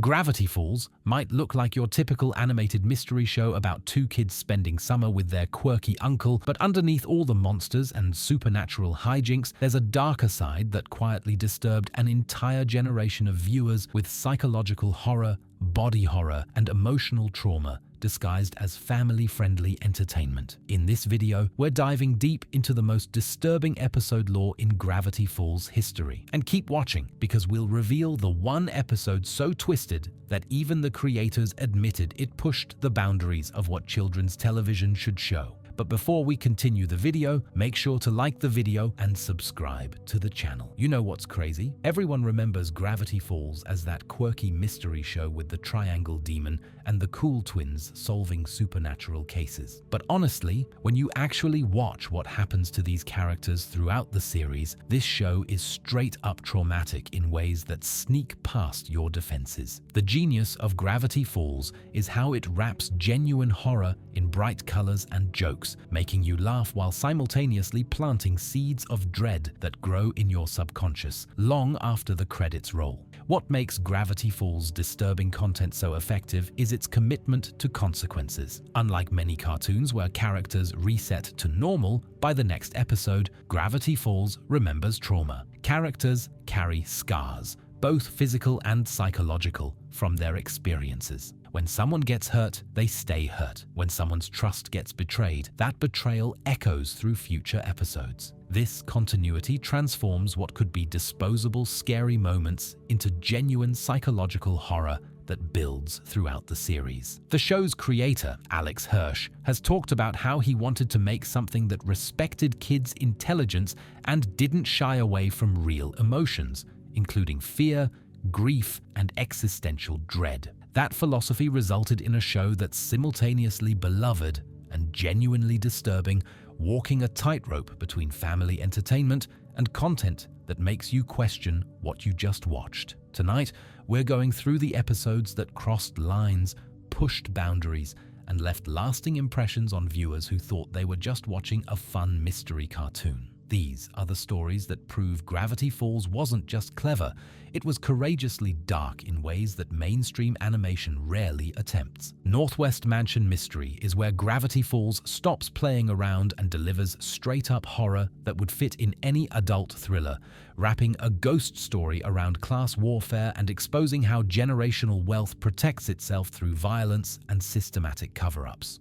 Gravity Falls might look like your typical animated mystery show about two kids spending summer with their quirky uncle, but underneath all the monsters and supernatural hijinks, there's a darker side that quietly disturbed an entire generation of viewers with psychological horror, body horror, and emotional trauma disguised as family-friendly entertainment. In this video, we're diving deep into the most disturbing episode lore in Gravity Falls history. And keep watching, because we'll reveal the one episode so twisted that even the creators admitted it pushed the boundaries of what children's television should show. But before we continue the video, make sure to like the video and subscribe to the channel. You know what's crazy? Everyone remembers Gravity Falls as that quirky mystery show with the triangle demon and the cool twins solving supernatural cases. But honestly, when you actually watch what happens to these characters throughout the series, this show is straight up traumatic in ways that sneak past your defenses. The genius of Gravity Falls is how it wraps genuine horror in bright colors and jokes, making you laugh while simultaneously planting seeds of dread that grow in your subconscious long after the credits roll. What makes Gravity Falls' disturbing content so effective is its commitment to consequences. Unlike many cartoons where characters reset to normal by the next episode, Gravity Falls remembers trauma. Characters carry scars, both physical and psychological, from their experiences. When someone gets hurt, they stay hurt. When someone's trust gets betrayed, that betrayal echoes through future episodes. This continuity transforms what could be disposable, scary moments into genuine psychological horror that builds throughout the series. The show's creator, Alex Hirsch, has talked about how he wanted to make something that respected kids' intelligence and didn't shy away from real emotions, including fear, grief, and existential dread. That philosophy resulted in a show that's simultaneously beloved and genuinely disturbing, walking a tightrope between family entertainment and content that makes you question what you just watched. Tonight, we're going through the episodes that crossed lines, pushed boundaries, and left lasting impressions on viewers who thought they were just watching a fun mystery cartoon. These are the stories that prove Gravity Falls wasn't just clever, it was courageously dark in ways that mainstream animation rarely attempts. Northwest Mansion Mystery is where Gravity Falls stops playing around and delivers straight-up horror that would fit in any adult thriller, wrapping a ghost story around class warfare and exposing how generational wealth protects itself through violence and systematic cover-ups.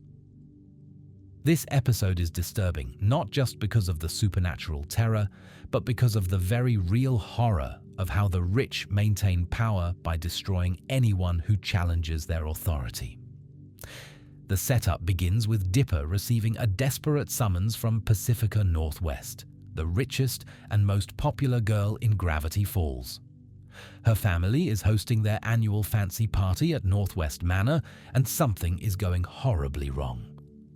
This episode is disturbing, not just because of the supernatural terror, but because of the very real horror of how the rich maintain power by destroying anyone who challenges their authority. The setup begins with Dipper receiving a desperate summons from Pacifica Northwest, the richest and most popular girl in Gravity Falls. Her family is hosting their annual fancy party at Northwest Manor, and something is going horribly wrong.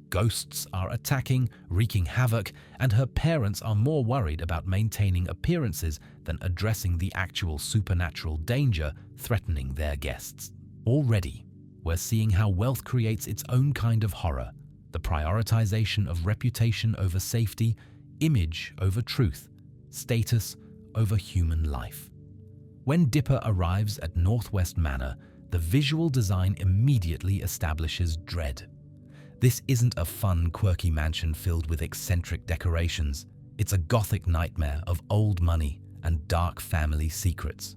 Ghosts are attacking, wreaking havoc, and her parents are more worried about maintaining appearances than addressing the actual supernatural danger threatening their guests. Already, we're seeing how wealth creates its own kind of horror, the prioritization of reputation over safety, image over truth, status over human life. When Dipper arrives at Northwest Manor, the visual design immediately establishes dread. This isn't a fun, quirky mansion filled with eccentric decorations. It's a gothic nightmare of old money and dark family secrets.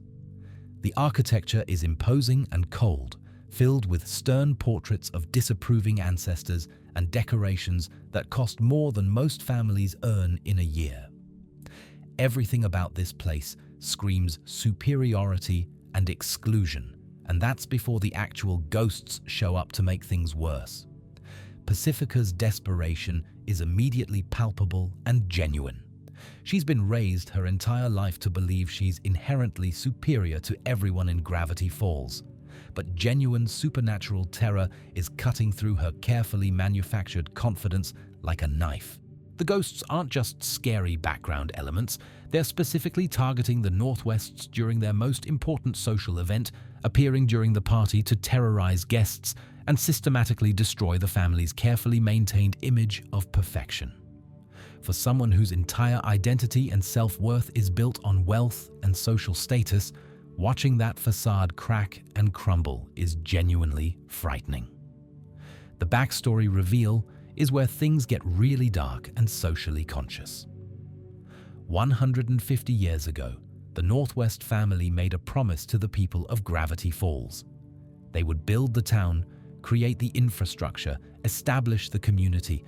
The architecture is imposing and cold, filled with stern portraits of disapproving ancestors and decorations that cost more than most families earn in a year. Everything about this place screams superiority and exclusion, and that's before the actual ghosts show up to make things worse. Pacifica's desperation is immediately palpable and genuine. She's been raised her entire life to believe she's inherently superior to everyone in Gravity Falls, but genuine supernatural terror is cutting through her carefully manufactured confidence like a knife. The ghosts aren't just scary background elements, they're specifically targeting the Northwests during their most important social event, appearing during the party to terrorize guests and systematically destroy the family's carefully maintained image of perfection. For someone whose entire identity and self-worth is built on wealth and social status, Watching that facade crack and crumble is genuinely frightening. The backstory reveal is where things get really dark and socially conscious. 150 years ago, the Northwest family made a promise to the people of Gravity Falls. They would build the town, create the infrastructure, establish the community,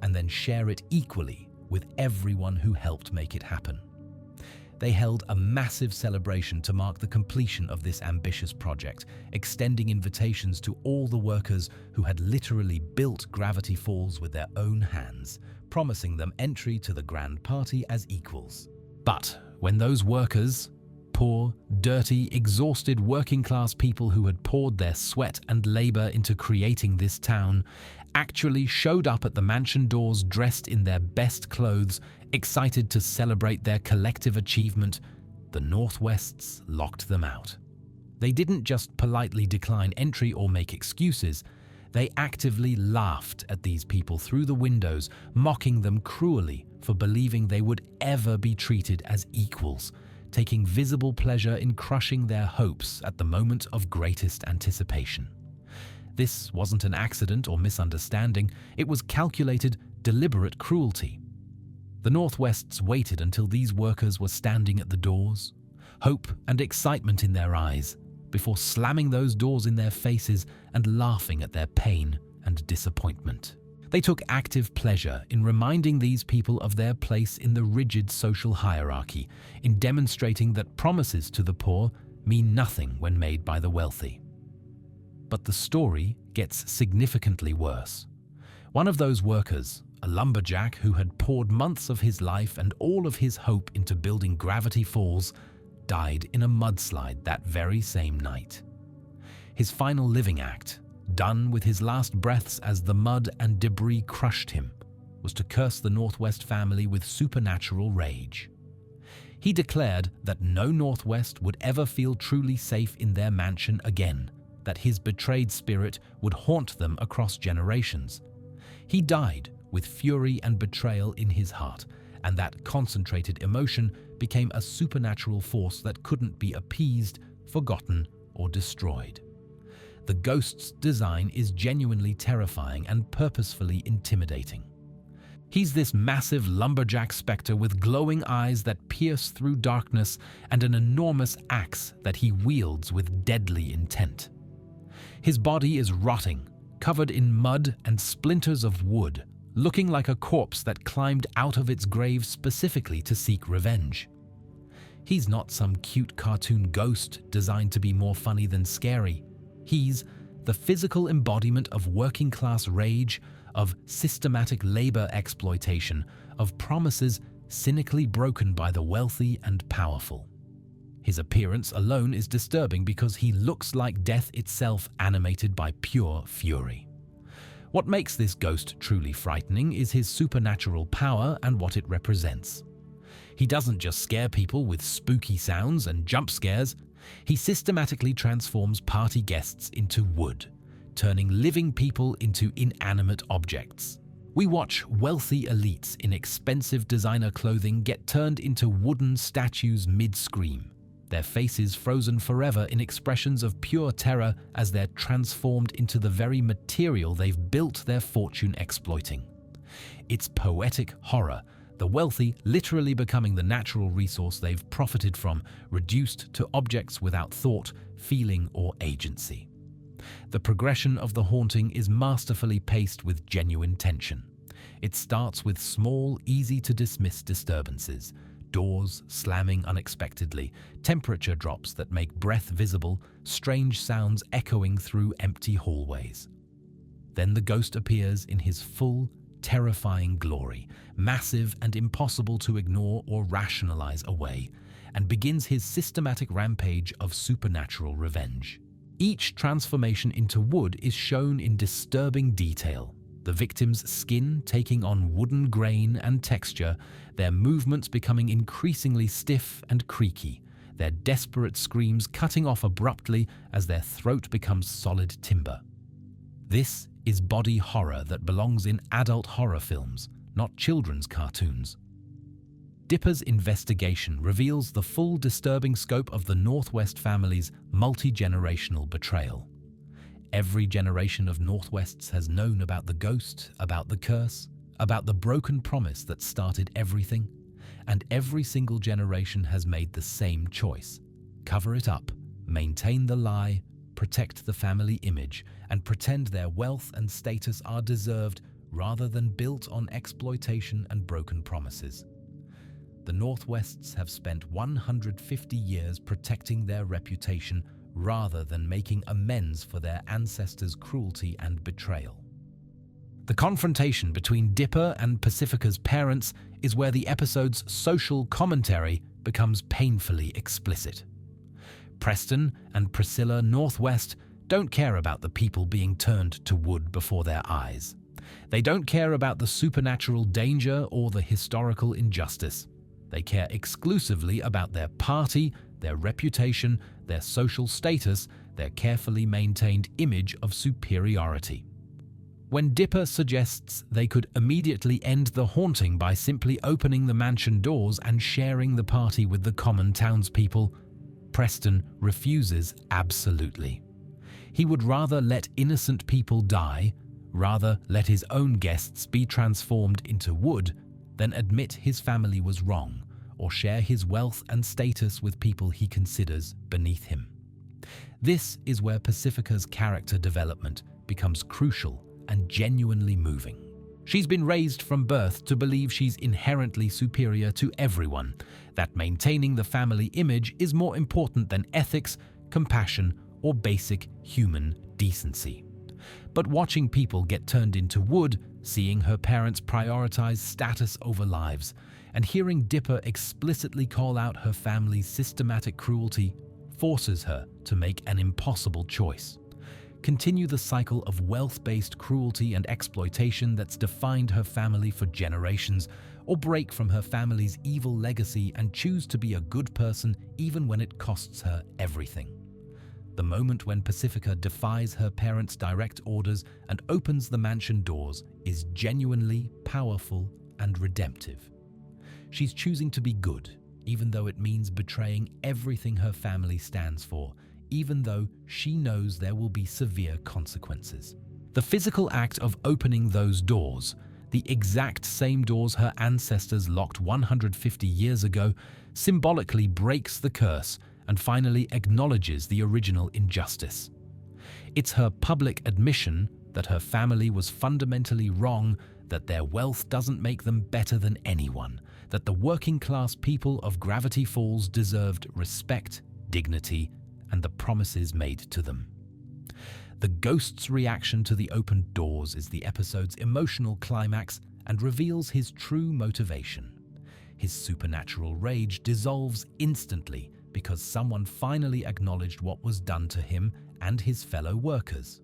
and then share it equally with everyone who helped make it happen. They held a massive celebration to mark the completion of this ambitious project, extending invitations to all the workers who had literally built Gravity Falls with their own hands, promising them entry to the grand party as equals. But when those workers, poor, dirty, exhausted working-class people who had poured their sweat and labor into creating this town, actually showed up at the mansion doors dressed in their best clothes, excited to celebrate their collective achievement, the Northwests locked them out. They didn't just politely decline entry or make excuses. They actively laughed at these people through the windows, mocking them cruelly for believing they would ever be treated as equals, taking visible pleasure in crushing their hopes at the moment of greatest anticipation. This wasn't an accident or misunderstanding, it was calculated, deliberate cruelty. The Northwests waited until these workers were standing at the doors, hope and excitement in their eyes, before slamming those doors in their faces and laughing at their pain and disappointment. They took active pleasure in reminding these people of their place in the rigid social hierarchy, in demonstrating that promises to the poor mean nothing when made by the wealthy. But the story gets significantly worse. One of those workers, a lumberjack who had poured months of his life and all of his hope into building Gravity Falls, died in a mudslide that very same night. His final living act, done with his last breaths as the mud and debris crushed him, was to curse the Northwest family with supernatural rage. He declared that no Northwest would ever feel truly safe in their mansion again, that his betrayed spirit would haunt them across generations. He died with fury and betrayal in his heart, and that concentrated emotion became a supernatural force that couldn't be appeased, forgotten, or destroyed. The ghost's design is genuinely terrifying and purposefully intimidating. He's this massive lumberjack specter with glowing eyes that pierce through darkness and an enormous axe that he wields with deadly intent. His body is rotting, covered in mud and splinters of wood, looking like a corpse that climbed out of its grave specifically to seek revenge. He's not some cute cartoon ghost designed to be more funny than scary. He's the physical embodiment of working-class rage, of systematic labor exploitation, of promises cynically broken by the wealthy and powerful. His appearance alone is disturbing because he looks like death itself, animated by pure fury. What makes this ghost truly frightening is his supernatural power and what it represents. He doesn't just scare people with spooky sounds and jump scares, he systematically transforms party guests into wood, turning living people into inanimate objects. We watch wealthy elites in expensive designer clothing get turned into wooden statues mid-scream, their faces frozen forever in expressions of pure terror as they're transformed into the very material they've built their fortune exploiting. It's poetic horror, the wealthy literally becoming the natural resource they've profited from, reduced to objects without thought, feeling, or agency. The progression of the haunting is masterfully paced with genuine tension. It starts with small, easy-to-dismiss disturbances, doors slamming unexpectedly, temperature drops that make breath visible, strange sounds echoing through empty hallways. Then the ghost appears in his full, terrifying glory, massive and impossible to ignore or rationalize away, and begins his systematic rampage of supernatural revenge. Each transformation into wood is shown in disturbing detail, the victim's skin taking on wooden grain and texture, their movements becoming increasingly stiff and creaky, their desperate screams cutting off abruptly as their throat becomes solid timber. This is body horror that belongs in adult horror films, not children's cartoons. Dipper's investigation reveals the full disturbing scope of the Northwest family's multi-generational betrayal. Every generation of Northwests has known about the ghost, about the curse, about the broken promise that started everything, and every single generation has made the same choice: cover it up, maintain the lie, protect the family image, and pretend their wealth and status are deserved rather than built on exploitation and broken promises. The Northwests have spent 150 years protecting their reputation rather than making amends for their ancestors' cruelty and betrayal. The confrontation between Dipper and Pacifica's parents is where the episode's social commentary becomes painfully explicit. Preston and Priscilla Northwest don't care about the people being turned to wood before their eyes. They don't care about the supernatural danger or the historical injustice. They care exclusively about their party, their reputation, their social status, their carefully maintained image of superiority. When Dipper suggests they could immediately end the haunting by simply opening the mansion doors and sharing the party with the common townspeople, Preston refuses absolutely. He would rather let innocent people die, rather let his own guests be transformed into wood, than admit his family was wrong or share his wealth and status with people he considers beneath him. This is where Pacifica's character development becomes crucial and genuinely moving. She's been raised from birth to believe she's inherently superior to everyone, that maintaining the family image is more important than ethics, compassion, or basic human decency. But watching people get turned into wood, seeing her parents prioritize status over lives, and hearing Dipper explicitly call out her family's systematic cruelty forces her to make an impossible choice: continue the cycle of wealth-based cruelty and exploitation that's defined her family for generations, or break from her family's evil legacy and choose to be a good person even when it costs her everything. The moment when Pacifica defies her parents' direct orders and opens the mansion doors is genuinely powerful and redemptive. She's choosing to be good, even though it means betraying everything her family stands for, even though she knows there will be severe consequences. The physical act of opening those doors, the exact same doors her ancestors locked 150 years ago, symbolically breaks the curse and finally acknowledges the original injustice. It's her public admission that her family was fundamentally wrong, that their wealth doesn't make them better than anyone, that the working-class people of Gravity Falls deserved respect, dignity, and the promises made to them. The ghost's reaction to the opened doors is the episode's emotional climax and reveals his true motivation. His supernatural rage dissolves instantly because someone finally acknowledged what was done to him and his fellow workers.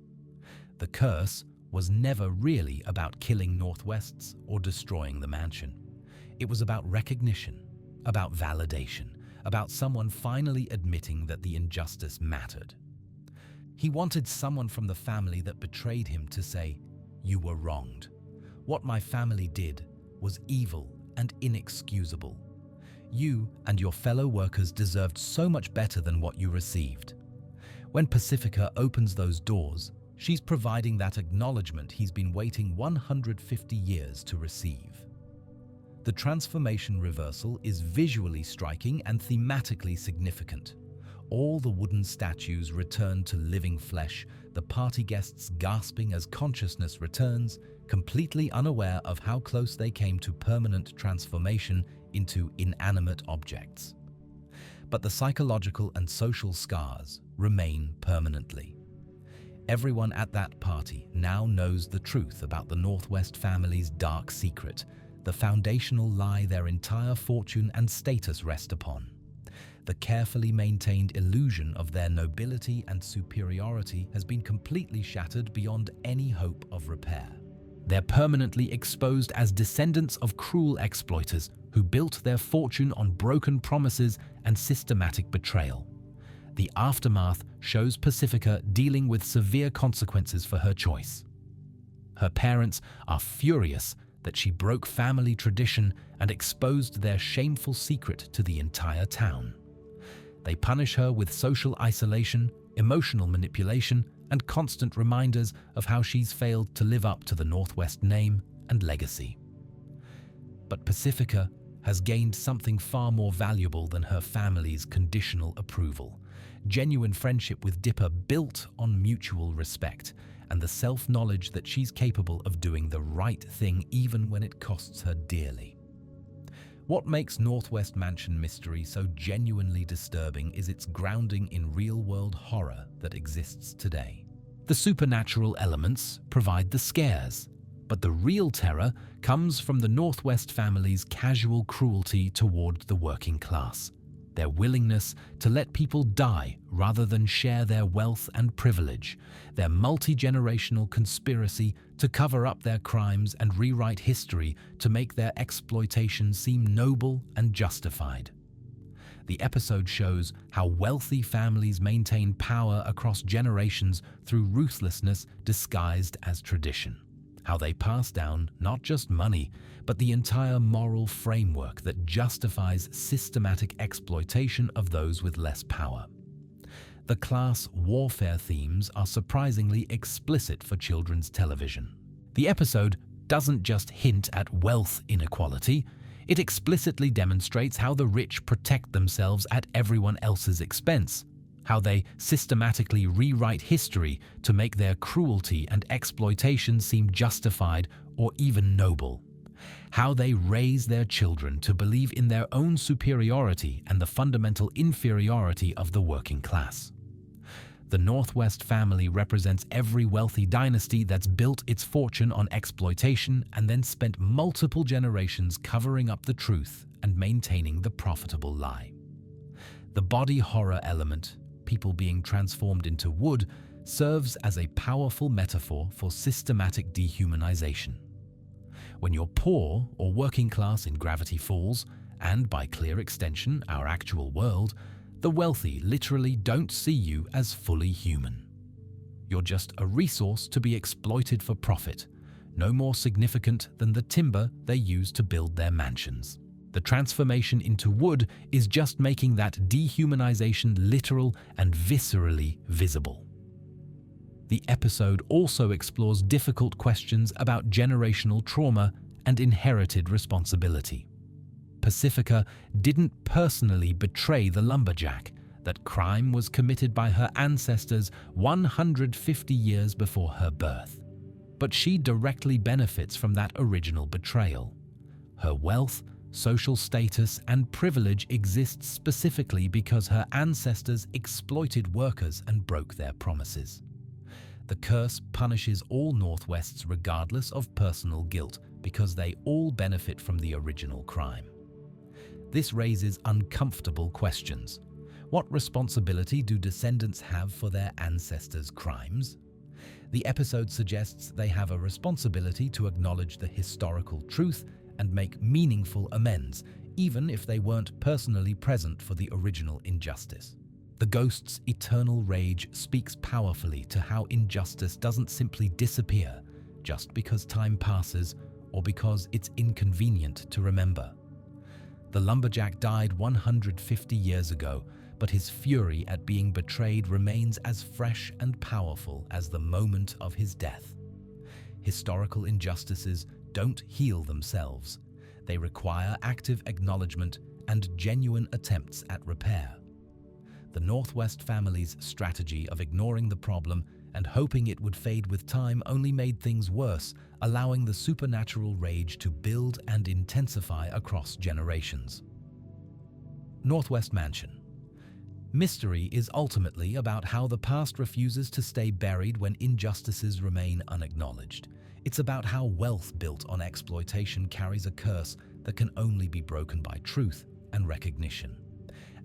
The curse was never really about killing Northwests or destroying the mansion. It was about recognition, about validation, about someone finally admitting that the injustice mattered. He wanted someone from the family that betrayed him to say, "You were wronged. What my family did was evil and inexcusable. You and your fellow workers deserved so much better than what you received." When Pacifica opens those doors, she's providing that acknowledgement he's been waiting 150 years to receive. The transformation reversal is visually striking and thematically significant. All the wooden statues return to living flesh, the party guests gasping as consciousness returns, completely unaware of how close they came to permanent transformation into inanimate objects. But the psychological and social scars remain permanently. Everyone at that party now knows the truth about the Northwest family's dark secret, the foundational lie their entire fortune and status rest upon. The carefully maintained illusion of their nobility and superiority has been completely shattered beyond any hope of repair. They're permanently exposed as descendants of cruel exploiters who built their fortune on broken promises and systematic betrayal. The aftermath shows Pacifica dealing with severe consequences for her choice. Her parents are furious that she broke family tradition and exposed their shameful secret to the entire town. They punish her with social isolation, emotional manipulation, and constant reminders of how she's failed to live up to the Northwest name and legacy. But Pacifica has gained something far more valuable than her family's conditional approval. Genuine friendship with Dipper built on mutual respect and the self-knowledge that she's capable of doing the right thing even when it costs her dearly. What makes Northwest Mansion Mystery so genuinely disturbing is its grounding in real-world horror that exists today. The supernatural elements provide the scares, but the real terror comes from the Northwest family's casual cruelty toward the working class, their willingness to let people die rather than share their wealth and privilege, their multi-generational conspiracy to cover up their crimes and rewrite history to make their exploitation seem noble and justified. The episode shows how wealthy families maintain power across generations through ruthlessness disguised as tradition. How they pass down not just money, but the entire moral framework that justifies systematic exploitation of those with less power. The class warfare themes are surprisingly explicit for children's television. The episode doesn't just hint at wealth inequality, it explicitly demonstrates how the rich protect themselves at everyone else's expense, how they systematically rewrite history to make their cruelty and exploitation seem justified or even noble, how they raise their children to believe in their own superiority and the fundamental inferiority of the working class. The Northwest family represents every wealthy dynasty that's built its fortune on exploitation and then spent multiple generations covering up the truth and maintaining the profitable lie. The body horror element, people being transformed into wood, serves as a powerful metaphor for systematic dehumanization. When you're poor or working class in Gravity Falls, and by clear extension our actual world, the wealthy literally don't see you as fully human. You're just a resource to be exploited for profit, no more significant than the timber they use to build their mansions. The transformation into wood is just making that dehumanization literal and viscerally visible. The episode also explores difficult questions about generational trauma and inherited responsibility. Pacifica didn't personally betray the lumberjack. That crime was committed by her ancestors 150 years before her birth. But she directly benefits from that original betrayal. Her wealth, social status, and privilege exists specifically because her ancestors exploited workers and broke their promises. The curse punishes all Northwests regardless of personal guilt because they all benefit from the original crime. This raises uncomfortable questions. What responsibility do descendants have for their ancestors' crimes? The episode suggests they have a responsibility to acknowledge the historical truth and make meaningful amends, even if they weren't personally present for the original injustice. The ghost's eternal rage speaks powerfully to how injustice doesn't simply disappear just because time passes or because it's inconvenient to remember. The lumberjack died 150 years ago, but his fury at being betrayed remains as fresh and powerful as the moment of his death. Historical injustices don't heal themselves. They require active acknowledgement and genuine attempts at repair. The Northwest family's strategy of ignoring the problem and hoping it would fade with time only made things worse, allowing the supernatural rage to build and intensify across generations. Northwest Mansion. Mystery is ultimately about how the past refuses to stay buried when injustices remain unacknowledged. It's about how wealth built on exploitation carries a curse that can only be broken by truth and recognition.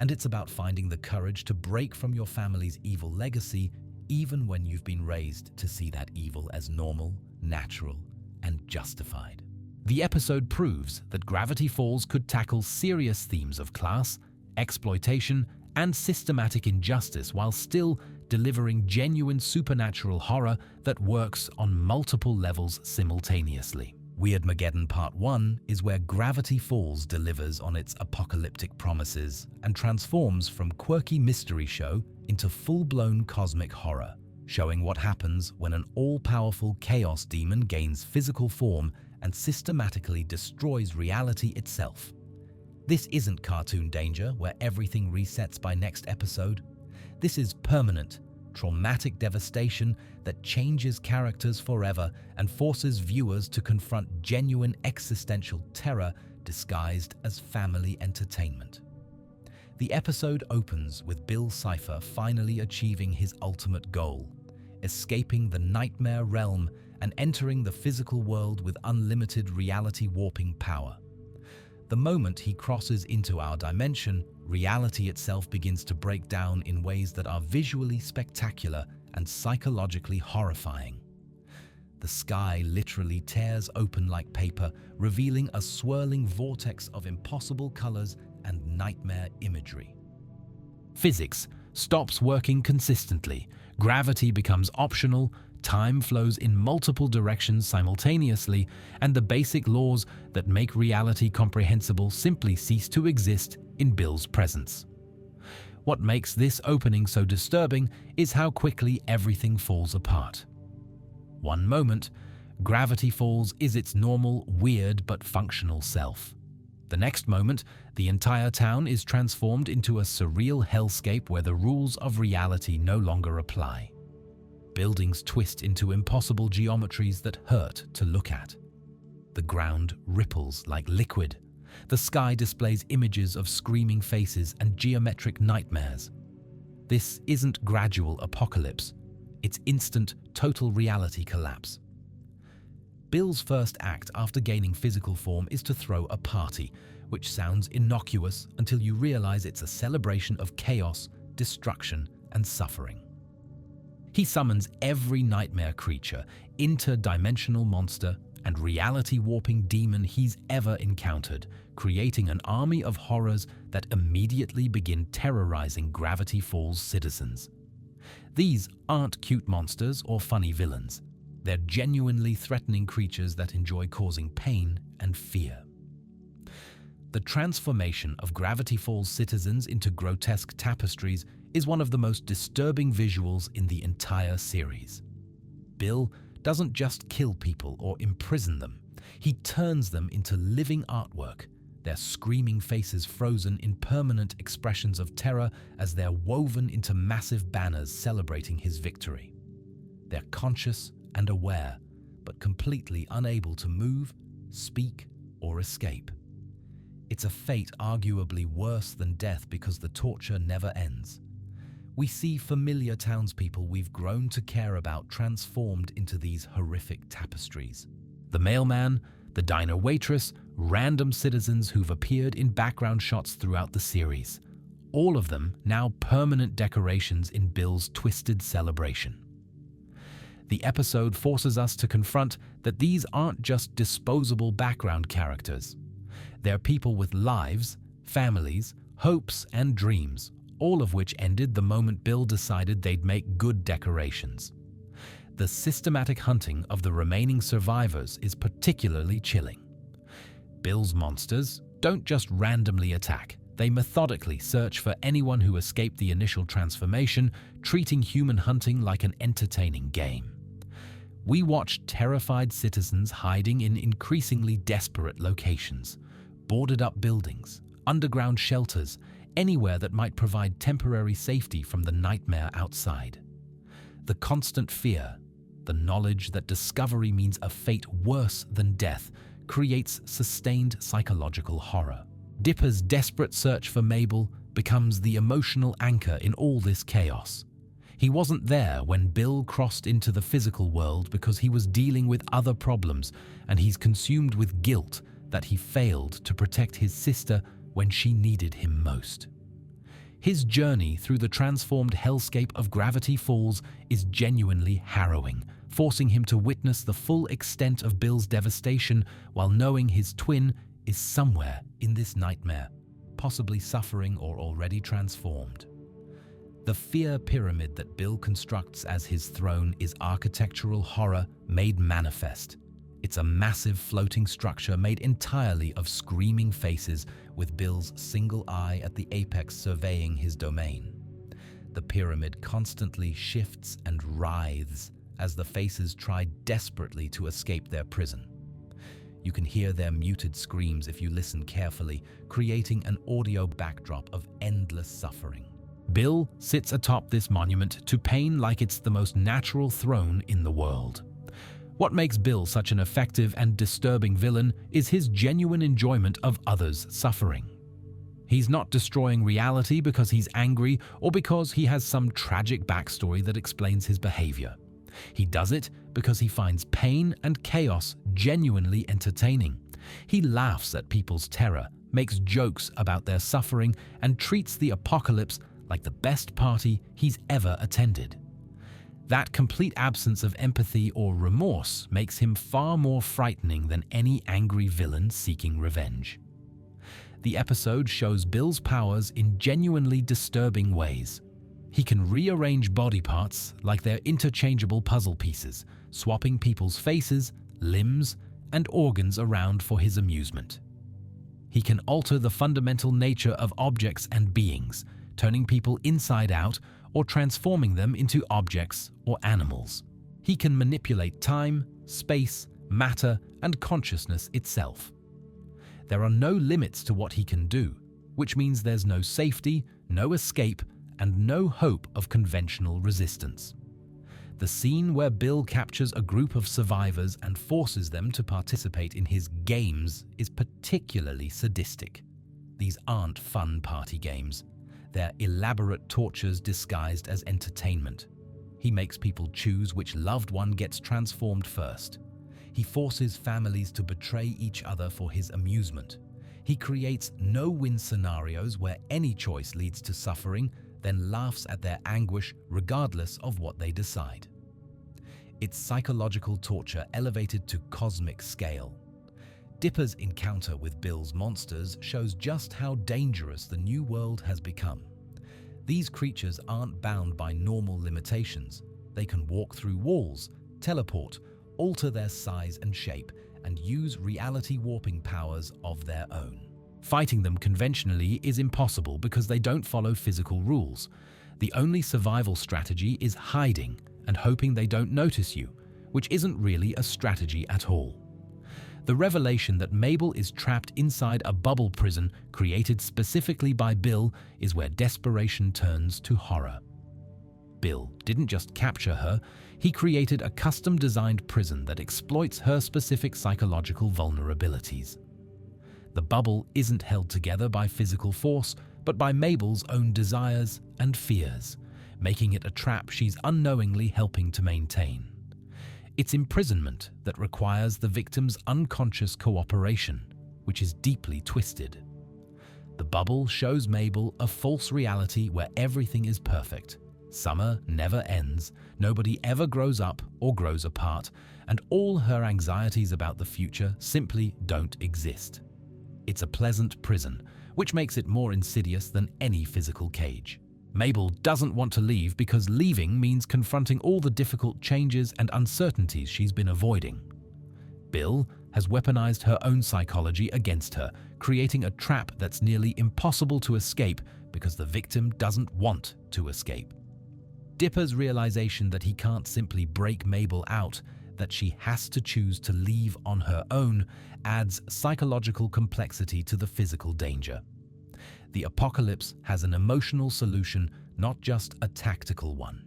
And it's about finding the courage to break from your family's evil legacy, even when you've been raised to see that evil as normal, natural, and justified. The episode proves that Gravity Falls could tackle serious themes of class, exploitation, and systematic injustice while still delivering genuine supernatural horror that works on multiple levels simultaneously. Weirdmageddon Part 1 is where Gravity Falls delivers on its apocalyptic promises and transforms from quirky mystery show into full-blown cosmic horror, showing what happens when an all-powerful chaos demon gains physical form and systematically destroys reality itself. This isn't cartoon danger where everything resets by next episode. This is permanent, traumatic devastation that changes characters forever and forces viewers to confront genuine existential terror disguised as family entertainment. The episode opens with Bill Cipher finally achieving his ultimate goal, escaping the nightmare realm and entering the physical world with unlimited reality warping power. The moment he crosses into our dimension, reality itself begins to break down in ways that are visually spectacular and psychologically horrifying. The sky literally tears open like paper, revealing a swirling vortex of impossible colors and nightmare imagery. Physics stops working consistently, gravity becomes optional, time flows in multiple directions simultaneously, and the basic laws that make reality comprehensible simply cease to exist in Bill's presence. What makes this opening so disturbing is how quickly everything falls apart. One moment, Gravity Falls is its normal, weird but functional self. The next moment, the entire town is transformed into a surreal hellscape where the rules of reality no longer apply. Buildings twist into impossible geometries that hurt to look at. The ground ripples like liquid. The sky displays images of screaming faces and geometric nightmares. This isn't gradual apocalypse. It's instant, total reality collapse. Bill's first act after gaining physical form is to throw a party, which sounds innocuous until you realize it's a celebration of chaos, destruction, and suffering. He summons every nightmare creature, interdimensional monster, and reality-warping demon he's ever encountered, creating an army of horrors that immediately begin terrorizing Gravity Falls citizens. These aren't cute monsters or funny villains. They're genuinely threatening creatures that enjoy causing pain and fear. The transformation of Gravity Falls citizens into grotesque tapestries is one of the most disturbing visuals in the entire series. Bill doesn't just kill people or imprison them, he turns them into living artwork, their screaming faces frozen in permanent expressions of terror as they're woven into massive banners celebrating his victory. They're conscious and aware, but completely unable to move, speak, or escape. It's a fate arguably worse than death because the torture never ends. We see familiar townspeople we've grown to care about transformed into these horrific tapestries. The mailman, the diner waitress, random citizens who've appeared in background shots throughout the series. All of them now permanent decorations in Bill's twisted celebration. The episode forces us to confront that these aren't just disposable background characters. They're people with lives, families, hopes, and dreams, all of which ended the moment Bill decided they'd make good decorations. The systematic hunting of the remaining survivors is particularly chilling. Bill's monsters don't just randomly attack. They methodically search for anyone who escaped the initial transformation, treating human hunting like an entertaining game. We watch terrified citizens hiding in increasingly desperate locations, boarded-up buildings, underground shelters, anywhere that might provide temporary safety from the nightmare outside. The constant fear, the knowledge that discovery means a fate worse than death, creates sustained psychological horror. Dipper's desperate search for Mabel becomes the emotional anchor in all this chaos. He wasn't there when Bill crossed into the physical world because he was dealing with other problems, and he's consumed with guilt that he failed to protect his sister when she needed him most. His journey through the transformed hellscape of Gravity Falls is genuinely harrowing, forcing him to witness the full extent of Bill's devastation while knowing his twin is somewhere in this nightmare, possibly suffering or already transformed. The fear pyramid that Bill constructs as his throne is architectural horror made manifest. It's It's a massive floating structure made entirely of screaming faces, with Bill's single eye at the apex surveying his domain. The pyramid constantly shifts and writhes as the faces try desperately to escape their prison. You can hear their muted screams if you listen carefully, creating an audio backdrop of endless suffering. Bill sits atop this monument to pain like it's the most natural throne in the world. What makes Bill such an effective and disturbing villain is his genuine enjoyment of others' suffering. He's not destroying reality because he's angry or because he has some tragic backstory that explains his behavior. He does it because he finds pain and chaos genuinely entertaining. He laughs at people's terror, makes jokes about their suffering, and treats the apocalypse like the best party he's ever attended. That complete absence of empathy or remorse makes him far more frightening than any angry villain seeking revenge. The episode shows Bill's powers in genuinely disturbing ways. He can rearrange body parts like they're interchangeable puzzle pieces, swapping people's faces, limbs, and organs around for his amusement. He can alter the fundamental nature of objects and beings, turning people inside out or transforming them into objects or animals. He can manipulate time, space, matter, and consciousness itself. There are no limits to what he can do, which means there's no safety, no escape, and no hope of conventional resistance. The scene where Bill captures a group of survivors and forces them to participate in his games is particularly sadistic. These aren't fun party games. They're elaborate tortures disguised as entertainment. He makes people choose which loved one gets transformed first. He forces families to betray each other for his amusement. He creates no-win scenarios where any choice leads to suffering, then laughs at their anguish regardless of what they decide. It's psychological torture elevated to cosmic scale. Dipper's encounter with Bill's monsters shows just how dangerous the new world has become. These creatures aren't bound by normal limitations. They can walk through walls, teleport, alter their size and shape, and use reality warping powers of their own. Fighting them conventionally is impossible because they don't follow physical rules. The only survival strategy is hiding and hoping they don't notice you, which isn't really a strategy at all. The revelation that Mabel is trapped inside a bubble prison created specifically by Bill is where desperation turns to horror. Bill didn't just capture her, he created a custom-designed prison that exploits her specific psychological vulnerabilities. The bubble isn't held together by physical force, but by Mabel's own desires and fears, making it a trap she's unknowingly helping to maintain. It's imprisonment that requires the victim's unconscious cooperation, which is deeply twisted. The bubble shows Mabel a false reality where everything is perfect. Summer never ends, nobody ever grows up or grows apart, and all her anxieties about the future simply don't exist. It's a pleasant prison, which makes it more insidious than any physical cage. Mabel doesn't want to leave because leaving means confronting all the difficult changes and uncertainties she's been avoiding. Bill has weaponized her own psychology against her, creating a trap that's nearly impossible to escape because the victim doesn't want to escape. Dipper's realization that he can't simply break Mabel out, that she has to choose to leave on her own, adds psychological complexity to the physical danger. The apocalypse has an emotional solution, not just a tactical one.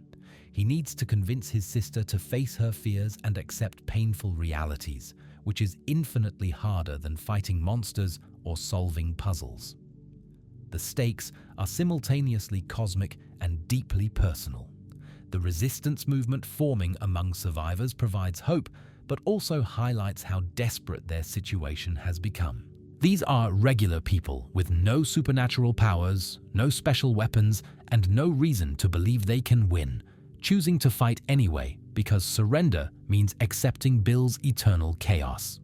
He needs to convince his sister to face her fears and accept painful realities, which is infinitely harder than fighting monsters or solving puzzles. The stakes are simultaneously cosmic and deeply personal. The resistance movement forming among survivors provides hope, but also highlights how desperate their situation has become. These are regular people with no supernatural powers, no special weapons, and no reason to believe they can win, choosing to fight anyway because surrender means accepting Bill's eternal chaos.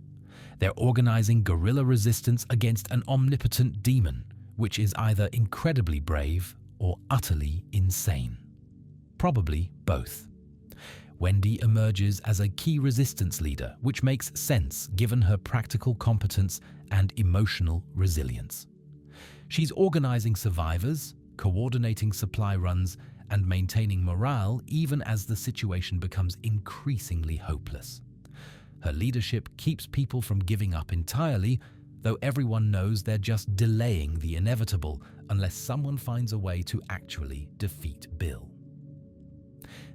They're organizing guerrilla resistance against an omnipotent demon, which is either incredibly brave or utterly insane. Probably both. Wendy emerges as a key resistance leader, which makes sense given her practical competence and emotional resilience. She's organizing survivors, coordinating supply runs, and maintaining morale even as the situation becomes increasingly hopeless. Her leadership keeps people from giving up entirely, though everyone knows they're just delaying the inevitable unless someone finds a way to actually defeat Bill.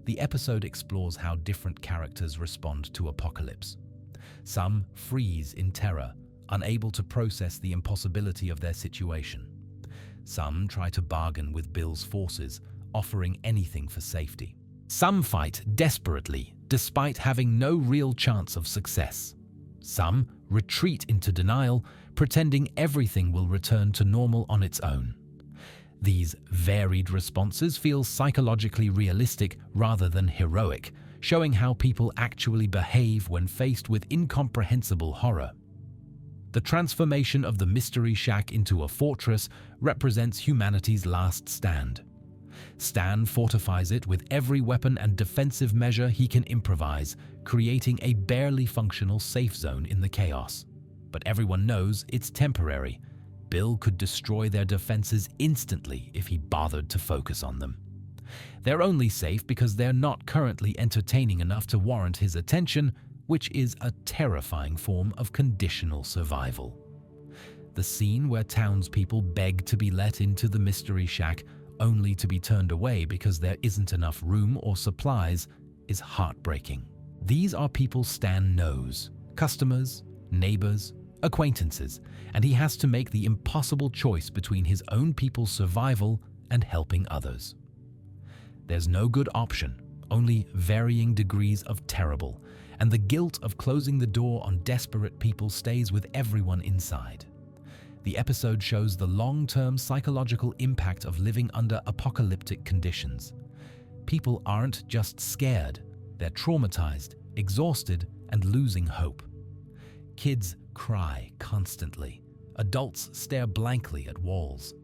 The episode explores how different characters respond to apocalypse. Some freeze in terror, unable to process the impossibility of their situation. Some try to bargain with Bill's forces, offering anything for safety. Some fight desperately, despite having no real chance of success. Some retreat into denial, pretending everything will return to normal on its own. These varied responses feel psychologically realistic rather than heroic, showing how people actually behave when faced with incomprehensible horror. The transformation of the Mystery Shack into a fortress represents humanity's last stand. Stan fortifies it with every weapon and defensive measure he can improvise, creating a barely functional safe zone in the chaos. But everyone knows it's temporary. Bill could destroy their defenses instantly if he bothered to focus on them. They're only safe because they're not currently entertaining enough to warrant his attention, which is a terrifying form of conditional survival. The scene where townspeople beg to be let into the Mystery Shack only to be turned away because there isn't enough room or supplies is heartbreaking. These are people Stan knows, customers, neighbors, acquaintances, and he has to make the impossible choice between his own people's survival and helping others. There's no good option, only varying degrees of terrible, and the guilt of closing the door on desperate people stays with everyone inside. The episode shows the long-term psychological impact of living under apocalyptic conditions. People aren't just scared, they're traumatized, exhausted, and losing hope. Kids cry constantly. Adults stare blankly at walls.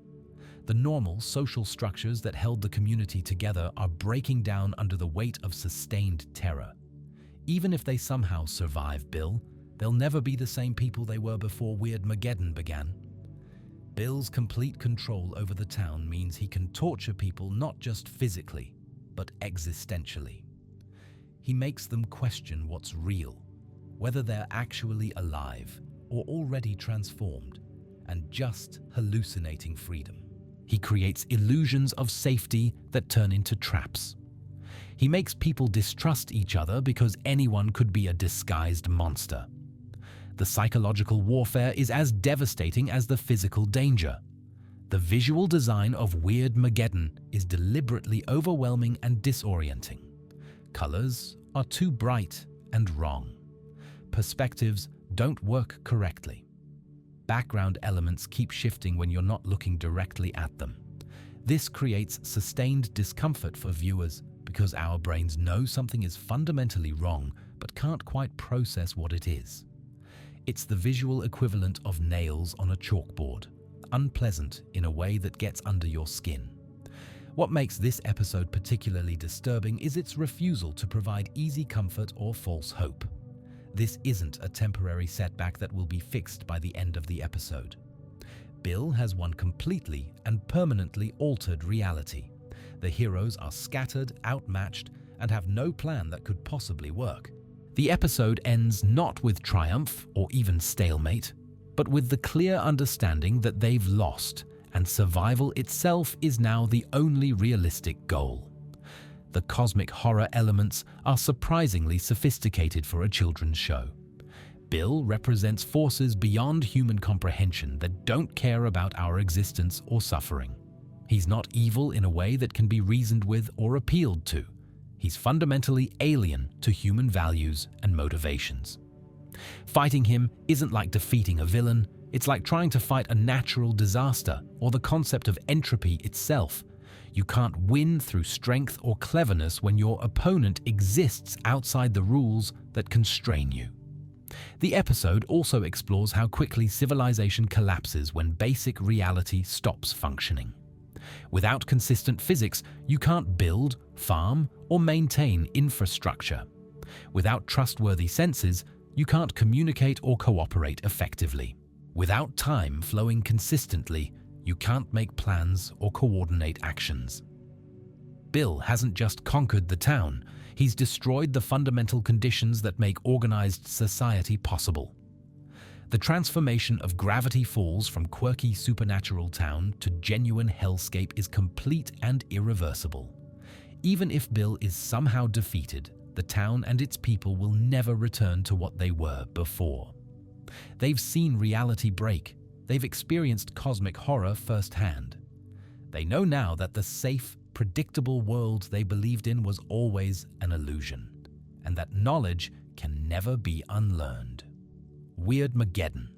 The normal social structures that held the community together are breaking down under the weight of sustained terror. Even if they somehow survive Bill, they'll never be the same people they were before Weirdmageddon began. Bill's complete control over the town means he can torture people not just physically, but existentially. He makes them question what's real, whether they're actually alive or already transformed, and just hallucinating freedom. He creates illusions of safety that turn into traps. He makes people distrust each other because anyone could be a disguised monster. The psychological warfare is as devastating as the physical danger. The visual design of Weirdmageddon is deliberately overwhelming and disorienting. Colors are too bright and wrong. Perspectives don't work correctly. Background elements keep shifting when you're not looking directly at them. This creates sustained discomfort for viewers because our brains know something is fundamentally wrong but can't quite process what it is. It's the visual equivalent of nails on a chalkboard, unpleasant in a way that gets under your skin. What makes this episode particularly disturbing is its refusal to provide easy comfort or false hope. This isn't a temporary setback that will be fixed by the end of the episode. Bill has one completely and permanently altered reality. The heroes are scattered, outmatched, and have no plan that could possibly work. The episode ends not with triumph or even stalemate, but with the clear understanding that they've lost, and survival itself is now the only realistic goal. The cosmic horror elements are surprisingly sophisticated for a children's show. Bill represents forces beyond human comprehension that don't care about our existence or suffering. He's not evil in a way that can be reasoned with or appealed to. He's fundamentally alien to human values and motivations. Fighting him isn't like defeating a villain, it's like trying to fight a natural disaster or the concept of entropy itself. You can't win through strength or cleverness when your opponent exists outside the rules that constrain you. The episode also explores how quickly civilization collapses when basic reality stops functioning. Without consistent physics, you can't build, farm, or maintain infrastructure. Without trustworthy senses, you can't communicate or cooperate effectively. Without time flowing consistently, you can't make plans or coordinate actions. Bill hasn't just conquered the town, he's destroyed the fundamental conditions that make organized society possible. The transformation of Gravity Falls from quirky supernatural town to genuine hellscape is complete and irreversible. Even if Bill is somehow defeated, the town and its people will never return to what they were before. They've seen reality break. They've experienced cosmic horror firsthand. They know now that the safe, predictable world they believed in was always an illusion, and that knowledge can never be unlearned. Weirdmageddon.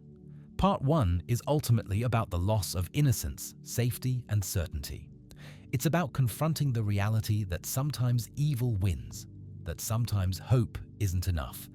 Part 1 is ultimately about the loss of innocence, safety, and certainty. It's about confronting the reality that sometimes evil wins, that sometimes hope isn't enough,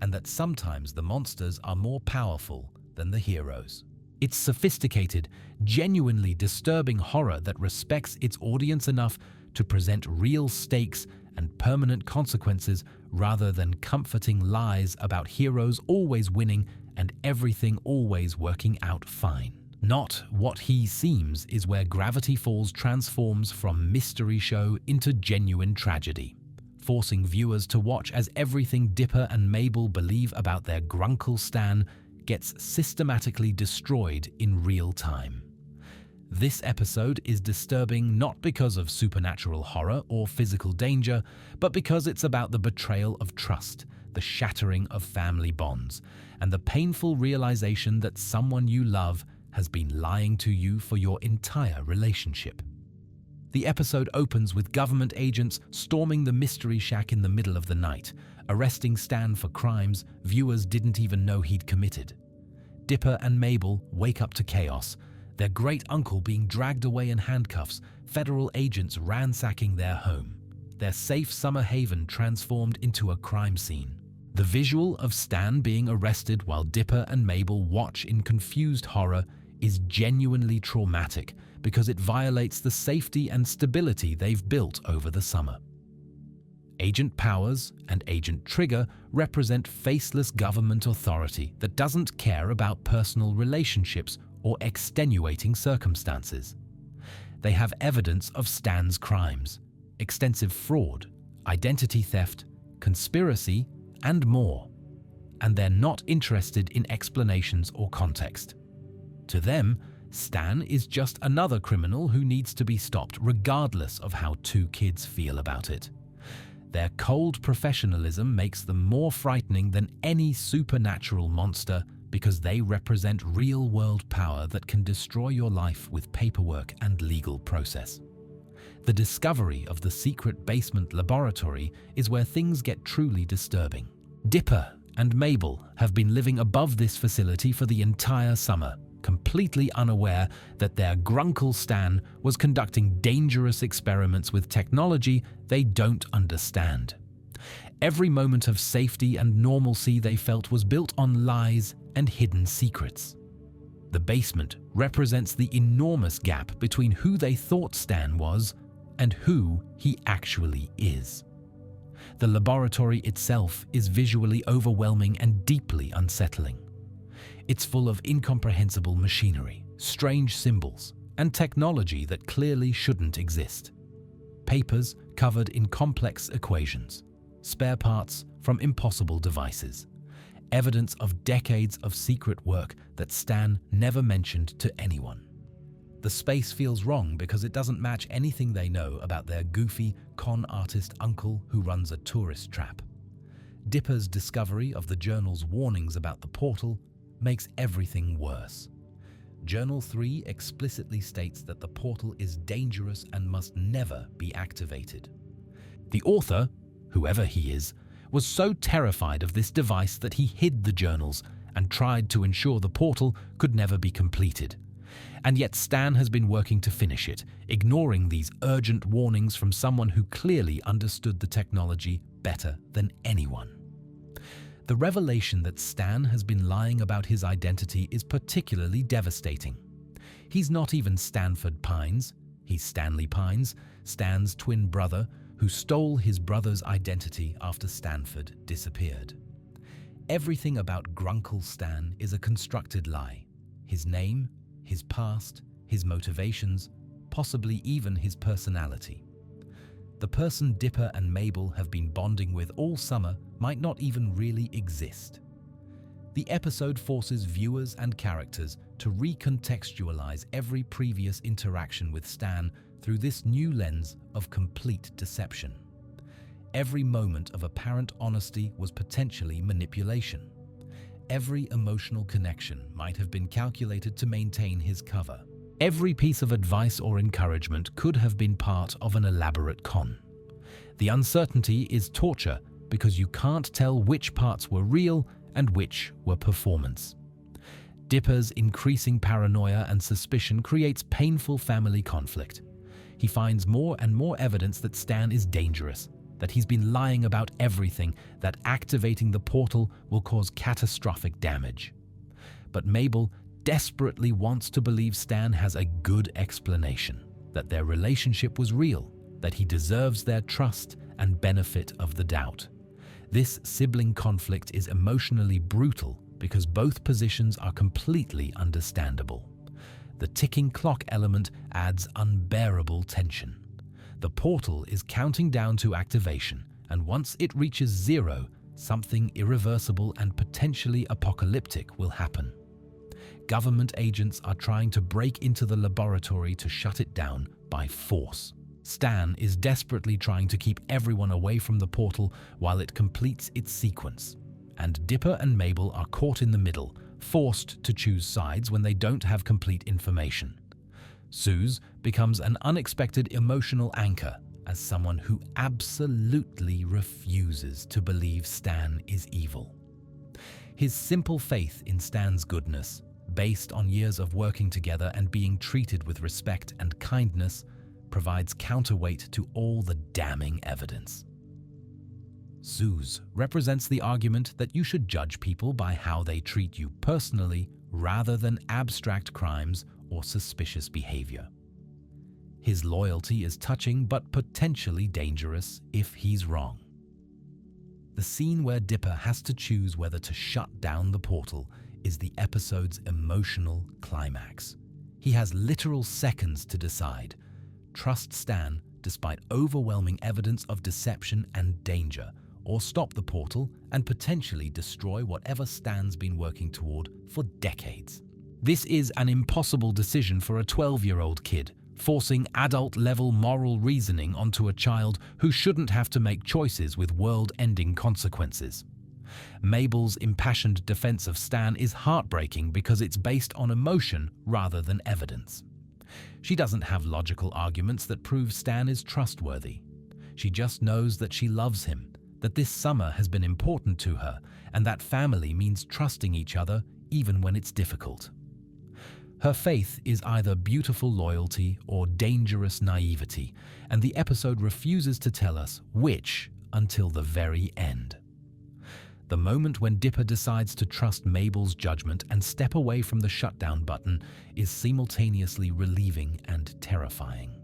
and that sometimes the monsters are more powerful than the heroes. It's sophisticated, genuinely disturbing horror that respects its audience enough to present real stakes and permanent consequences rather than comforting lies about heroes always winning and everything always working out fine. Not What He Seems is where Gravity Falls transforms from mystery show into genuine tragedy, forcing viewers to watch as everything Dipper and Mabel believe about their grunkle Stan gets systematically destroyed in real time. This episode is disturbing not because of supernatural horror or physical danger, but because it's about the betrayal of trust, the shattering of family bonds, and the painful realization that someone you love has been lying to you for your entire relationship. The episode opens with government agents storming the mystery shack in the middle of the night, arresting Stan for crimes viewers didn't even know he'd committed. Dipper and Mabel wake up to chaos, their great uncle being dragged away in handcuffs, federal agents ransacking their home, their safe summer haven transformed into a crime scene. The visual of Stan being arrested while Dipper and Mabel watch in confused horror is genuinely traumatic because it violates the safety and stability they've built over the summer. Agent Powers and Agent Trigger represent faceless government authority that doesn't care about personal relationships or extenuating circumstances. They have evidence of Stan's crimes, extensive fraud, identity theft, conspiracy, and more, and they're not interested in explanations or context. To them, Stan is just another criminal who needs to be stopped regardless of how two kids feel about it. Their cold professionalism makes them more frightening than any supernatural monster because they represent real-world power that can destroy your life with paperwork and legal process. The discovery of the secret basement laboratory is where things get truly disturbing. Dipper and Mabel have been living above this facility for the entire summer, completely unaware that their grunkle Stan was conducting dangerous experiments with technology they don't understand. Every moment of safety and normalcy they felt was built on lies and hidden secrets. The basement represents the enormous gap between who they thought Stan was and who he actually is. The laboratory itself is visually overwhelming and deeply unsettling. It's full of incomprehensible machinery, strange symbols, and technology that clearly shouldn't exist. Papers covered in complex equations, spare parts from impossible devices, evidence of decades of secret work that Stan never mentioned to anyone. The space feels wrong because it doesn't match anything they know about their goofy con artist uncle who runs a tourist trap. Dipper's discovery of the journal's warnings about the portal makes everything worse. Journal 3 explicitly states that the portal is dangerous and must never be activated. The author, whoever he is, was so terrified of this device that he hid the journals and tried to ensure the portal could never be completed. And yet Stan has been working to finish it, ignoring these urgent warnings from someone who clearly understood the technology better than anyone. The revelation that Stan has been lying about his identity is particularly devastating. He's not even Stanford Pines. He's Stanley Pines, Stan's twin brother, who stole his brother's identity after Stanford disappeared. Everything about Grunkle Stan is a constructed lie. His name, his past, his motivations, possibly even his personality. The person Dipper and Mabel have been bonding with all summer might not even really exist. The episode forces viewers and characters to recontextualize every previous interaction with Stan through this new lens of complete deception. Every moment of apparent honesty was potentially manipulation. Every emotional connection might have been calculated to maintain his cover. Every piece of advice or encouragement could have been part of an elaborate con. The uncertainty is torture because you can't tell which parts were real and which were performance. Dipper's increasing paranoia and suspicion creates painful family conflict. He finds more and more evidence that Stan is dangerous, that he's been lying about everything, that activating the portal will cause catastrophic damage. But Mabel desperately wants to believe Stan has a good explanation, that their relationship was real, that he deserves their trust and benefit of the doubt. This sibling conflict is emotionally brutal because both positions are completely understandable. The ticking clock element adds unbearable tension. The portal is counting down to activation, and once it reaches 0, something irreversible and potentially apocalyptic will happen. Government agents are trying to break into the laboratory to shut it down by force. Stan is desperately trying to keep everyone away from the portal while it completes its sequence. And Dipper and Mabel are caught in the middle, forced to choose sides when they don't have complete information. Suze becomes an unexpected emotional anchor as someone who absolutely refuses to believe Stan is evil. His simple faith in Stan's goodness, based on years of working together and being treated with respect and kindness, provides counterweight to all the damning evidence. Suze represents the argument that you should judge people by how they treat you personally rather than abstract crimes or suspicious behavior. His loyalty is touching but potentially dangerous if he's wrong. The scene where Dipper has to choose whether to shut down the portal is the episode's emotional climax. He has literal seconds to decide: trust Stan despite overwhelming evidence of deception and danger, or stop the portal and potentially destroy whatever Stan's been working toward for decades. This is an impossible decision for a 12-year-old kid, forcing adult-level moral reasoning onto a child who shouldn't have to make choices with world-ending consequences. Mabel's impassioned defense of Stan is heartbreaking because it's based on emotion rather than evidence. She doesn't have logical arguments that prove Stan is trustworthy. She just knows that she loves him, that this summer has been important to her, and that family means trusting each other even when it's difficult. Her faith is either beautiful loyalty or dangerous naivety, and the episode refuses to tell us which until the very end. The moment when Dipper decides to trust Mabel's judgment and step away from the shutdown button is simultaneously relieving and terrifying.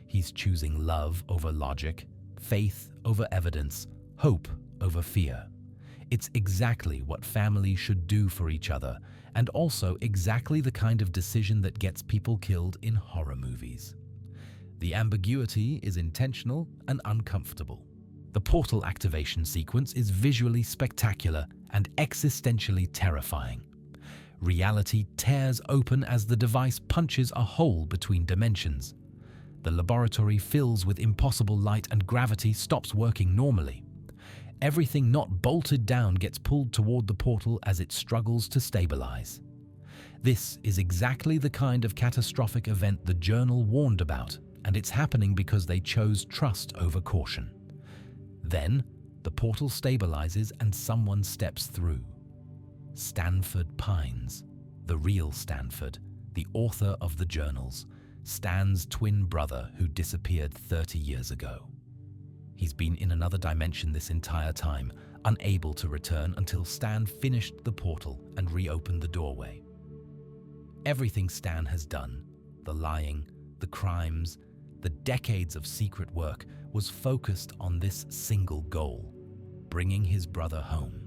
He's choosing love over logic, faith over evidence, hope over fear. It's exactly what family should do for each other, and also exactly the kind of decision that gets people killed in horror movies. The ambiguity is intentional and uncomfortable. The portal activation sequence is visually spectacular and existentially terrifying. Reality tears open as the device punches a hole between dimensions. The laboratory fills with impossible light and gravity stops working normally. Everything not bolted down gets pulled toward the portal as it struggles to stabilize. This is exactly the kind of catastrophic event the journal warned about, and it's happening because they chose trust over caution. Then, the portal stabilizes and someone steps through. Stanford Pines, the real Stanford, the author of the journals, Stan's twin brother who disappeared 30 years ago. He's been in another dimension this entire time, unable to return until Stan finished the portal and reopened the doorway. Everything Stan has done, the lying, the crimes, the decades of secret work was focused on this single goal: bringing his brother home.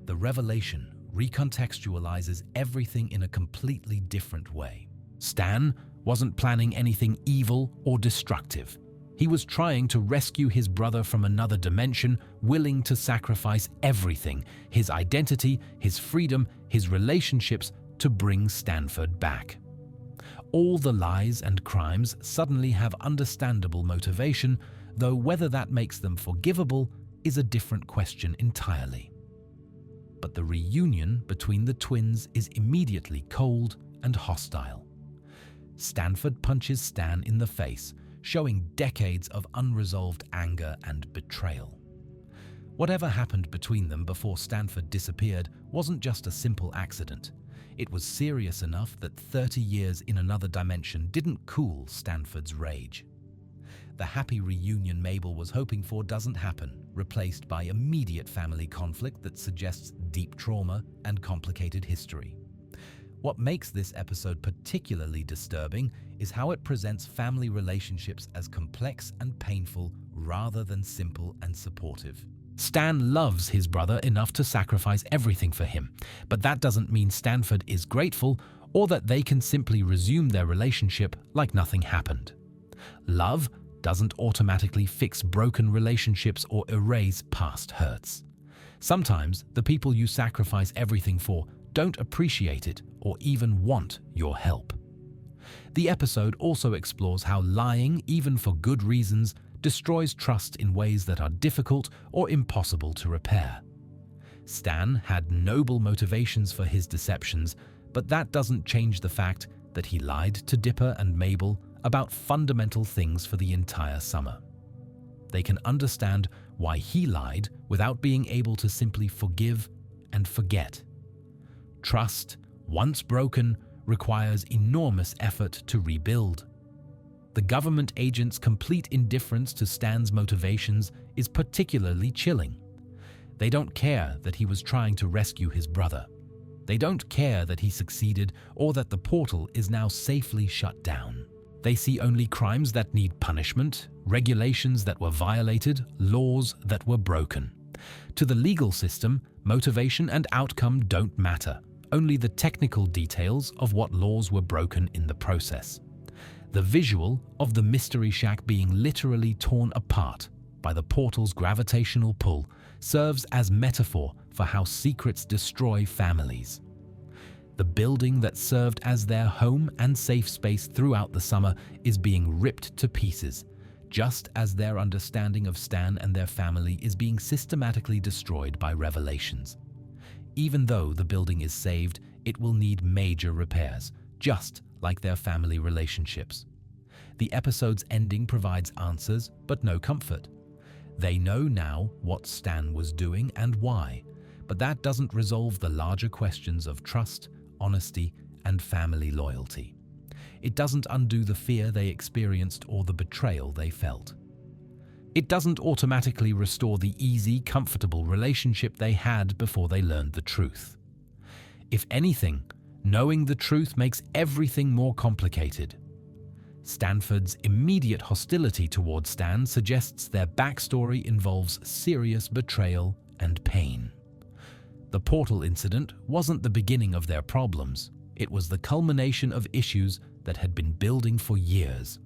The revelation recontextualizes everything in a completely different way. Stan wasn't planning anything evil or destructive. He was trying to rescue his brother from another dimension, willing to sacrifice everything: his identity, his freedom, his relationships, to bring Stanford back. All the lies and crimes suddenly have understandable motivation, though whether that makes them forgivable is a different question entirely. But the reunion between the twins is immediately cold and hostile. Stanford punches Stan in the face, showing decades of unresolved anger and betrayal. Whatever happened between them before Stanford disappeared wasn't just a simple accident. It was serious enough that 30 years in another dimension didn't cool Stanford's rage. The happy reunion Mabel was hoping for doesn't happen, replaced by immediate family conflict that suggests deep trauma and complicated history. What makes this episode particularly disturbing is how it presents family relationships as complex and painful rather than simple and supportive. Stan loves his brother enough to sacrifice everything for him, but that doesn't mean Stanford is grateful or that they can simply resume their relationship like nothing happened. Love doesn't automatically fix broken relationships or erase past hurts. Sometimes the people you sacrifice everything for don't appreciate it or even want your help. The episode also explores how lying, even for good reasons, destroys trust in ways that are difficult or impossible to repair. Stan had noble motivations for his deceptions, but that doesn't change the fact that he lied to Dipper and Mabel about fundamental things for the entire summer. They can understand why he lied without being able to simply forgive and forget. Trust, once broken, requires enormous effort to rebuild. The government agent's complete indifference to Stan's motivations is particularly chilling. They don't care that he was trying to rescue his brother. They don't care that he succeeded or that the portal is now safely shut down. They see only crimes that need punishment, regulations that were violated, laws that were broken. To the legal system, motivation and outcome don't matter, only the technical details of what laws were broken in the process. The visual of the Mystery Shack being literally torn apart by the portal's gravitational pull serves as metaphor for how secrets destroy families. The building that served as their home and safe space throughout the summer is being ripped to pieces, just as their understanding of Stan and their family is being systematically destroyed by revelations. Even though the building is saved, it will need major repairs, just like their family relationships. The episode's ending provides answers, but no comfort. They know now what Stan was doing and why, but that doesn't resolve the larger questions of trust, honesty, and family loyalty. It doesn't undo the fear they experienced or the betrayal they felt. It doesn't automatically restore the easy, comfortable relationship they had before they learned the truth. If anything, knowing the truth makes everything more complicated. Stanford's immediate hostility towards Stan suggests their backstory involves serious betrayal and pain. The portal incident wasn't the beginning of their problems. It was the culmination of issues that had been building for years.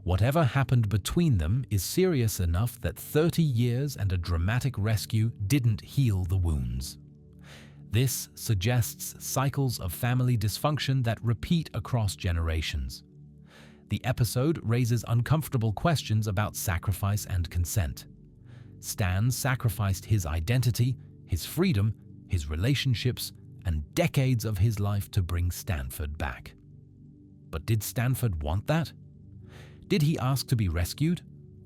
Whatever happened between them is serious enough that 30 years and a dramatic rescue didn't heal the wounds. This suggests cycles of family dysfunction that repeat across generations. The episode raises uncomfortable questions about sacrifice and consent. Stan sacrificed his identity, his freedom, his relationships, and decades of his life to bring Stanford back. But did Stanford want that? Did he ask to be rescued?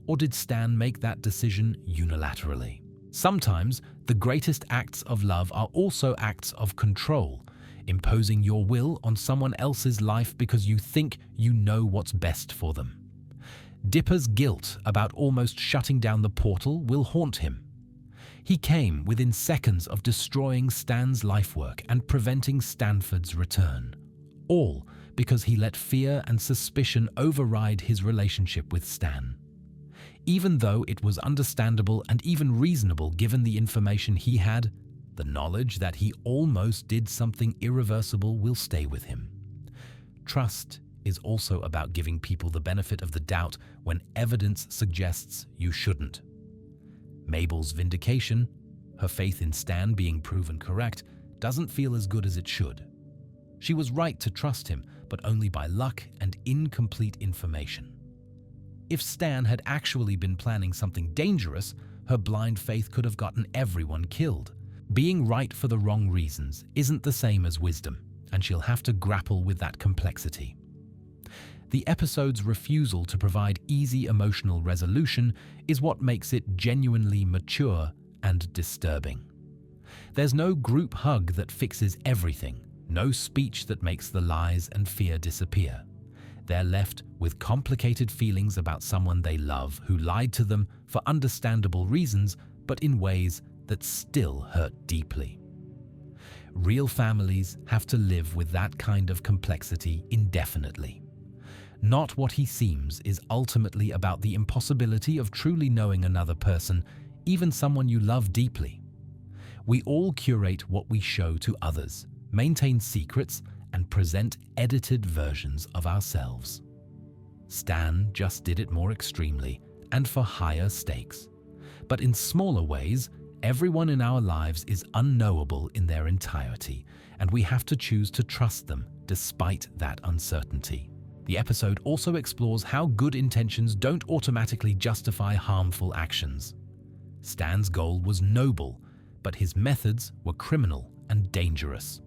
Or did Stan make that decision unilaterally? Sometimes, the greatest acts of love are also acts of control, imposing your will on someone else's life because you think you know what's best for them. Dipper's guilt about almost shutting down the portal will haunt him. He came within seconds of destroying Stan's lifework and preventing Stanford's return, all because he let fear and suspicion override his relationship with Stan. Even though it was understandable and even reasonable given the information he had, the knowledge that he almost did something irreversible will stay with him. Trust is also about giving people the benefit of the doubt when evidence suggests you shouldn't. Mabel's vindication, her faith in Stan being proven correct, doesn't feel as good as it should. She was right to trust him, but only by luck and incomplete information. If Stan had actually been planning something dangerous, her blind faith could have gotten everyone killed. Being right for the wrong reasons isn't the same as wisdom, and she'll have to grapple with that complexity. The episode's refusal to provide easy emotional resolution is what makes it genuinely mature and disturbing. There's no group hug that fixes everything, no speech that makes the lies and fear disappear. They're left with complicated feelings about someone they love who lied to them for understandable reasons, but in ways that still hurt deeply. Real families have to live with that kind of complexity indefinitely. Not What He Seems is ultimately about the impossibility of truly knowing another person, even someone you love deeply. We all curate what we show to others, maintain secrets, and present edited versions of ourselves. Stan just did it more extremely and for higher stakes. But in smaller ways, everyone in our lives is unknowable in their entirety, and we have to choose to trust them despite that uncertainty. The episode also explores how good intentions don't automatically justify harmful actions. Stan's goal was noble, but his methods were criminal and dangerous.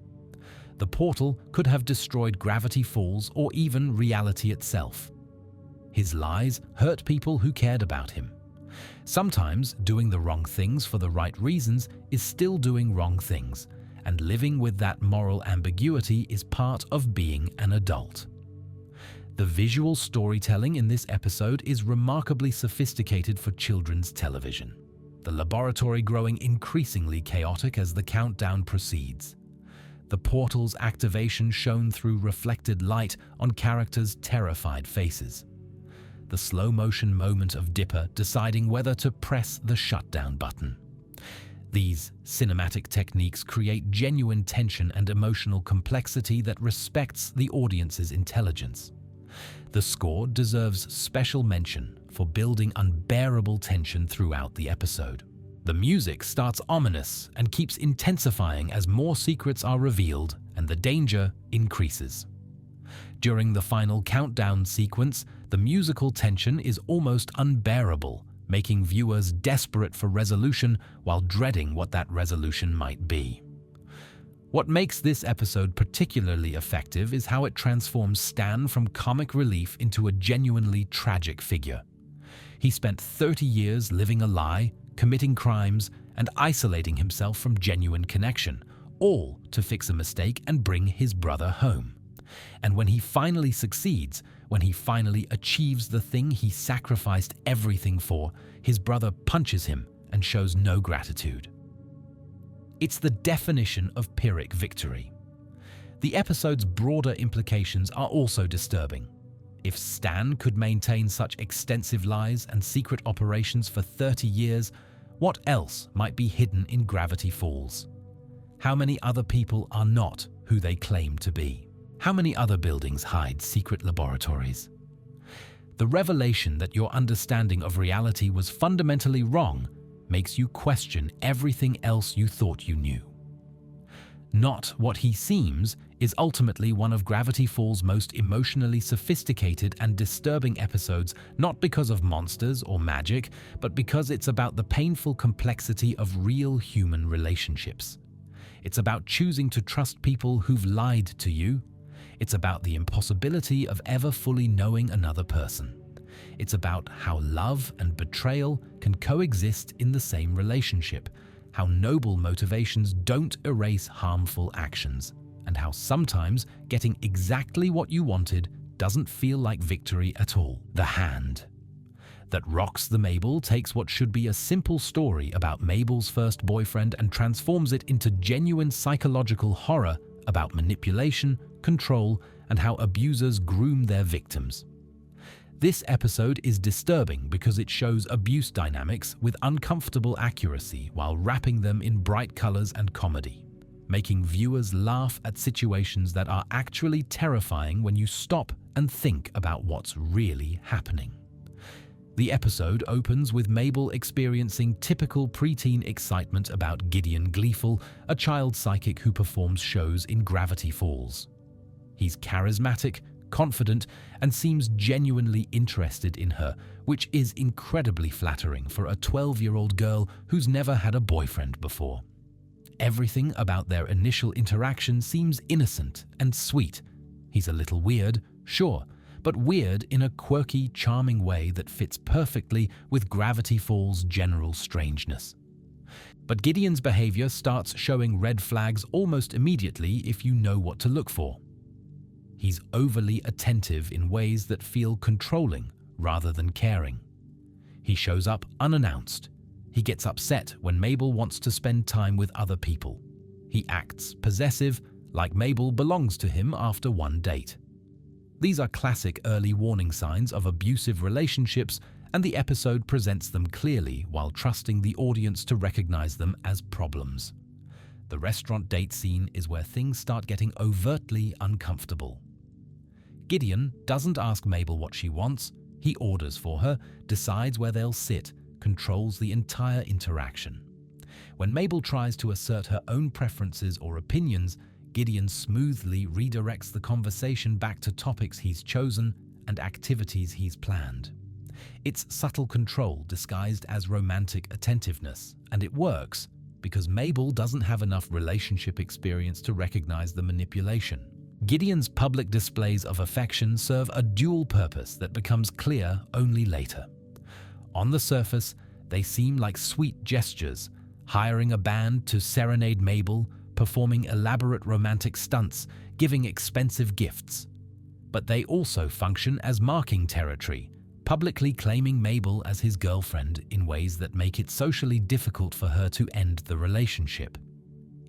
The portal could have destroyed Gravity Falls or even reality itself. His lies hurt people who cared about him. Sometimes doing the wrong things for the right reasons is still doing wrong things, and living with that moral ambiguity is part of being an adult. The visual storytelling in this episode is remarkably sophisticated for children's television, the laboratory growing increasingly chaotic as the countdown proceeds. The portal's activation shown through reflected light on characters' terrified faces. The slow-motion moment of Dipper deciding whether to press the shutdown button. These cinematic techniques create genuine tension and emotional complexity that respects the audience's intelligence. The score deserves special mention for building unbearable tension throughout the episode. The music starts ominous and keeps intensifying as more secrets are revealed and the danger increases. During the final countdown sequence, the musical tension is almost unbearable, making viewers desperate for resolution while dreading what that resolution might be. What makes this episode particularly effective is how it transforms Stan from comic relief into a genuinely tragic figure. He spent 30 years living a lie, committing crimes, and isolating himself from genuine connection, all to fix a mistake and bring his brother home. And when he finally succeeds, when he finally achieves the thing he sacrificed everything for, his brother punches him and shows no gratitude. It's the definition of Pyrrhic victory. The episode's broader implications are also disturbing. If Stan could maintain such extensive lies and secret operations for 30 years, what else might be hidden in Gravity Falls? How many other people are not who they claim to be? How many other buildings hide secret laboratories? The revelation that your understanding of reality was fundamentally wrong makes you question everything else you thought you knew. Not What He Seems is ultimately one of Gravity Falls' most emotionally sophisticated and disturbing episodes, not because of monsters or magic, but because it's about the painful complexity of real human relationships. It's about choosing to trust people who've lied to you. It's about the impossibility of ever fully knowing another person. It's about how love and betrayal can coexist in the same relationship, how noble motivations don't erase harmful actions, and how sometimes getting exactly what you wanted doesn't feel like victory at all. The Hand that rocks the Mabel takes what should be a simple story about Mabel's first boyfriend and transforms it into genuine psychological horror about manipulation, control, and how abusers groom their victims. This episode is disturbing because it shows abuse dynamics with uncomfortable accuracy while wrapping them in bright colors and comedy, making viewers laugh at situations that are actually terrifying when you stop and think about what's really happening. The episode opens with Mabel experiencing typical preteen excitement about Gideon Gleeful, a child psychic who performs shows in Gravity Falls. He's charismatic, confident, and seems genuinely interested in her, which is incredibly flattering for a 12-year-old girl who's never had a boyfriend before. Everything about their initial interaction seems innocent and sweet. He's a little weird, sure, but weird in a quirky, charming way that fits perfectly with Gravity Falls' general strangeness. But Gideon's behavior starts showing red flags almost immediately if you know what to look for. He's overly attentive in ways that feel controlling rather than caring. He shows up unannounced. He gets upset when Mabel wants to spend time with other people. He acts possessive, like Mabel belongs to him after one date. These are classic early warning signs of abusive relationships, and the episode presents them clearly while trusting the audience to recognize them as problems. The restaurant date scene is where things start getting overtly uncomfortable. Gideon doesn't ask Mabel what she wants. He orders for her, decides where they'll sit, controls the entire interaction. When Mabel tries to assert her own preferences or opinions, Gideon smoothly redirects the conversation back to topics he's chosen and activities he's planned. It's subtle control disguised as romantic attentiveness, and it works because Mabel doesn't have enough relationship experience to recognize the manipulation. Gideon's public displays of affection serve a dual purpose that becomes clear only later. On the surface, they seem like sweet gestures, hiring a band to serenade Mabel, performing elaborate romantic stunts, giving expensive gifts. But they also function as marking territory, publicly claiming Mabel as his girlfriend in ways that make it socially difficult for her to end the relationship.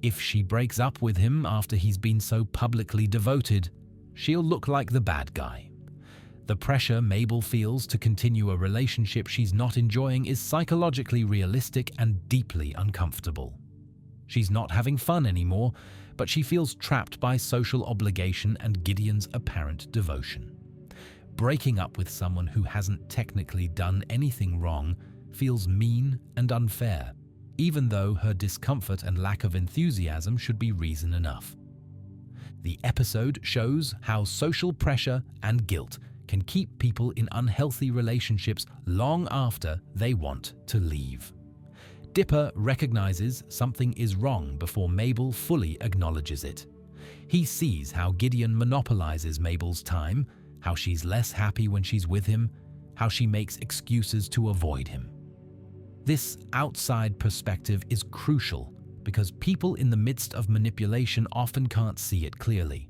If she breaks up with him after he's been so publicly devoted, she'll look like the bad guy. The pressure Mabel feels to continue a relationship she's not enjoying is psychologically realistic and deeply uncomfortable. She's not having fun anymore, but she feels trapped by social obligation and Gideon's apparent devotion. Breaking up with someone who hasn't technically done anything wrong feels mean and unfair, even though her discomfort and lack of enthusiasm should be reason enough. The episode shows how social pressure and guilt can keep people in unhealthy relationships long after they want to leave. Dipper recognizes something is wrong before Mabel fully acknowledges it. He sees how Gideon monopolizes Mabel's time, how she's less happy when she's with him, how she makes excuses to avoid him. This outside perspective is crucial because people in the midst of manipulation often can't see it clearly.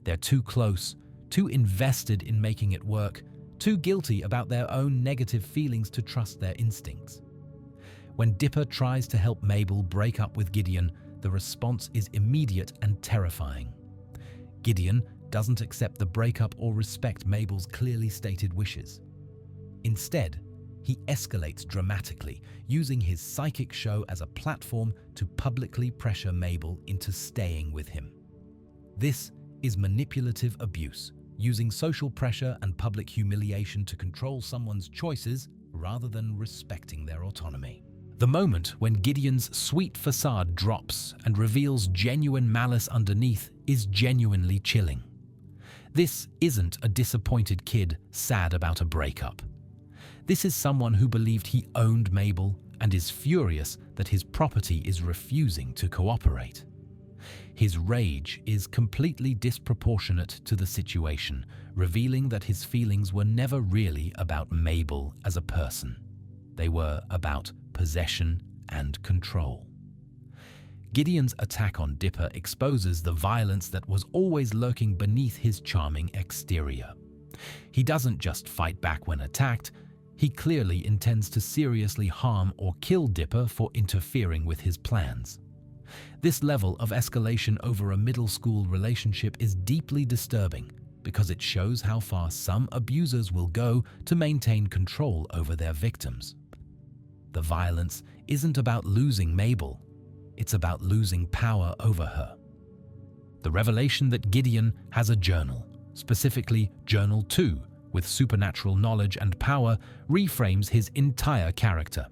They're too close, too invested in making it work, too guilty about their own negative feelings to trust their instincts. When Dipper tries to help Mabel break up with Gideon, the response is immediate and terrifying. Gideon doesn't accept the breakup or respect Mabel's clearly stated wishes. Instead, he escalates dramatically, using his psychic show as a platform to publicly pressure Mabel into staying with him. This is manipulative abuse, using social pressure and public humiliation to control someone's choices rather than respecting their autonomy. The moment when Gideon's sweet facade drops and reveals genuine malice underneath is genuinely chilling. This isn't a disappointed kid sad about a breakup. This is someone who believed he owned Mabel and is furious that his property is refusing to cooperate. His rage is completely disproportionate to the situation, revealing that his feelings were never really about Mabel as a person. They were about possession and control. Gideon's attack on Dipper exposes the violence that was always lurking beneath his charming exterior. He doesn't just fight back when attacked, he clearly intends to seriously harm or kill Dipper for interfering with his plans. This level of escalation over a middle school relationship is deeply disturbing because it shows how far some abusers will go to maintain control over their victims. The violence isn't about losing Mabel, it's about losing power over her. The revelation that Gideon has a journal, specifically Journal 2, with supernatural knowledge and power, reframes his entire character.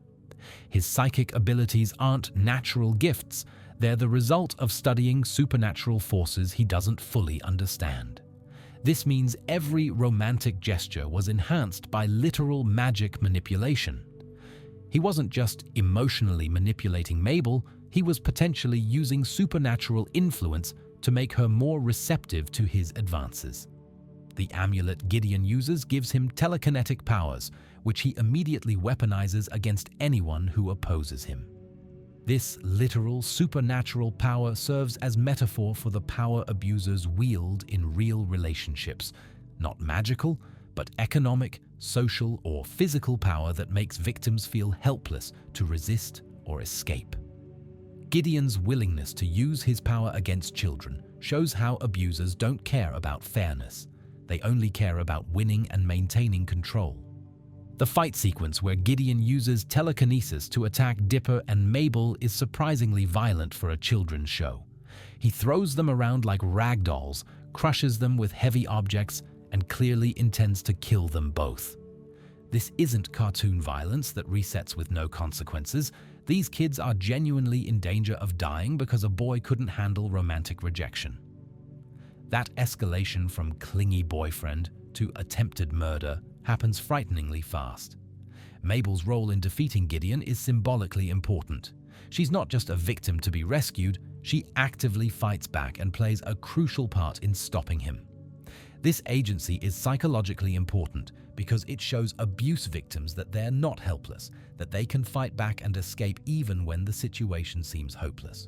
His psychic abilities aren't natural gifts, they're the result of studying supernatural forces he doesn't fully understand. This means every romantic gesture was enhanced by literal magic manipulation. He wasn't just emotionally manipulating Mabel, he was potentially using supernatural influence to make her more receptive to his advances. The amulet Gideon uses gives him telekinetic powers, which he immediately weaponizes against anyone who opposes him. This literal supernatural power serves as metaphor for the power abusers wield in real relationships, not magical, but economic, social, or physical power that makes victims feel helpless to resist or escape. Gideon's willingness to use his power against children shows how abusers don't care about fairness. They only care about winning and maintaining control. The fight sequence where Gideon uses telekinesis to attack Dipper and Mabel is surprisingly violent for a children's show. He throws them around like rag dolls, crushes them with heavy objects, and clearly intends to kill them both. This isn't cartoon violence that resets with no consequences. These kids are genuinely in danger of dying because a boy couldn't handle romantic rejection. That escalation from clingy boyfriend to attempted murder happens frighteningly fast. Mabel's role in defeating Gideon is symbolically important. She's not just a victim to be rescued, she actively fights back and plays a crucial part in stopping him. This agency is psychologically important because it shows abuse victims that they're not helpless, that they can fight back and escape even when the situation seems hopeless.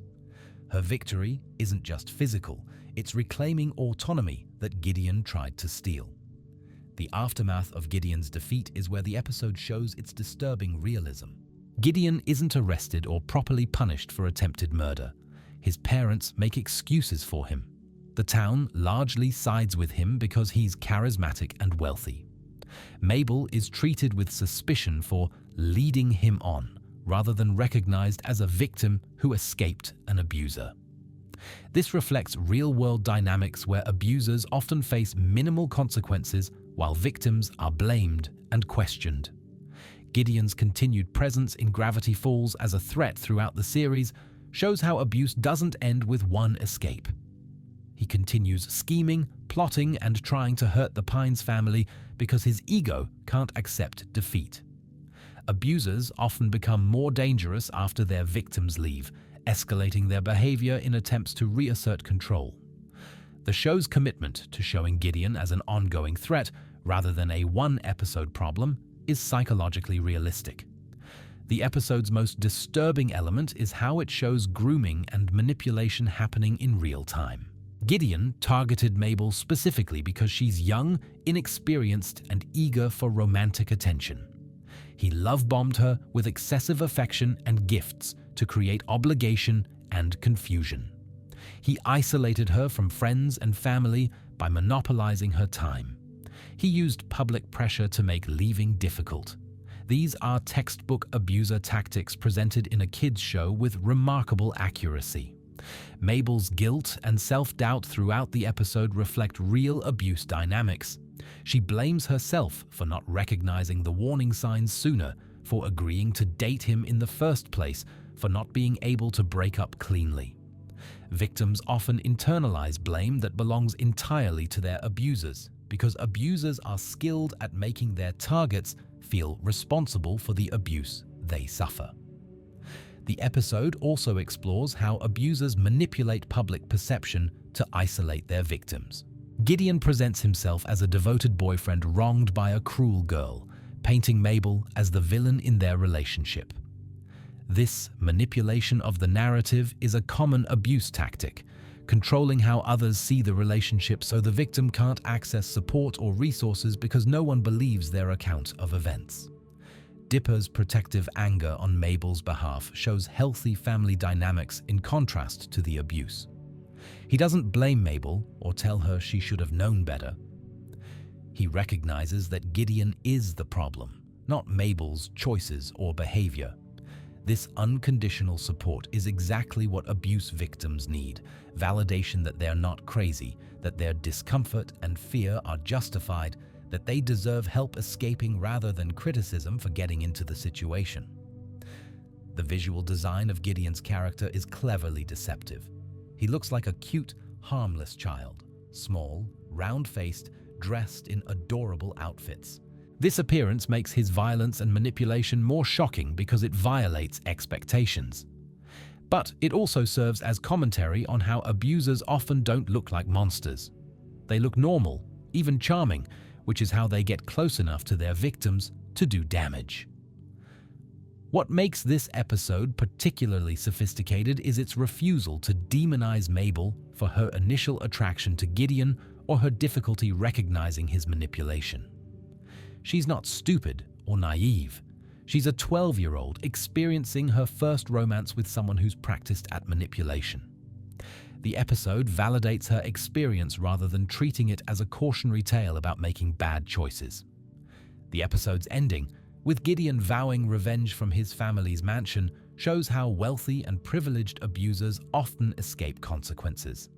Her victory isn't just physical, it's reclaiming autonomy that Gideon tried to steal. The aftermath of Gideon's defeat is where the episode shows its disturbing realism. Gideon isn't arrested or properly punished for attempted murder. His parents make excuses for him. The town largely sides with him because he's charismatic and wealthy. Mabel is treated with suspicion for leading him on, rather than recognized as a victim who escaped an abuser. This reflects real-world dynamics where abusers often face minimal consequences while victims are blamed and questioned. Gideon's continued presence in Gravity Falls as a threat throughout the series shows how abuse doesn't end with one escape. He continues scheming, plotting, and trying to hurt the Pines family because his ego can't accept defeat. Abusers often become more dangerous after their victims leave, escalating their behavior in attempts to reassert control. The show's commitment to showing Gideon as an ongoing threat rather than a one-episode problem is psychologically realistic. The episode's most disturbing element is how it shows grooming and manipulation happening in real time. Gideon targeted Mabel specifically because she's young, inexperienced, and eager for romantic attention. He love-bombed her with excessive affection and gifts to create obligation and confusion. He isolated her from friends and family by monopolizing her time. He used public pressure to make leaving difficult. These are textbook abuser tactics presented in a kids' show with remarkable accuracy. Mabel's guilt and self-doubt throughout the episode reflect real abuse dynamics. She blames herself for not recognizing the warning signs sooner, for agreeing to date him in the first place, for not being able to break up cleanly. Victims often internalize blame that belongs entirely to their abusers, because abusers are skilled at making their targets feel responsible for the abuse they suffer. The episode also explores how abusers manipulate public perception to isolate their victims. Gideon presents himself as a devoted boyfriend wronged by a cruel girl, painting Mabel as the villain in their relationship. This manipulation of the narrative is a common abuse tactic, controlling how others see the relationship so the victim can't access support or resources because no one believes their account of events. Dipper's protective anger on Mabel's behalf shows healthy family dynamics in contrast to the abuse. He doesn't blame Mabel or tell her she should have known better. He recognizes that Gideon is the problem, not Mabel's choices or behavior. This unconditional support is exactly what abuse victims need: validation that they're not crazy, that their discomfort and fear are justified, that they deserve help escaping rather than criticism for getting into the situation. The visual design of Gideon's character is cleverly deceptive. He looks like a cute, harmless child, small, round-faced, dressed in adorable outfits. This appearance makes his violence and manipulation more shocking because it violates expectations. But it also serves as commentary on how abusers often don't look like monsters. They look normal, even charming, which is how they get close enough to their victims to do damage. What makes this episode particularly sophisticated is its refusal to demonize Mabel for her initial attraction to Gideon or her difficulty recognizing his manipulation. She's not stupid or naive. She's a 12-year-old experiencing her first romance with someone who's practiced at manipulation. The episode validates her experience rather than treating it as a cautionary tale about making bad choices. The episode's ending, with Gideon vowing revenge from his family's mansion, shows how wealthy and privileged abusers often escape consequences.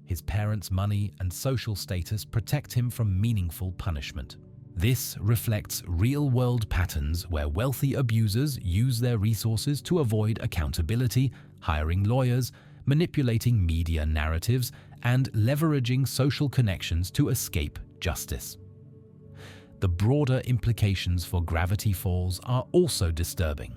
His parents' money and social status protect him from meaningful punishment. This reflects real-world patterns where wealthy abusers use their resources to avoid accountability, hiring lawyers, manipulating media narratives, and leveraging social connections to escape justice. The broader implications for Gravity Falls are also disturbing.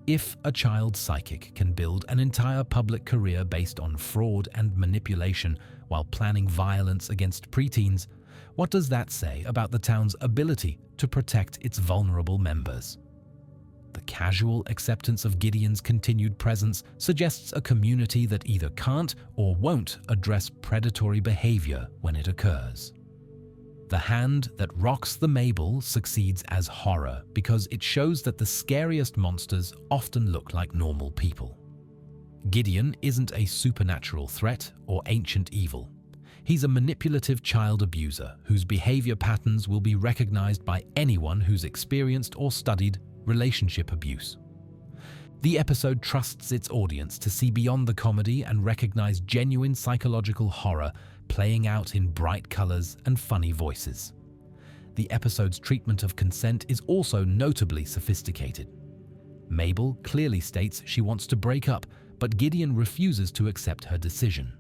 If a child psychic can build an entire public career based on fraud and manipulation while planning violence against preteens, what does that say about the town's ability to protect its vulnerable members? The casual acceptance of Gideon's continued presence suggests a community that either can't or won't address predatory behavior when it occurs. The Hand That Rocks the Mabel succeeds as horror because it shows that the scariest monsters often look like normal people. Gideon isn't a supernatural threat or ancient evil. He's a manipulative child abuser whose behavior patterns will be recognized by anyone who's experienced or studied relationship abuse. The episode trusts its audience to see beyond the comedy and recognize genuine psychological horror playing out in bright colors and funny voices. The episode's treatment of consent is also notably sophisticated. Mabel clearly states she wants to break up, but Gideon refuses to accept her decision.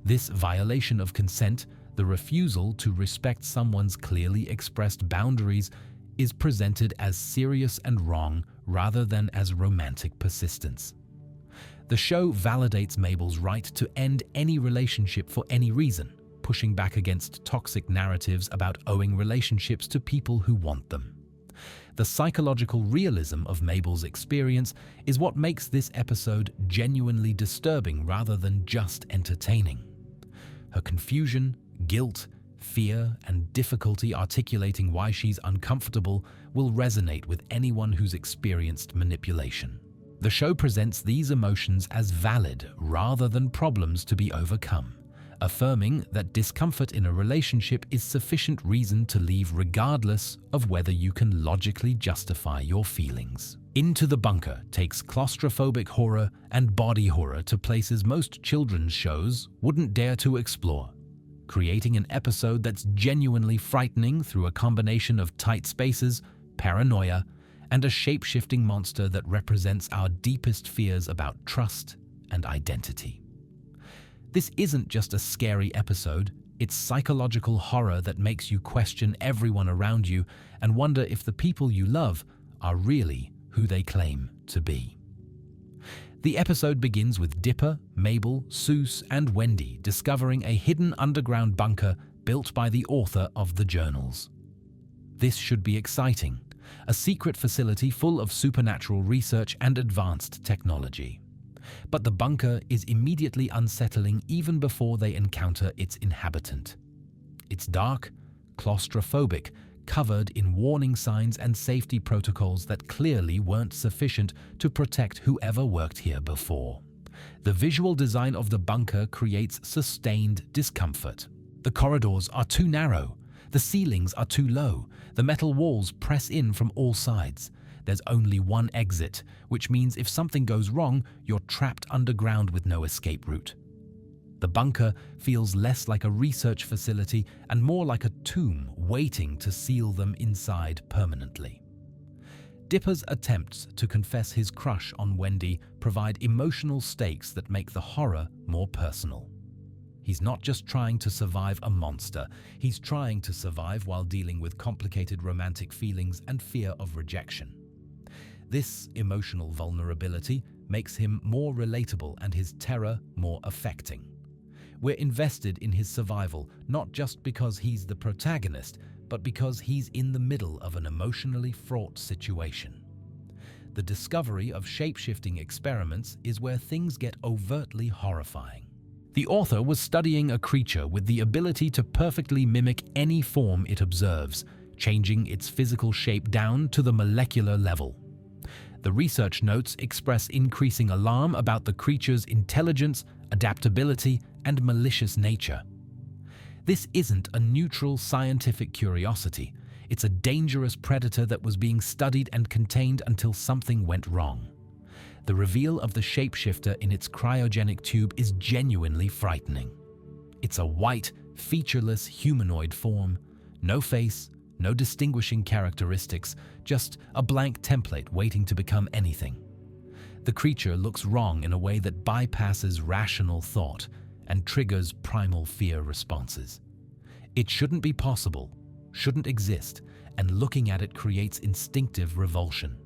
This violation of consent, the refusal to respect someone's clearly expressed boundaries, is presented as serious and wrong rather than as romantic persistence. The show validates Mabel's right to end any relationship for any reason, pushing back against toxic narratives about owing relationships to people who want them. The psychological realism of Mabel's experience is what makes this episode genuinely disturbing rather than just entertaining. Her confusion, guilt, fear, and difficulty articulating why she's uncomfortable will resonate with anyone who's experienced manipulation. The show presents these emotions as valid rather than problems to be overcome, affirming that discomfort in a relationship is sufficient reason to leave regardless of whether you can logically justify your feelings. Into the Bunker takes claustrophobic horror and body horror to places most children's shows wouldn't dare to explore, creating an episode that's genuinely frightening through a combination of tight spaces, paranoia, and a shape-shifting monster that represents our deepest fears about trust and identity. This isn't just a scary episode, it's psychological horror that makes you question everyone around you and wonder if the people you love are really who they claim to be. The episode begins with Dipper, Mabel, Seuss, and Wendy discovering a hidden underground bunker built by the author of the journals. This should be exciting, a secret facility full of supernatural research and advanced technology. But the bunker is immediately unsettling even before they encounter its inhabitant. It's dark, claustrophobic, covered in warning signs and safety protocols that clearly weren't sufficient to protect whoever worked here before. The visual design of the bunker creates sustained discomfort. The corridors are too narrow. The ceilings are too low. The metal walls press in from all sides. There's only one exit, which means if something goes wrong, you're trapped underground with no escape route. The bunker feels less like a research facility and more like a tomb waiting to seal them inside permanently. Dipper's attempts to confess his crush on Wendy provide emotional stakes that make the horror more personal. He's not just trying to survive a monster, he's trying to survive while dealing with complicated romantic feelings and fear of rejection. This emotional vulnerability makes him more relatable and his terror more affecting. We're invested in his survival not just because he's the protagonist, but because he's in the middle of an emotionally fraught situation. The discovery of shape-shifting experiments is where things get overtly horrifying. The author was studying a creature with the ability to perfectly mimic any form it observes, changing its physical shape down to the molecular level. The research notes express increasing alarm about the creature's intelligence, adaptability, and malicious nature. This isn't a neutral scientific curiosity. It's a dangerous predator that was being studied and contained until something went wrong. The reveal of the shapeshifter in its cryogenic tube is genuinely frightening. It's a white, featureless humanoid form, no face, no distinguishing characteristics, just a blank template waiting to become anything. The creature looks wrong in a way that bypasses rational thought and triggers primal fear responses. It shouldn't be possible, shouldn't exist, and looking at it creates instinctive revulsion.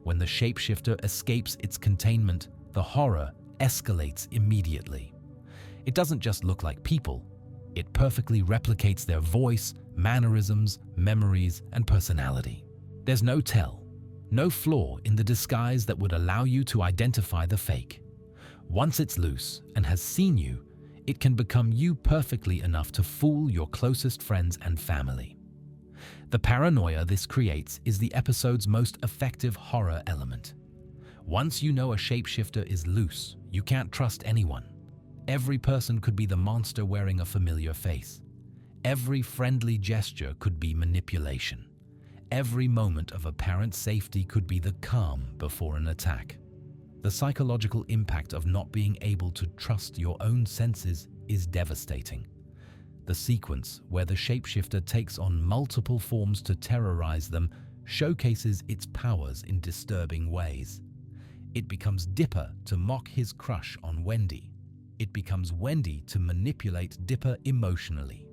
When the shapeshifter escapes its containment, the horror escalates immediately. It doesn't just look like people, it perfectly replicates their voice, mannerisms, memories, and personality. There's no tell, no flaw in the disguise that would allow you to identify the fake. Once it's loose and has seen you, it can become you perfectly enough to fool your closest friends and family. The paranoia this creates is the episode's most effective horror element. Once you know a shapeshifter is loose, you can't trust anyone. Every person could be the monster wearing a familiar face. Every friendly gesture could be manipulation. Every moment of apparent safety could be the calm before an attack. The psychological impact of not being able to trust your own senses is devastating. The sequence where the shapeshifter takes on multiple forms to terrorize them showcases its powers in disturbing ways. It becomes Dipper to mock his crush on Wendy. It becomes Wendy to manipulate Dipper emotionally.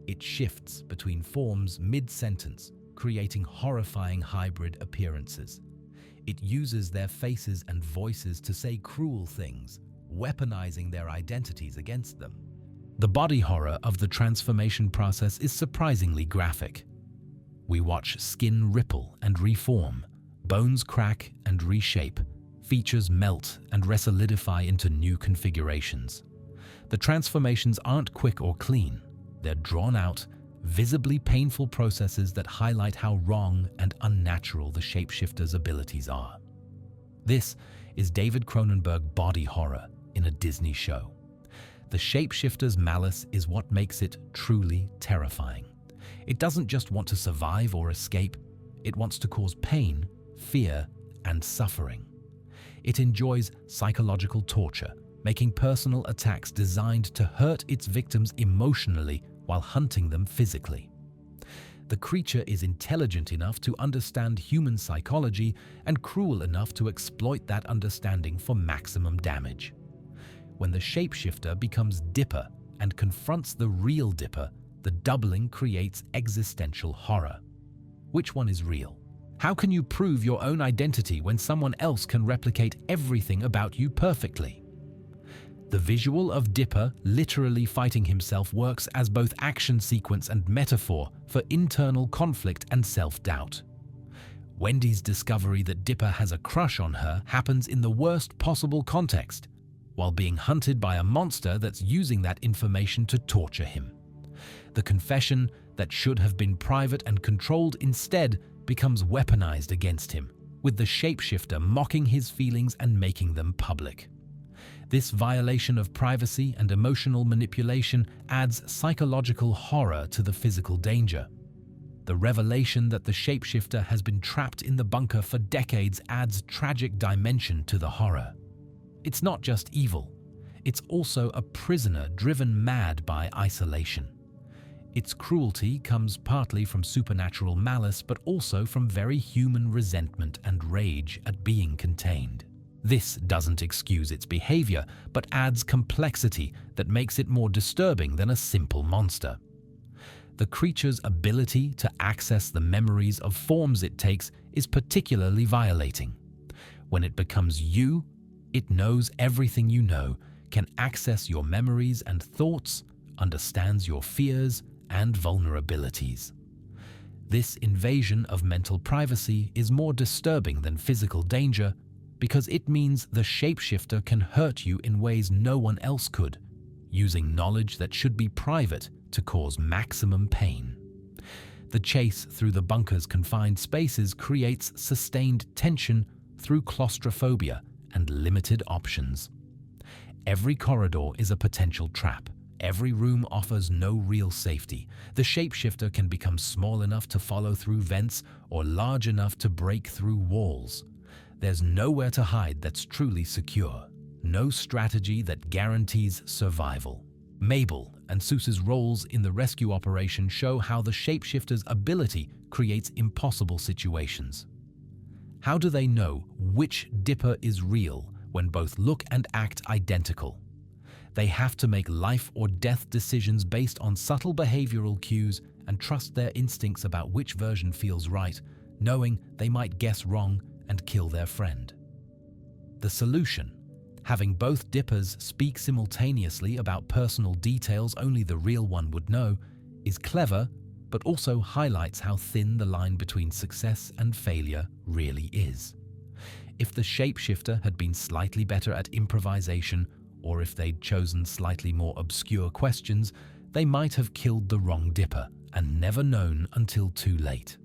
It shifts between forms mid-sentence, creating horrifying hybrid appearances. It uses their faces and voices to say cruel things, weaponizing their identities against them. The body horror of the transformation process is surprisingly graphic. We watch skin ripple and reform, bones crack and reshape, features melt and resolidify into new configurations. The transformations aren't quick or clean. They're drawn out, visibly painful processes that highlight how wrong and unnatural the shapeshifter's abilities are. This is David Cronenberg body horror in a Disney show. The shapeshifter's malice is what makes it truly terrifying. It doesn't just want to survive or escape, it wants to cause pain, fear, and suffering. It enjoys psychological torture, making personal attacks designed to hurt its victims emotionally while hunting them physically. The creature is intelligent enough to understand human psychology and cruel enough to exploit that understanding for maximum damage. When the shapeshifter becomes Dipper and confronts the real Dipper, the doubling creates existential horror. Which one is real? How can you prove your own identity when someone else can replicate everything about you perfectly? The visual of Dipper literally fighting himself works as both action sequence and metaphor for internal conflict and self-doubt. Wendy's discovery that Dipper has a crush on her happens in the worst possible context, while being hunted by a monster that's using that information to torture him. The confession that should have been private and controlled instead becomes weaponized against him, with the shapeshifter mocking his feelings and making them public. This violation of privacy and emotional manipulation adds psychological horror to the physical danger. The revelation that the shapeshifter has been trapped in the bunker for decades adds tragic dimension to the horror. It's not just evil, it's also a prisoner driven mad by isolation. Its cruelty comes partly from supernatural malice, but also from very human resentment and rage at being contained. This doesn't excuse its behavior, but adds complexity that makes it more disturbing than a simple monster. The creature's ability to access the memories of forms it takes is particularly violating. When it becomes you, it knows everything you know, can access your memories and thoughts, understands your fears and vulnerabilities. This invasion of mental privacy is more disturbing than physical danger because it means the shapeshifter can hurt you in ways no one else could, using knowledge that should be private to cause maximum pain. The chase through the bunker's confined spaces creates sustained tension through claustrophobia and limited options. Every corridor is a potential trap. Every room offers no real safety. The shapeshifter can become small enough to follow through vents or large enough to break through walls. There's nowhere to hide that's truly secure. No strategy that guarantees survival. Mabel and Seuss's roles in the rescue operation show how the shapeshifter's ability creates impossible situations. How do they know which Dipper is real when both look and act identical? They have to make life or death decisions based on subtle behavioral cues and trust their instincts about which version feels right, knowing they might guess wrong and kill their friend. The solution: having both Dippers speak simultaneously about personal details only the real one would know, is clever, but also highlights how thin the line between success and failure really is. If the shapeshifter had been slightly better at improvisation, or if they'd chosen slightly more obscure questions, they might have killed the wrong Dipper and never known until too late.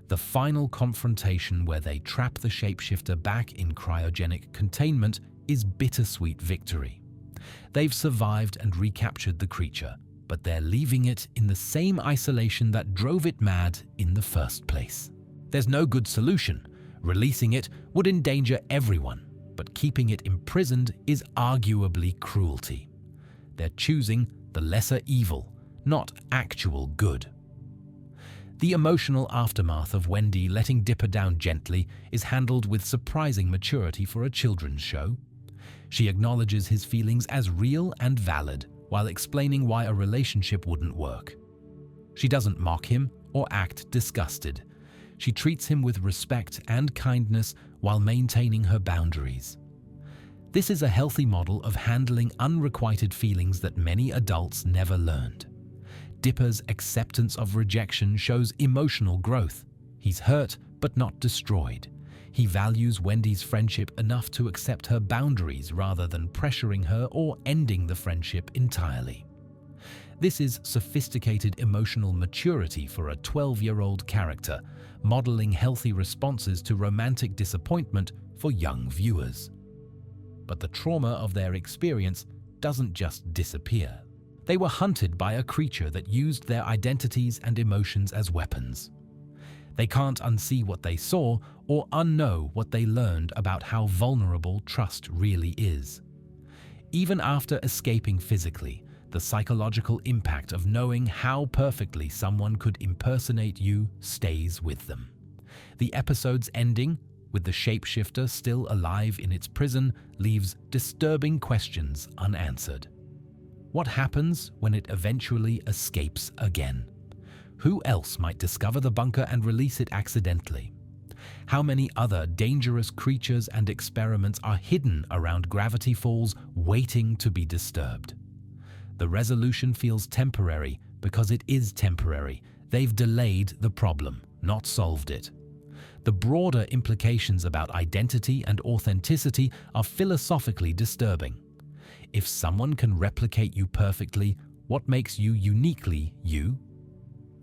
The final confrontation, where they trap the shapeshifter back in cryogenic containment, is bittersweet victory. They've survived and recaptured the creature, but they're leaving it in the same isolation that drove it mad in the first place. There's no good solution. Releasing it would endanger everyone, but keeping it imprisoned is arguably cruelty. They're choosing the lesser evil, not actual good. The emotional aftermath of Wendy letting Dipper down gently is handled with surprising maturity for a children's show. She acknowledges his feelings as real and valid, while explaining why a relationship wouldn't work. She doesn't mock him or act disgusted. She treats him with respect and kindness while maintaining her boundaries. This is a healthy model of handling unrequited feelings that many adults never learned. Dipper's acceptance of rejection shows emotional growth. He's hurt but not destroyed. He values Wendy's friendship enough to accept her boundaries rather than pressuring her or ending the friendship entirely. This is sophisticated emotional maturity for a 12-year-old character, modeling healthy responses to romantic disappointment for young viewers. But the trauma of their experience doesn't just disappear. They were hunted by a creature that used their identities and emotions as weapons. They can't unsee what they saw or unknow what they learned about how vulnerable trust really is. Even after escaping physically, the psychological impact of knowing how perfectly someone could impersonate you stays with them. The episode's ending, with the shapeshifter still alive in its prison, leaves disturbing questions unanswered. What happens when it eventually escapes again? Who else might discover the bunker and release it accidentally? How many other dangerous creatures and experiments are hidden around Gravity Falls, waiting to be disturbed? The resolution feels temporary because it is temporary. They've delayed the problem, not solved it. The broader implications about identity and authenticity are philosophically disturbing. If someone can replicate you perfectly, what makes you uniquely you?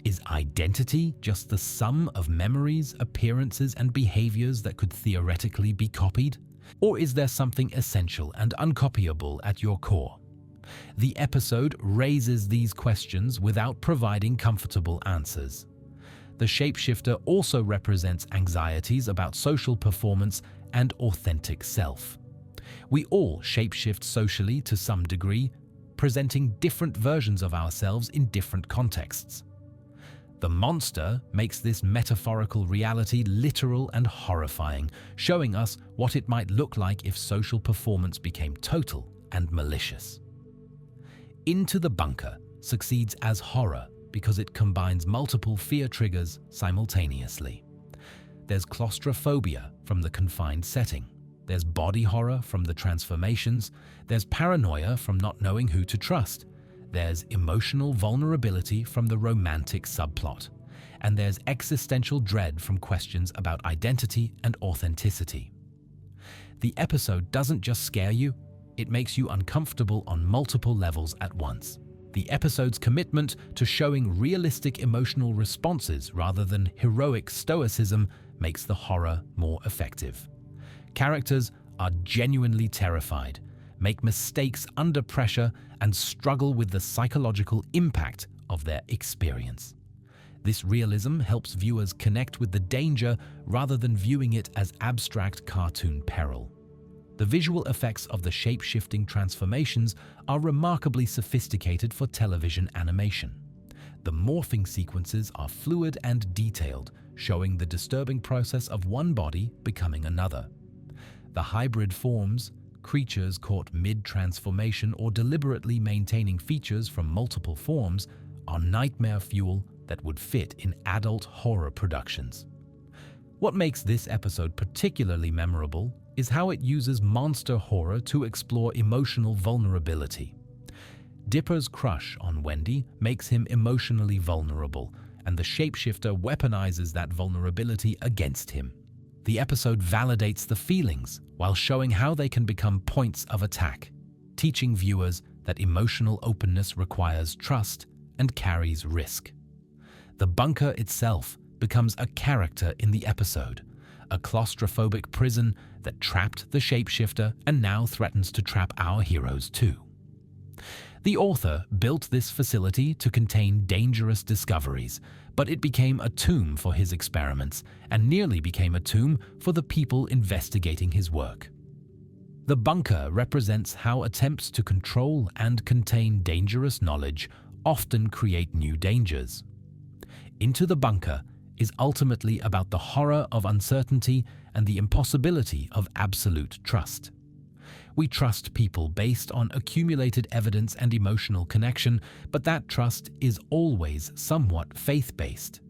Is identity just the sum of memories, appearances, and behaviors that could theoretically be copied? Or is there something essential and uncopyable at your core? The episode raises these questions without providing comfortable answers. The shapeshifter also represents anxieties about social performance and authentic self. We all shapeshift socially to some degree, presenting different versions of ourselves in different contexts. The monster makes this metaphorical reality literal and horrifying, showing us what it might look like if social performance became total and malicious. Into the Bunker succeeds as horror because it combines multiple fear triggers simultaneously. There's claustrophobia from the confined setting. There's body horror from the transformations. There's paranoia from not knowing who to trust. There's emotional vulnerability from the romantic subplot. And there's existential dread from questions about identity and authenticity. The episode doesn't just scare you, it makes you uncomfortable on multiple levels at once. The episode's commitment to showing realistic emotional responses rather than heroic stoicism makes the horror more effective. Characters are genuinely terrified, make mistakes under pressure, and struggle with the psychological impact of their experience. This realism helps viewers connect with the danger rather than viewing it as abstract cartoon peril. The visual effects of the shape-shifting transformations are remarkably sophisticated for television animation. The morphing sequences are fluid and detailed, showing the disturbing process of one body becoming another. The hybrid forms, creatures caught mid-transformation or deliberately maintaining features from multiple forms, are nightmare fuel that would fit in adult horror productions. What makes this episode particularly memorable is how it uses monster horror to explore emotional vulnerability. Dipper's crush on Wendy makes him emotionally vulnerable, and the shapeshifter weaponizes that vulnerability against him. The episode validates the feelings while showing how they can become points of attack, teaching viewers that emotional openness requires trust and carries risk. The bunker itself becomes a character in the episode, a claustrophobic prison that trapped the shapeshifter and now threatens to trap our heroes too. The author built this facility to contain dangerous discoveries, but it became a tomb for his experiments and nearly became a tomb for the people investigating his work. The bunker represents how attempts to control and contain dangerous knowledge often create new dangers. Into the Bunker is ultimately about the horror of uncertainty and the impossibility of absolute trust. We trust people based on accumulated evidence and emotional connection, but that trust is always somewhat faith-based.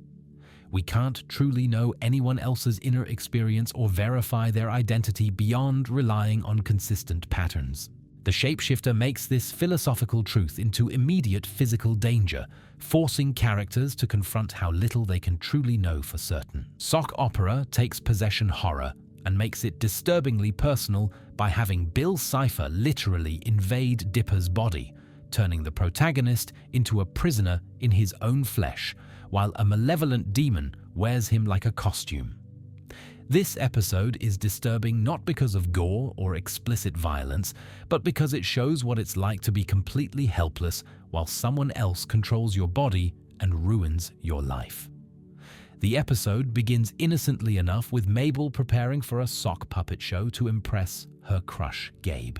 We can't truly know anyone else's inner experience or verify their identity beyond relying on consistent patterns. The shapeshifter makes this philosophical truth into immediate physical danger, forcing characters to confront how little they can truly know for certain. Sock opera takes possession horror and makes it disturbingly personal by having Bill Cipher literally invade Dipper's body, turning the protagonist into a prisoner in his own flesh, while a malevolent demon wears him like a costume. This episode is disturbing not because of gore or explicit violence, but because it shows what it's like to be completely helpless while someone else controls your body and ruins your life. The episode begins innocently enough with Mabel preparing for a sock puppet show to impress her crush, Gabe.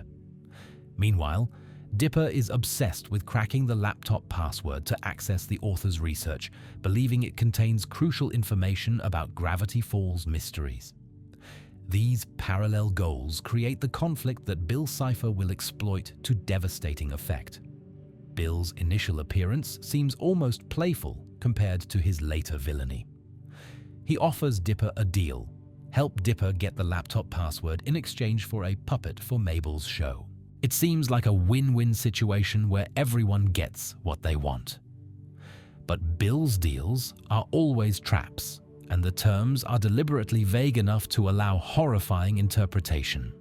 Meanwhile, Dipper is obsessed with cracking the laptop password to access the author's research, believing it contains crucial information about Gravity Falls mysteries. These parallel goals create the conflict that Bill Cipher will exploit to devastating effect. Bill's initial appearance seems almost playful compared to his later villainy. He offers Dipper a deal: help Dipper get the laptop password in exchange for a puppet for Mabel's show. It seems like a win-win situation where everyone gets what they want. But Bill's deals are always traps, and the terms are deliberately vague enough to allow horrifying interpretation.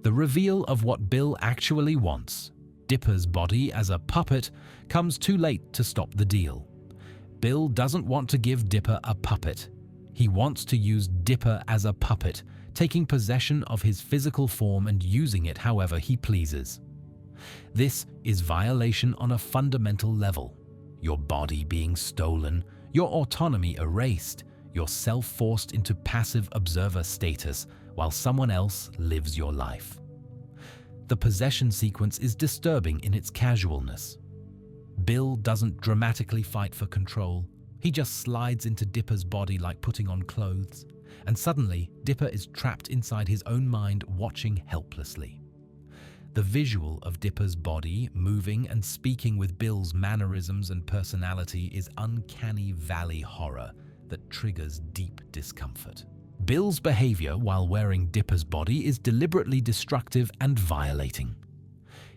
The reveal of what Bill actually wants, Dipper's body as a puppet, comes too late to stop the deal. Bill doesn't want to give Dipper a puppet. He wants to use Dipper as a puppet, taking possession of his physical form and using it however he pleases. This is violation on a fundamental level. Your body being stolen, your autonomy erased, yourself forced into passive observer status while someone else lives your life. The possession sequence is disturbing in its casualness. Bill doesn't dramatically fight for control. He just slides into Dipper's body like putting on clothes, and suddenly Dipper is trapped inside his own mind, watching helplessly. The visual of Dipper's body moving and speaking with Bill's mannerisms and personality is uncanny valley horror that triggers deep discomfort. Bill's behavior while wearing Dipper's body is deliberately destructive and violating.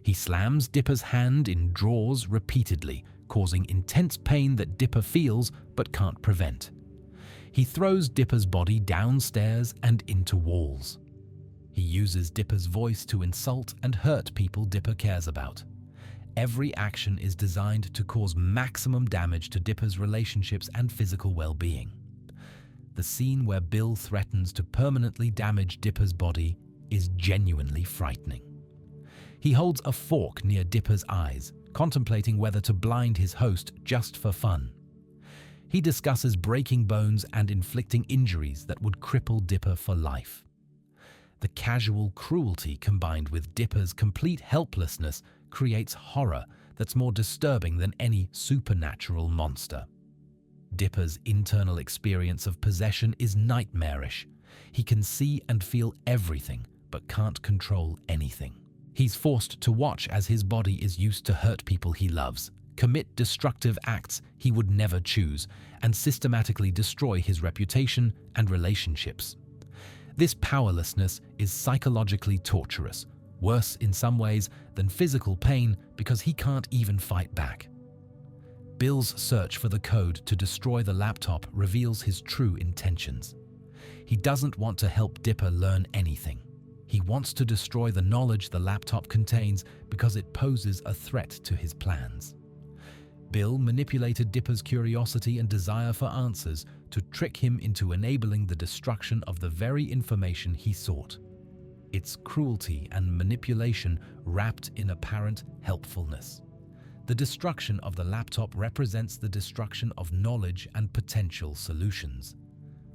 He slams Dipper's hand in drawers repeatedly, causing intense pain that Dipper feels but can't prevent. He throws Dipper's body downstairs and into walls. He uses Dipper's voice to insult and hurt people Dipper cares about. Every action is designed to cause maximum damage to Dipper's relationships and physical well-being. The scene where Bill threatens to permanently damage Dipper's body is genuinely frightening. He holds a fork near Dipper's eyes, contemplating whether to blind his host just for fun. He discusses breaking bones and inflicting injuries that would cripple Dipper for life. The casual cruelty combined with Dipper's complete helplessness creates horror that's more disturbing than any supernatural monster. Dipper's internal experience of possession is nightmarish. He can see and feel everything, but can't control anything. He's forced to watch as his body is used to hurt people he loves, commit destructive acts he would never choose, and systematically destroy his reputation and relationships. This powerlessness is psychologically torturous, worse in some ways than physical pain because he can't even fight back. Bill's search for the code to destroy the laptop reveals his true intentions. He doesn't want to help Dipper learn anything. He wants to destroy the knowledge the laptop contains because it poses a threat to his plans. Bill manipulated Dipper's curiosity and desire for answers to trick him into enabling the destruction of the very information he sought. It's cruelty and manipulation wrapped in apparent helpfulness. The destruction of the laptop represents the destruction of knowledge and potential solutions.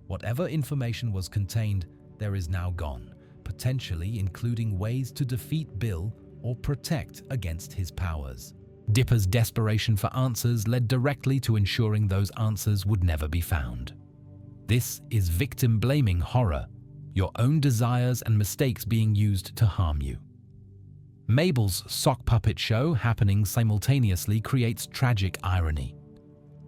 Whatever information was contained, there is now gone, potentially including ways to defeat Bill or protect against his powers. Dipper's desperation for answers led directly to ensuring those answers would never be found. This is victim-blaming horror, your own desires and mistakes being used to harm you. Mabel's sock puppet show happening simultaneously creates tragic irony.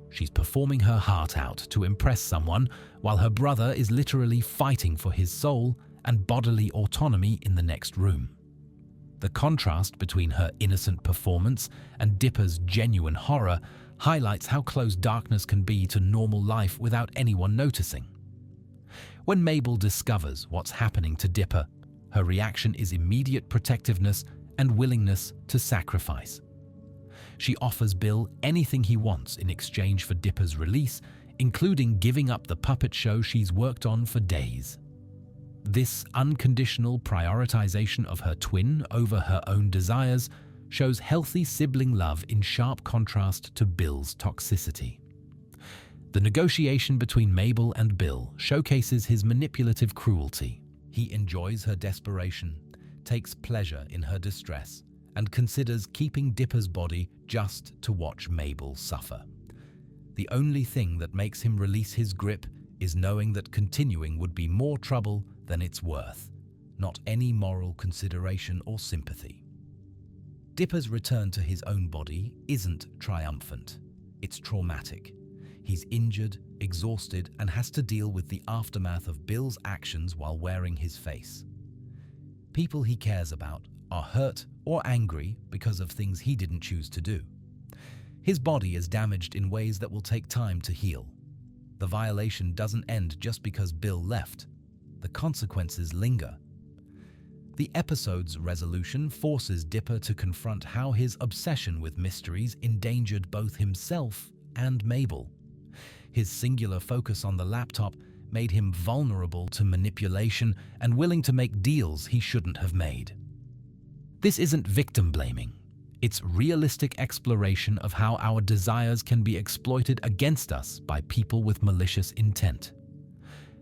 She's performing her heart out to impress someone while her brother is literally fighting for his soul and bodily autonomy in the next room. The contrast between her innocent performance and Dipper's genuine horror highlights how close darkness can be to normal life without anyone noticing. When Mabel discovers what's happening to Dipper, her reaction is immediate protectiveness and willingness to sacrifice. She offers Bill anything he wants in exchange for Dipper's release, including giving up the puppet show she's worked on for days. This unconditional prioritization of her twin over her own desires shows healthy sibling love in sharp contrast to Bill's toxicity. The negotiation between Mabel and Bill showcases his manipulative cruelty. He enjoys her desperation, takes pleasure in her distress, and considers keeping Dipper's body just to watch Mabel suffer. The only thing that makes him release his grip is knowing that continuing would be more trouble than it's worth, not any moral consideration or sympathy. Dipper's return to his own body isn't triumphant. It's traumatic. He's injured, exhausted, and has to deal with the aftermath of Bill's actions while wearing his face. People he cares about are hurt or angry because of things he didn't choose to do. His body is damaged in ways that will take time to heal. The violation doesn't end just because Bill left. The consequences linger. The episode's resolution forces Dipper to confront how his obsession with mysteries endangered both himself and Mabel. His singular focus on the laptop made him vulnerable to manipulation and willing to make deals he shouldn't have made. This isn't victim blaming. It's realistic exploration of how our desires can be exploited against us by people with malicious intent.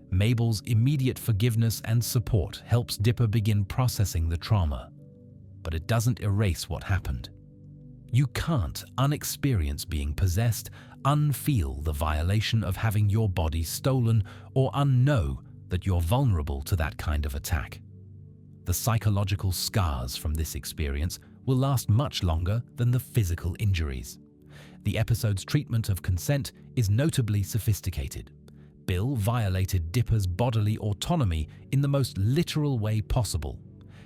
Mabel's immediate forgiveness and support helps Dipper begin processing the trauma, but it doesn't erase what happened. You can't unexperience being possessed, unfeel the violation of having your body stolen, or unknow that you're vulnerable to that kind of attack. The psychological scars from this experience will last much longer than the physical injuries. The episode's treatment of consent is notably sophisticated. Bill violated Dipper's bodily autonomy in the most literal way possible,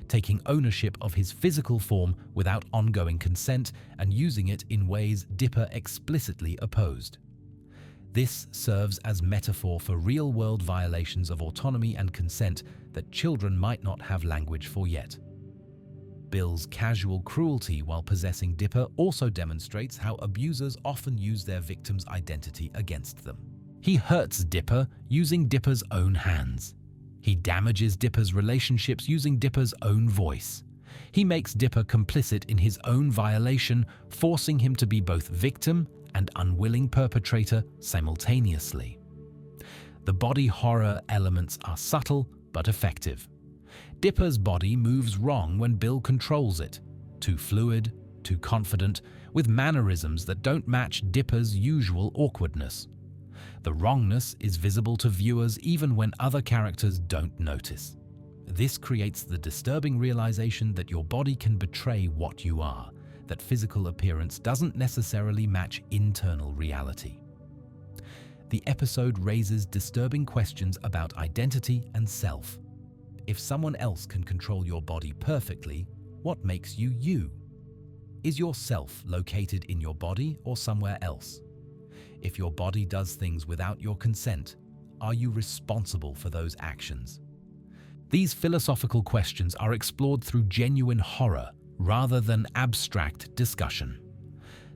taking ownership of his physical form without ongoing consent and using it in ways Dipper explicitly opposed. This serves as metaphor for real-world violations of autonomy and consent that children might not have language for yet. Bill's casual cruelty while possessing Dipper also demonstrates how abusers often use their victim's identity against them. He hurts Dipper using Dipper's own hands. He damages Dipper's relationships using Dipper's own voice. He makes Dipper complicit in his own violation, forcing him to be both victim and unwilling perpetrator simultaneously. The body horror elements are subtle but effective. Dipper's body moves wrong when Bill controls it, too fluid, too confident, with mannerisms that don't match Dipper's usual awkwardness. The wrongness is visible to viewers even when other characters don't notice. This creates the disturbing realization that your body can betray what you are, that physical appearance doesn't necessarily match internal reality. The episode raises disturbing questions about identity and self. If someone else can control your body perfectly, what makes you you? Is your self located in your body or somewhere else? If your body does things without your consent, are you responsible for those actions? These philosophical questions are explored through genuine horror rather than abstract discussion.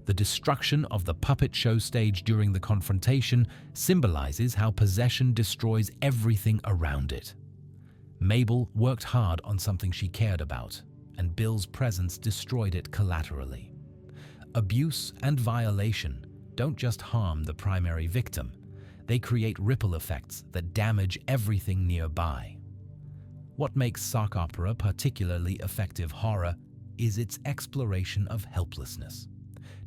The destruction of the puppet show stage during the confrontation symbolizes how possession destroys everything around it. Mabel worked hard on something she cared about, and Bill's presence destroyed it collaterally. Abuse and violation don't just harm the primary victim, they create ripple effects that damage everything nearby. What makes sock opera particularly effective horror is its exploration of helplessness.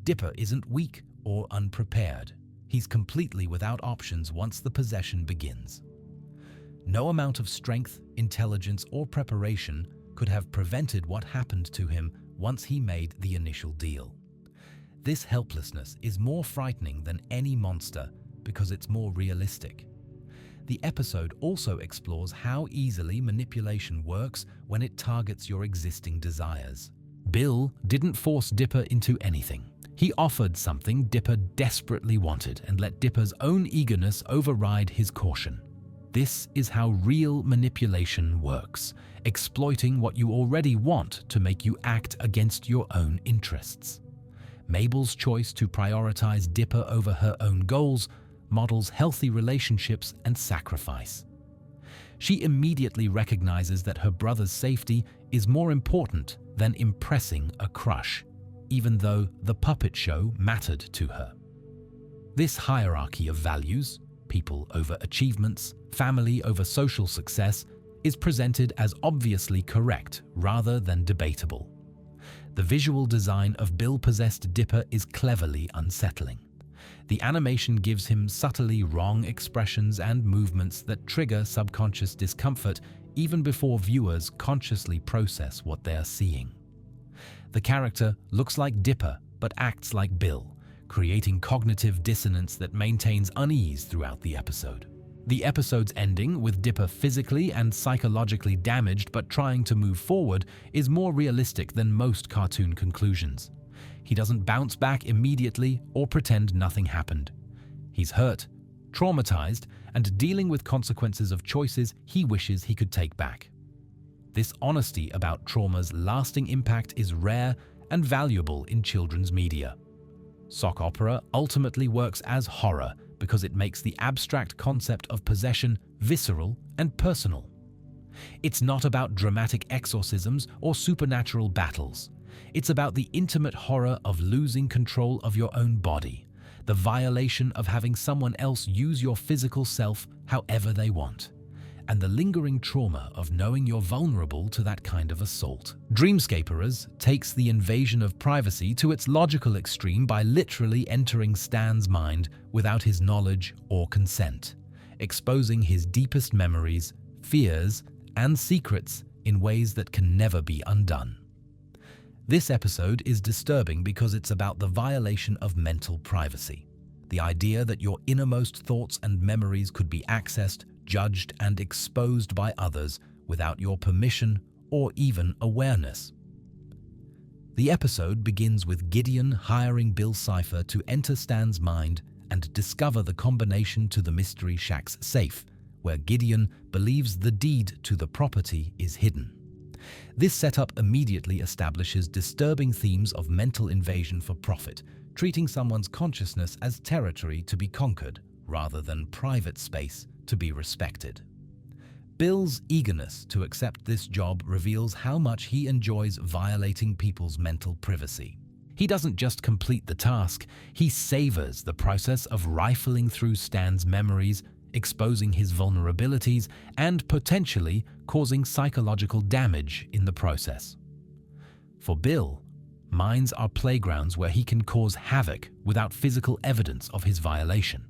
Dipper isn't weak or unprepared. He's completely without options once the possession begins. No amount of strength, intelligence, or preparation could have prevented what happened to him once he made the initial deal. This helplessness is more frightening than any monster because it's more realistic. The episode also explores how easily manipulation works when it targets your existing desires. Bill didn't force Dipper into anything. He offered something Dipper desperately wanted and let Dipper's own eagerness override his caution. This is how real manipulation works, exploiting what you already want to make you act against your own interests. Mabel's choice to prioritize Dipper over her own goals models healthy relationships and sacrifice. She immediately recognizes that her brother's safety is more important than impressing a crush, even though the puppet show mattered to her. This hierarchy of values, people over achievements, family over social success, is presented as obviously correct rather than debatable. The visual design of Bill-possessed Dipper is cleverly unsettling. The animation gives him subtly wrong expressions and movements that trigger subconscious discomfort even before viewers consciously process what they are seeing. The character looks like Dipper but acts like Bill, creating cognitive dissonance that maintains unease throughout the episode. The episode's ending, with Dipper physically and psychologically damaged but trying to move forward, is more realistic than most cartoon conclusions. He doesn't bounce back immediately or pretend nothing happened. He's hurt, traumatized, and dealing with consequences of choices he wishes he could take back. This honesty about trauma's lasting impact is rare and valuable in children's media. Sock opera ultimately works as horror because it makes the abstract concept of possession visceral and personal. It's not about dramatic exorcisms or supernatural battles. It's about the intimate horror of losing control of your own body, the violation of having someone else use your physical self however they want, and the lingering trauma of knowing you're vulnerable to that kind of assault. Dreamscaperers takes the invasion of privacy to its logical extreme by literally entering Stan's mind without his knowledge or consent, exposing his deepest memories, fears, and secrets in ways that can never be undone. This episode is disturbing because it's about the violation of mental privacy, the idea that your innermost thoughts and memories could be accessed, judged, and exposed by others without your permission or even awareness. The episode begins with Gideon hiring Bill Cipher to enter Stan's mind and discover the combination to the Mystery Shack's safe, where Gideon believes the deed to the property is hidden. This setup immediately establishes disturbing themes of mental invasion for profit, treating someone's consciousness as territory to be conquered rather than private space to be respected. Bill's eagerness to accept this job reveals how much he enjoys violating people's mental privacy. He doesn't just complete the task, he savors the process of rifling through Stan's memories, exposing his vulnerabilities, and potentially causing psychological damage in the process. For Bill, minds are playgrounds where he can cause havoc without physical evidence of his violation.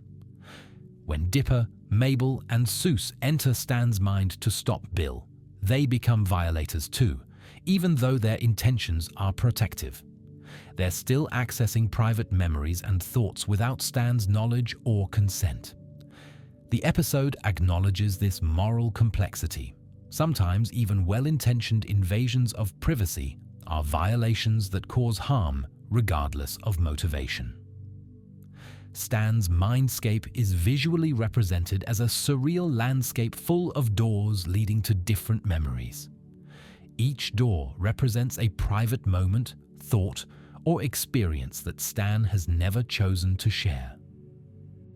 When Dipper, Mabel, and Seuss enter Stan's mind to stop Bill, they become violators too, even though their intentions are protective. They're still accessing private memories and thoughts without Stan's knowledge or consent. The episode acknowledges this moral complexity. Sometimes even well-intentioned invasions of privacy are violations that cause harm regardless of motivation. Stan's mindscape is visually represented as a surreal landscape full of doors leading to different memories. Each door represents a private moment, thought, or experience that Stan has never chosen to share.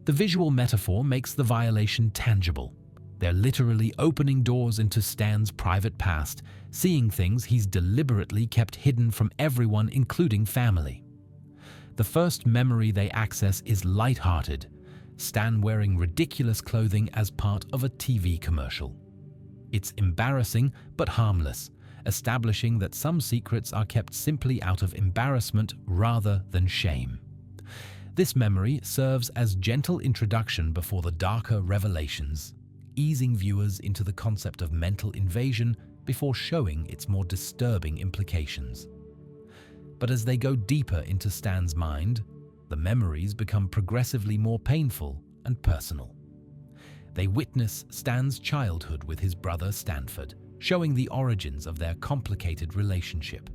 The visual metaphor makes the violation tangible. They're literally opening doors into Stan's private past, seeing things he's deliberately kept hidden from everyone, including family. The first memory they access is lighthearted, Stan wearing ridiculous clothing as part of a TV commercial. It's embarrassing but harmless, establishing that some secrets are kept simply out of embarrassment rather than shame. This memory serves as gentle introduction before the darker revelations, easing viewers into the concept of mental invasion before showing its more disturbing implications. But as they go deeper into Stan's mind, the memories become progressively more painful and personal. They witness Stan's childhood with his brother Stanford, showing the origins of their complicated relationship.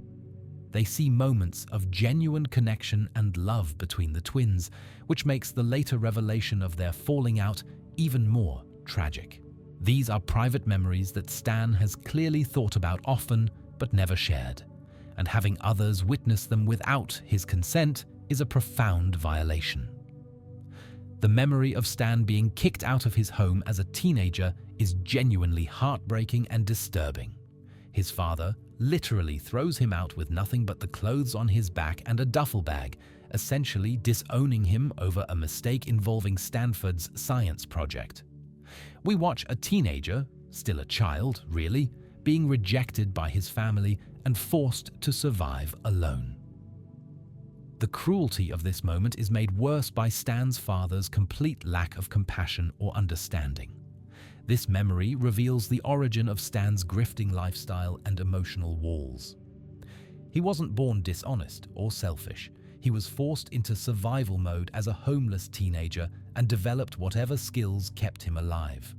They see moments of genuine connection and love between the twins, which makes the later revelation of their falling out even more tragic. These are private memories that Stan has clearly thought about often but never shared, and having others witness them without his consent is a profound violation. The memory of Stan being kicked out of his home as a teenager is genuinely heartbreaking and disturbing. His father literally throws him out with nothing but the clothes on his back and a duffel bag, essentially disowning him over a mistake involving Stanford's science project. We watch a teenager, still a child really, being rejected by his family and forced to survive alone. The cruelty of this moment is made worse by Stan's father's complete lack of compassion or understanding. This memory reveals the origin of Stan's grifting lifestyle and emotional walls. He wasn't born dishonest or selfish. He was forced into survival mode as a homeless teenager and developed whatever skills kept him alive.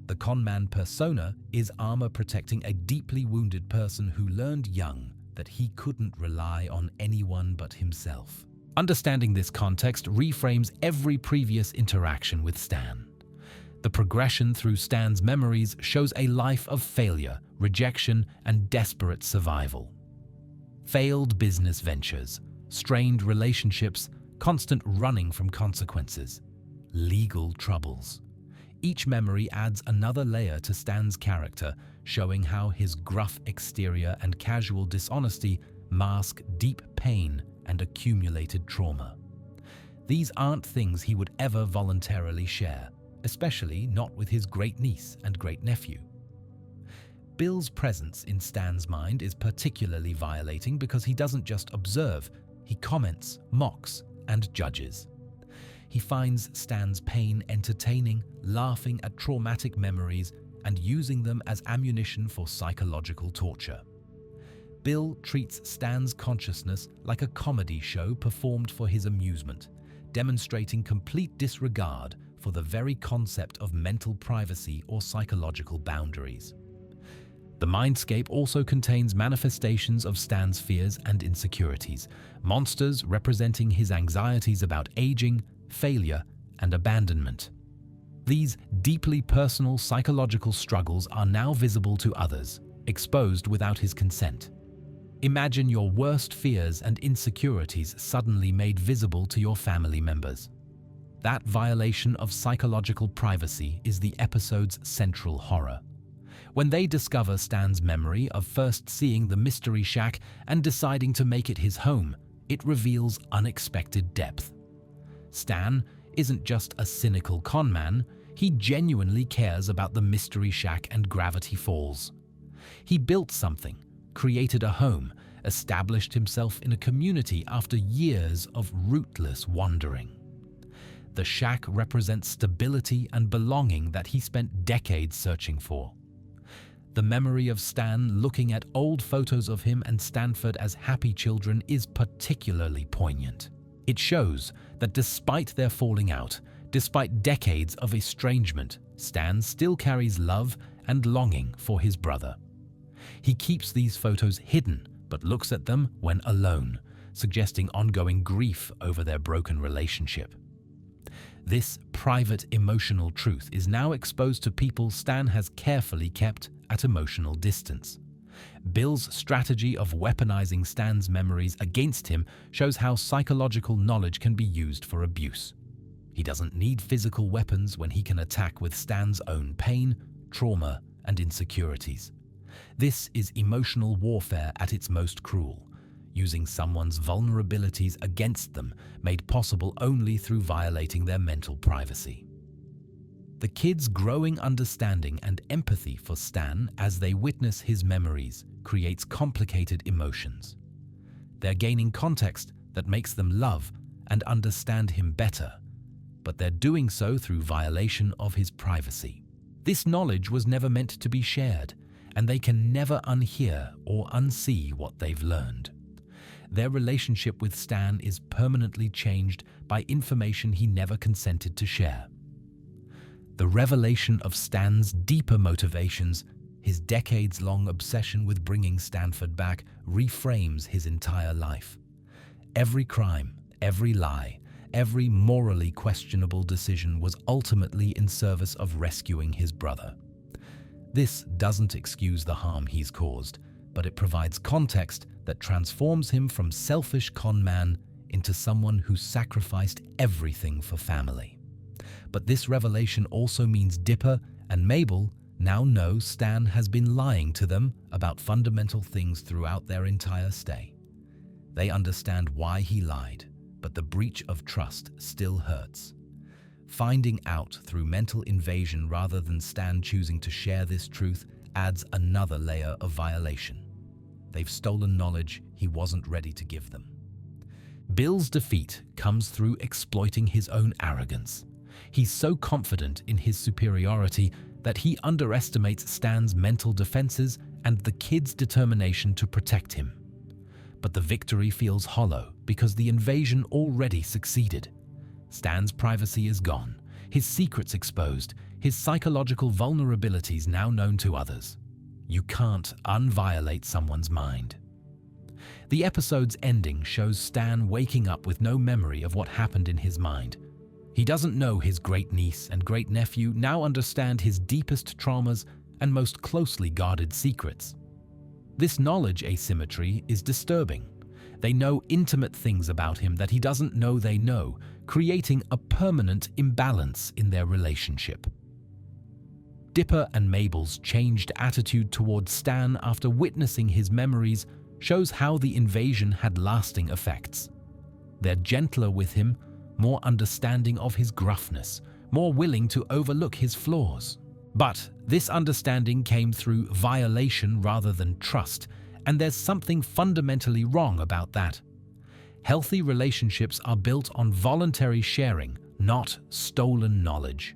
The conman persona is armor protecting a deeply wounded person who learned young that he couldn't rely on anyone but himself. Understanding this context reframes every previous interaction with Stan. The progression through Stan's memories shows a life of failure, rejection, and desperate survival. Failed business ventures, strained relationships, constant running from consequences. legal troubles. Each memory adds another layer to Stan's character, showing how his gruff exterior and casual dishonesty mask deep pain and accumulated trauma. These aren't things he would ever voluntarily share, especially not with his great-niece and great-nephew. Bill's presence in Stan's mind is particularly violating because he doesn't just observe, he comments, mocks, and judges. He finds Stan's pain entertaining, laughing at traumatic memories, and using them as ammunition for psychological torture. Bill treats Stan's consciousness like a comedy show performed for his amusement, demonstrating complete disregard for the very concept of mental privacy or psychological boundaries. The mindscape also contains manifestations of Stan's fears and insecurities, monsters representing his anxieties about aging, failure, and abandonment. These deeply personal psychological struggles are now visible to others, exposed without his consent. Imagine your worst fears and insecurities suddenly made visible to your family members. That violation of psychological privacy is the episode's central horror. When they discover Stan's memory of first seeing the mystery shack and deciding to make it his home, it reveals unexpected depth. Stan isn't just a cynical conman, he genuinely cares about the mystery shack and Gravity Falls. He built something, created a home, established himself in a community after years of rootless wandering. The shack represents stability and belonging that he spent decades searching for. The memory of Stan looking at old photos of him and Stanford as happy children is particularly poignant. It shows that despite their falling out, despite decades of estrangement, Stan still carries love and longing for his brother. He keeps these photos hidden, but looks at them when alone, suggesting ongoing grief over their broken relationship. This private emotional truth is now exposed to people Stan has carefully kept at emotional distance. Bill's strategy of weaponizing Stan's memories against him shows how psychological knowledge can be used for abuse. He doesn't need physical weapons when he can attack with Stan's own pain, trauma, and insecurities. This is emotional warfare at its most cruel, using someone's vulnerabilities against them, made possible only through violating their mental privacy. The kids' growing understanding and empathy for Stan as they witness his memories creates complicated emotions. They're gaining context that makes them love and understand him better, but they're doing so through violation of his privacy. This knowledge was never meant to be shared, and they can never unhear or unsee what they've learned. Their relationship with Stan is permanently changed by information he never consented to share. The revelation of Stan's deeper motivations, his decades-long obsession with bringing Stanford back, reframes his entire life. Every crime, every lie, every morally questionable decision was ultimately in service of rescuing his brother. This doesn't excuse the harm he's caused, but it provides context that transforms him from selfish con man into someone who sacrificed everything for family. But this revelation also means Dipper and Mabel now know Stan has been lying to them about fundamental things throughout their entire stay. They understand why he lied, but the breach of trust still hurts. Finding out through mental invasion rather than Stan choosing to share this truth adds another layer of violation. They've stolen knowledge he wasn't ready to give them. Bill's defeat comes through exploiting his own arrogance. He's so confident in his superiority that he underestimates Stan's mental defenses and the kid's determination to protect him. But the victory feels hollow because the invasion already succeeded. Stan's privacy is gone, his secrets exposed, his psychological vulnerabilities now known to others. You can't unviolate someone's mind. The episode's ending shows Stan waking up with no memory of what happened in his mind. He doesn't know his great-niece and great-nephew now understand his deepest traumas and most closely guarded secrets. This knowledge asymmetry is disturbing, They know intimate things about him that he doesn't know they know, creating a permanent imbalance in their relationship. Dipper and Mabel's changed attitude towards Stan after witnessing his memories shows how the invasion had lasting effects. They're gentler with him, more understanding of his gruffness, more willing to overlook his flaws. But this understanding came through violation rather than trust, and there's something fundamentally wrong about that. Healthy relationships are built on voluntary sharing, not stolen knowledge.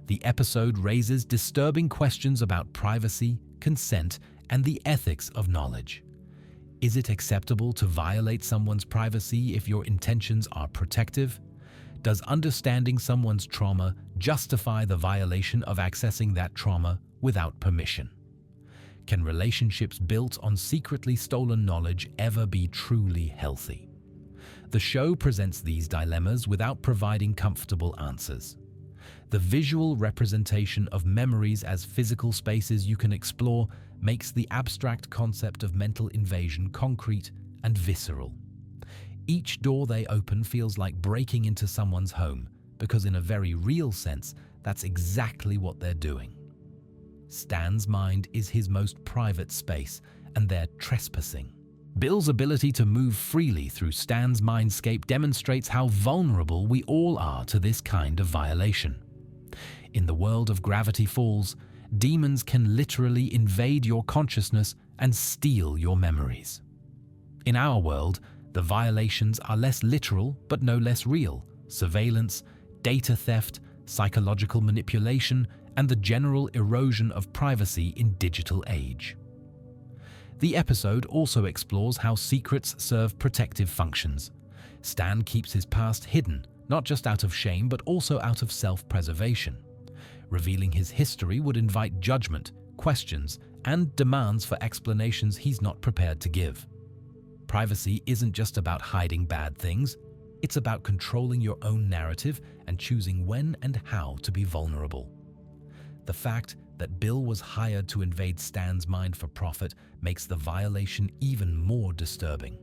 The episode raises disturbing questions about privacy, consent, and the ethics of knowledge. Is it acceptable to violate someone's privacy if your intentions are protective? Does understanding someone's trauma justify the violation of accessing that trauma without permission? Can relationships built on secretly stolen knowledge ever be truly healthy? The show presents these dilemmas without providing comfortable answers. The visual representation of memories as physical spaces you can explore makes the abstract concept of mental invasion concrete and visceral. Each door they open feels like breaking into someone's home, because in a very real sense, that's exactly what they're doing. Stan's mind is his most private space, and they're trespassing. Bill's ability to move freely through Stan's mindscape demonstrates how vulnerable we all are to this kind of violation. In the world of Gravity Falls, demons can literally invade your consciousness and steal your memories. In our world, the violations are less literal but no less real: surveillance, data theft, psychological manipulation, and the general erosion of privacy in digital age. The episode also explores how secrets serve protective functions. Stan keeps his past hidden, not just out of shame but also out of self-preservation. Revealing his history would invite judgment, questions, and demands for explanations he's not prepared to give. Privacy isn't just about hiding bad things, it's about controlling your own narrative and choosing when and how to be vulnerable. The fact that Bill was hired to invade Stan's mind for profit makes the violation even more disturbing.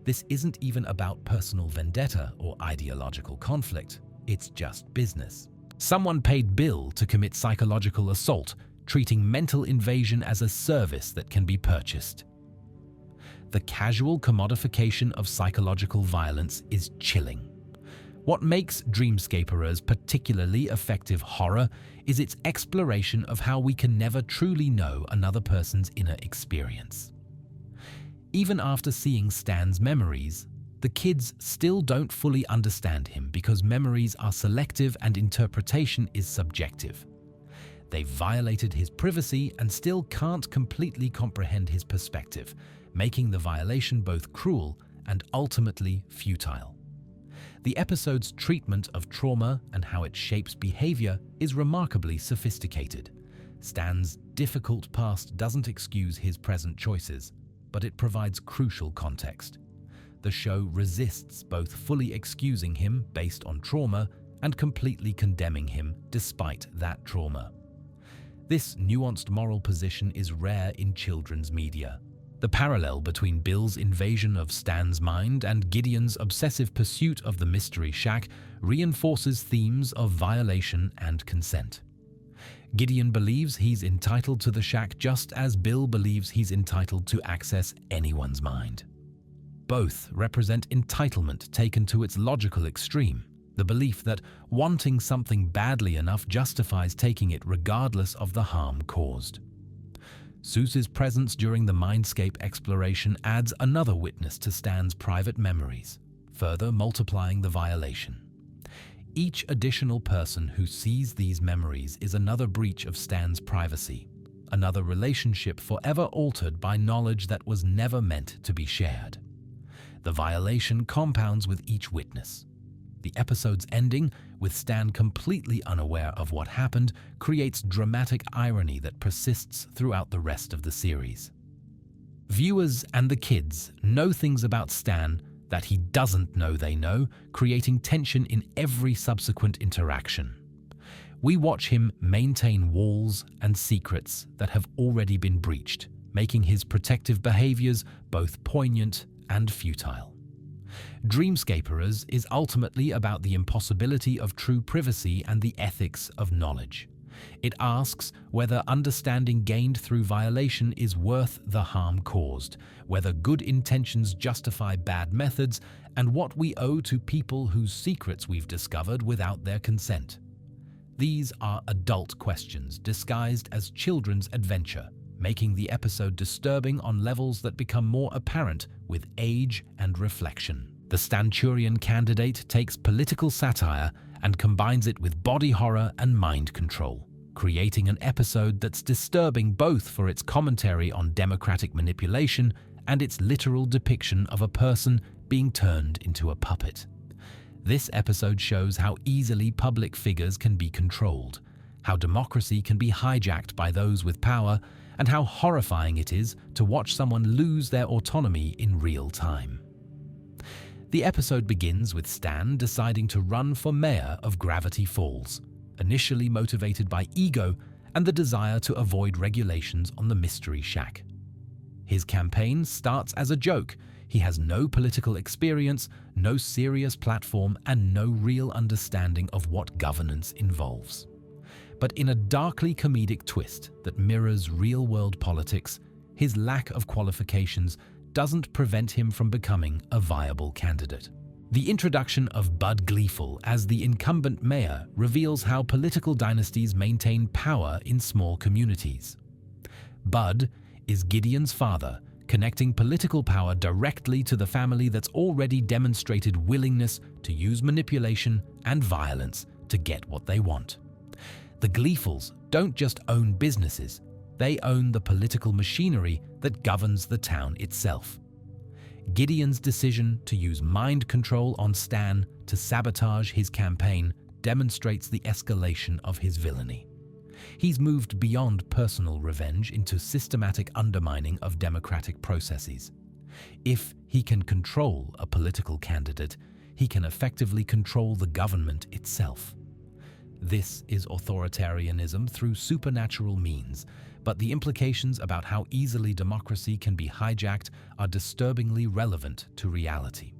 This isn't even about personal vendetta or ideological conflict, it's just business. Someone paid Bill to commit psychological assault, treating mental invasion as a service that can be purchased. The casual commodification of psychological violence is chilling. What makes Dreamscaperers particularly effective horror is its exploration of how we can never truly know another person's inner experience. Even after seeing Stan's memories, the kids still don't fully understand him because memories are selective and interpretation is subjective. They've violated his privacy and still can't completely comprehend his perspective, making the violation both cruel and ultimately futile. The episode's treatment of trauma and how it shapes behavior is remarkably sophisticated. Stan's difficult past doesn't excuse his present choices, but it provides crucial context. The show resists both fully excusing him based on trauma and completely condemning him despite that trauma. This nuanced moral position is rare in children's media. The parallel between Bill's invasion of Stan's mind and Gideon's obsessive pursuit of the Mystery Shack reinforces themes of violation and consent. Gideon believes he's entitled to the shack just as Bill believes he's entitled to access anyone's mind. Both represent entitlement taken to its logical extreme, the belief that wanting something badly enough justifies taking it regardless of the harm caused. Seuss's presence during the mindscape exploration adds another witness to Stan's private memories, further multiplying the violation. Each additional person who sees these memories is another breach of Stan's privacy, another relationship forever altered by knowledge that was never meant to be shared. The violation compounds with each witness. The episode's ending, with Stan completely unaware of what happened, creates dramatic irony that persists throughout the rest of the series. Viewers and the kids know things about Stan that he doesn't know they know, creating tension in every subsequent interaction. We watch him maintain walls and secrets that have already been breached, making his protective behaviors both poignant and futile. Dreamscaperers is ultimately about the impossibility of true privacy and the ethics of knowledge. It asks whether understanding gained through violation is worth the harm caused, whether good intentions justify bad methods, and what we owe to people whose secrets we've discovered without their consent. These are adult questions disguised as children's adventure, making the episode disturbing on levels that become more apparent with age and reflection. The Stanurian candidate takes political satire and combines it with body horror and mind control, creating an episode that's disturbing both for its commentary on democratic manipulation and its literal depiction of a person being turned into a puppet. This episode shows how easily public figures can be controlled, how democracy can be hijacked by those with power, and how horrifying it is to watch someone lose their autonomy in real time. The episode begins with Stan deciding to run for mayor of Gravity Falls, initially motivated by ego and the desire to avoid regulations on the Mystery Shack. His campaign starts as a joke. He has no political experience, no serious platform, and no real understanding of what governance involves. But in a darkly comedic twist that mirrors real-world politics, his lack of qualifications doesn't prevent him from becoming a viable candidate. The introduction of Bud Gleeful as the incumbent mayor reveals how political dynasties maintain power in small communities. Bud is Gideon's father, connecting political power directly to the family that's already demonstrated willingness to use manipulation and violence to get what they want. The Gleefuls don't just own businesses, they own the political machinery that governs the town itself. Gideon's decision to use mind control on Stan to sabotage his campaign demonstrates the escalation of his villainy. He's moved beyond personal revenge into systematic undermining of democratic processes. If he can control a political candidate, he can effectively control the government itself. This is authoritarianism through supernatural means, but the implications about how easily democracy can be hijacked are disturbingly relevant to reality.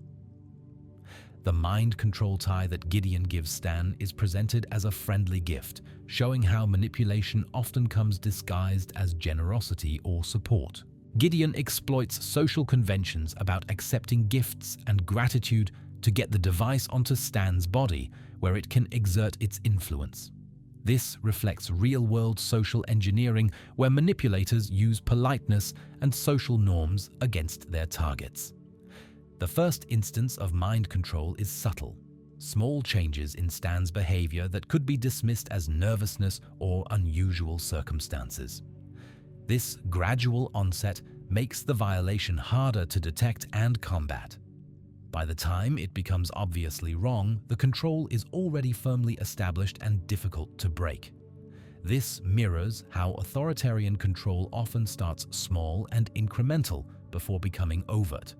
The mind control tie that Gideon gives Stan is presented as a friendly gift, showing how manipulation often comes disguised as generosity or support. Gideon exploits social conventions about accepting gifts and gratitude to get the device onto Stan's body, where it can exert its influence. This reflects real-world social engineering where manipulators use politeness and social norms against their targets. The first instance of mind control is subtle, small changes in Stan's behavior that could be dismissed as nervousness or unusual circumstances. This gradual onset makes the violation harder to detect and combat. By the time it becomes obviously wrong, the control is already firmly established and difficult to break. This mirrors how authoritarian control often starts small and incremental before becoming overt.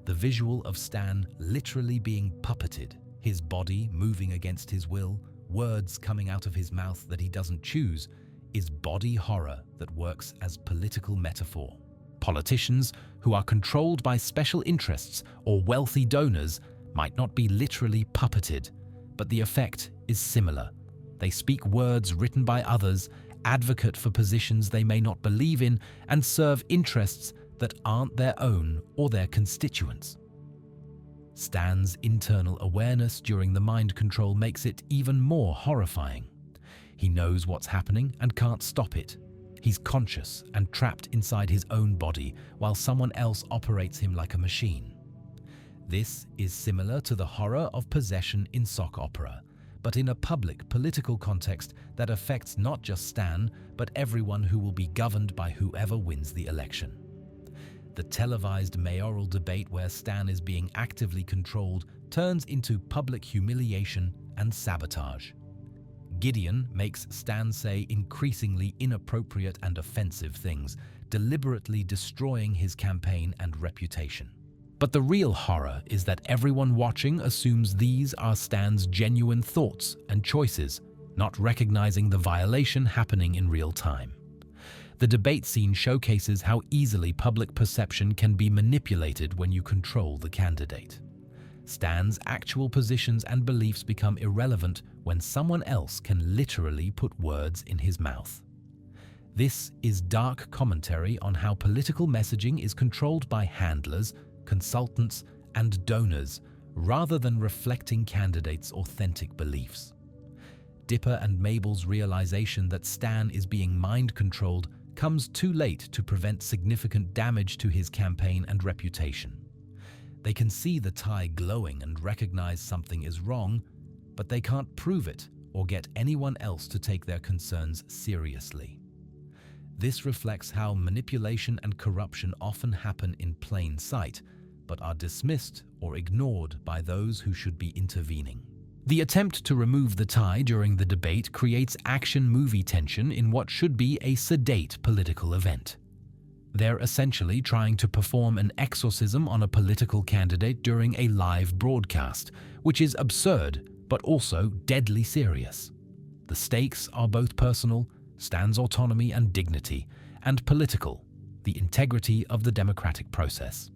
The visual of Stan literally being puppeted, his body moving against his will, words coming out of his mouth that he doesn't choose, is body horror that works as political metaphor. Politicians who are controlled by special interests or wealthy donors might not be literally puppeted, but the effect is similar. They speak words written by others, advocate for positions they may not believe in, and serve interests that aren't their own or their constituents. Stan's internal awareness during the mind control makes it even more horrifying. He knows what's happening and can't stop it. He's conscious and trapped inside his own body while someone else operates him like a machine. This is similar to the horror of possession in sock opera, but in a public political context that affects not just Stan, but everyone who will be governed by whoever wins the election. The televised mayoral debate where Stan is being actively controlled turns into public humiliation and sabotage. Gideon makes Stan say increasingly inappropriate and offensive things, deliberately destroying his campaign and reputation. But the real horror is that everyone watching assumes these are Stan's genuine thoughts and choices, not recognizing the violation happening in real time. The debate scene showcases how easily public perception can be manipulated when you control the candidate. Stan's actual positions and beliefs become irrelevant when someone else can literally put words in his mouth. This is dark commentary on how political messaging is controlled by handlers, consultants, and donors, rather than reflecting candidates' authentic beliefs. Dipper and Mabel's realization that Stan is being mind-controlled comes too late to prevent significant damage to his campaign and reputation. They can see the tie glowing and recognize something is wrong, but they can't prove it or get anyone else to take their concerns seriously. This reflects how manipulation and corruption often happen in plain sight, but are dismissed or ignored by those who should be intervening. The attempt to remove the tie during the debate creates action movie tension in what should be a sedate political event. They're essentially trying to perform an exorcism on a political candidate during a live broadcast, which is absurd but also deadly serious. The stakes are both personal, Stan's autonomy and dignity, and political, the integrity of the democratic process.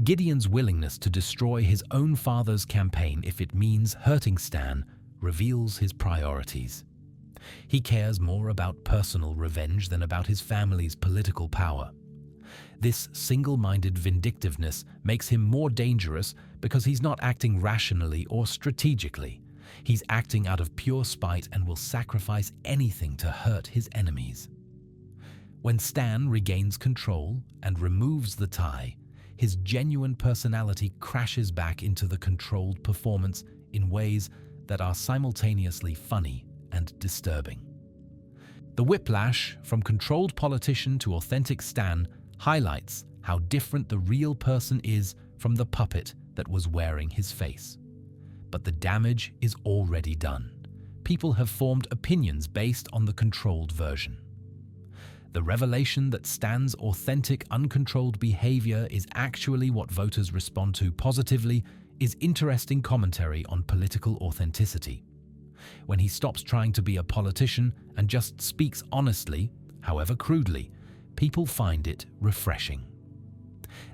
Gideon's willingness to destroy his own father's campaign if it means hurting Stan reveals his priorities. He cares more about personal revenge than about his family's political power. This single-minded vindictiveness makes him more dangerous because he's not acting rationally or strategically. He's acting out of pure spite and will sacrifice anything to hurt his enemies. When Stan regains control and removes the tie, his genuine personality crashes back into the controlled performance in ways that are simultaneously funny and disturbing. The whiplash from controlled politician to authentic Stan highlights how different the real person is from the puppet that was wearing his face. But the damage is already done. People have formed opinions based on the controlled version. The revelation that Stan's authentic, uncontrolled behavior is actually what voters respond to positively is interesting commentary on political authenticity. When he stops trying to be a politician and just speaks honestly, however crudely, people find it refreshing.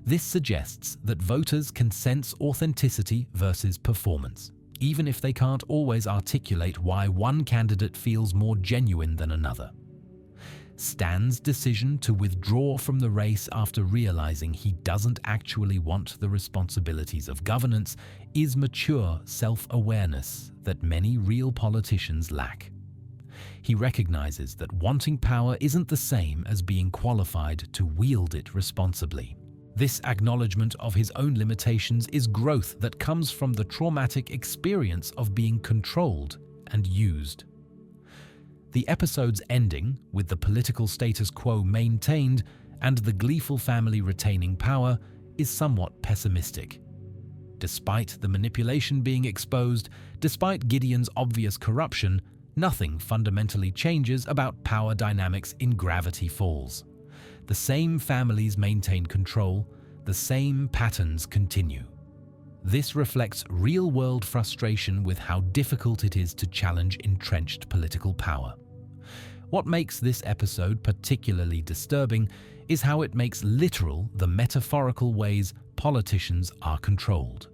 This suggests that voters can sense authenticity versus performance, even if they can't always articulate why one candidate feels more genuine than another. Stan's decision to withdraw from the race after realizing he doesn't actually want the responsibilities of governance is mature self-awareness that many real politicians lack. He recognizes that wanting power isn't the same as being qualified to wield it responsibly. This acknowledgement of his own limitations is growth that comes from the traumatic experience of being controlled and used. The episode's ending, with the political status quo maintained and the gleeful family retaining power, is somewhat pessimistic. Despite the manipulation being exposed, despite Gideon's obvious corruption, nothing fundamentally changes about power dynamics in Gravity Falls. The same families maintain control, the same patterns continue. This reflects real-world frustration with how difficult it is to challenge entrenched political power. What makes this episode particularly disturbing is how it makes literal the metaphorical ways politicians are controlled.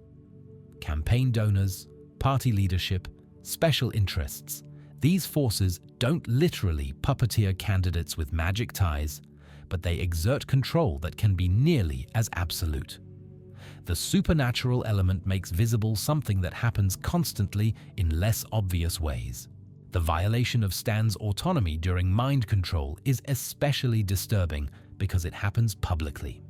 Campaign donors, party leadership, special interests, these forces don't literally puppeteer candidates with magic ties, but they exert control that can be nearly as absolute. The supernatural element makes visible something that happens constantly in less obvious ways. The violation of Stan's autonomy during mind control is especially disturbing because it happens publicly.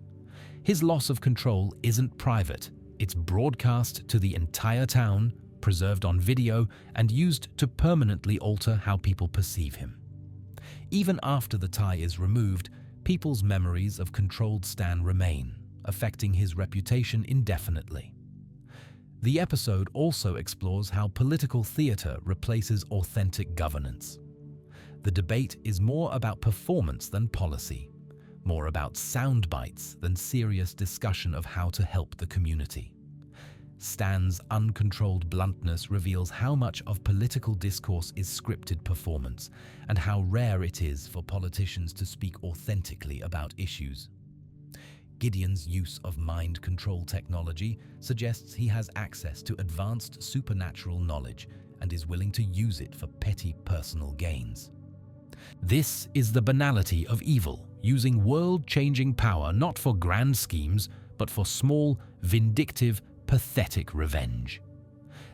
His loss of control isn't private, it's broadcast to the entire town, preserved on video, and used to permanently alter how people perceive him. Even after the tie is removed, people's memories of controlled Stan remain, affecting his reputation indefinitely. The episode also explores how political theater replaces authentic governance. The debate is more about performance than policy, more about sound bites than serious discussion of how to help the community. Stan's uncontrolled bluntness reveals how much of political discourse is scripted performance, and how rare it is for politicians to speak authentically about issues. Gideon's use of mind control technology suggests he has access to advanced supernatural knowledge and is willing to use it for petty personal gains. This is the banality of evil, using world-changing power not for grand schemes, but for small, vindictive, pathetic revenge.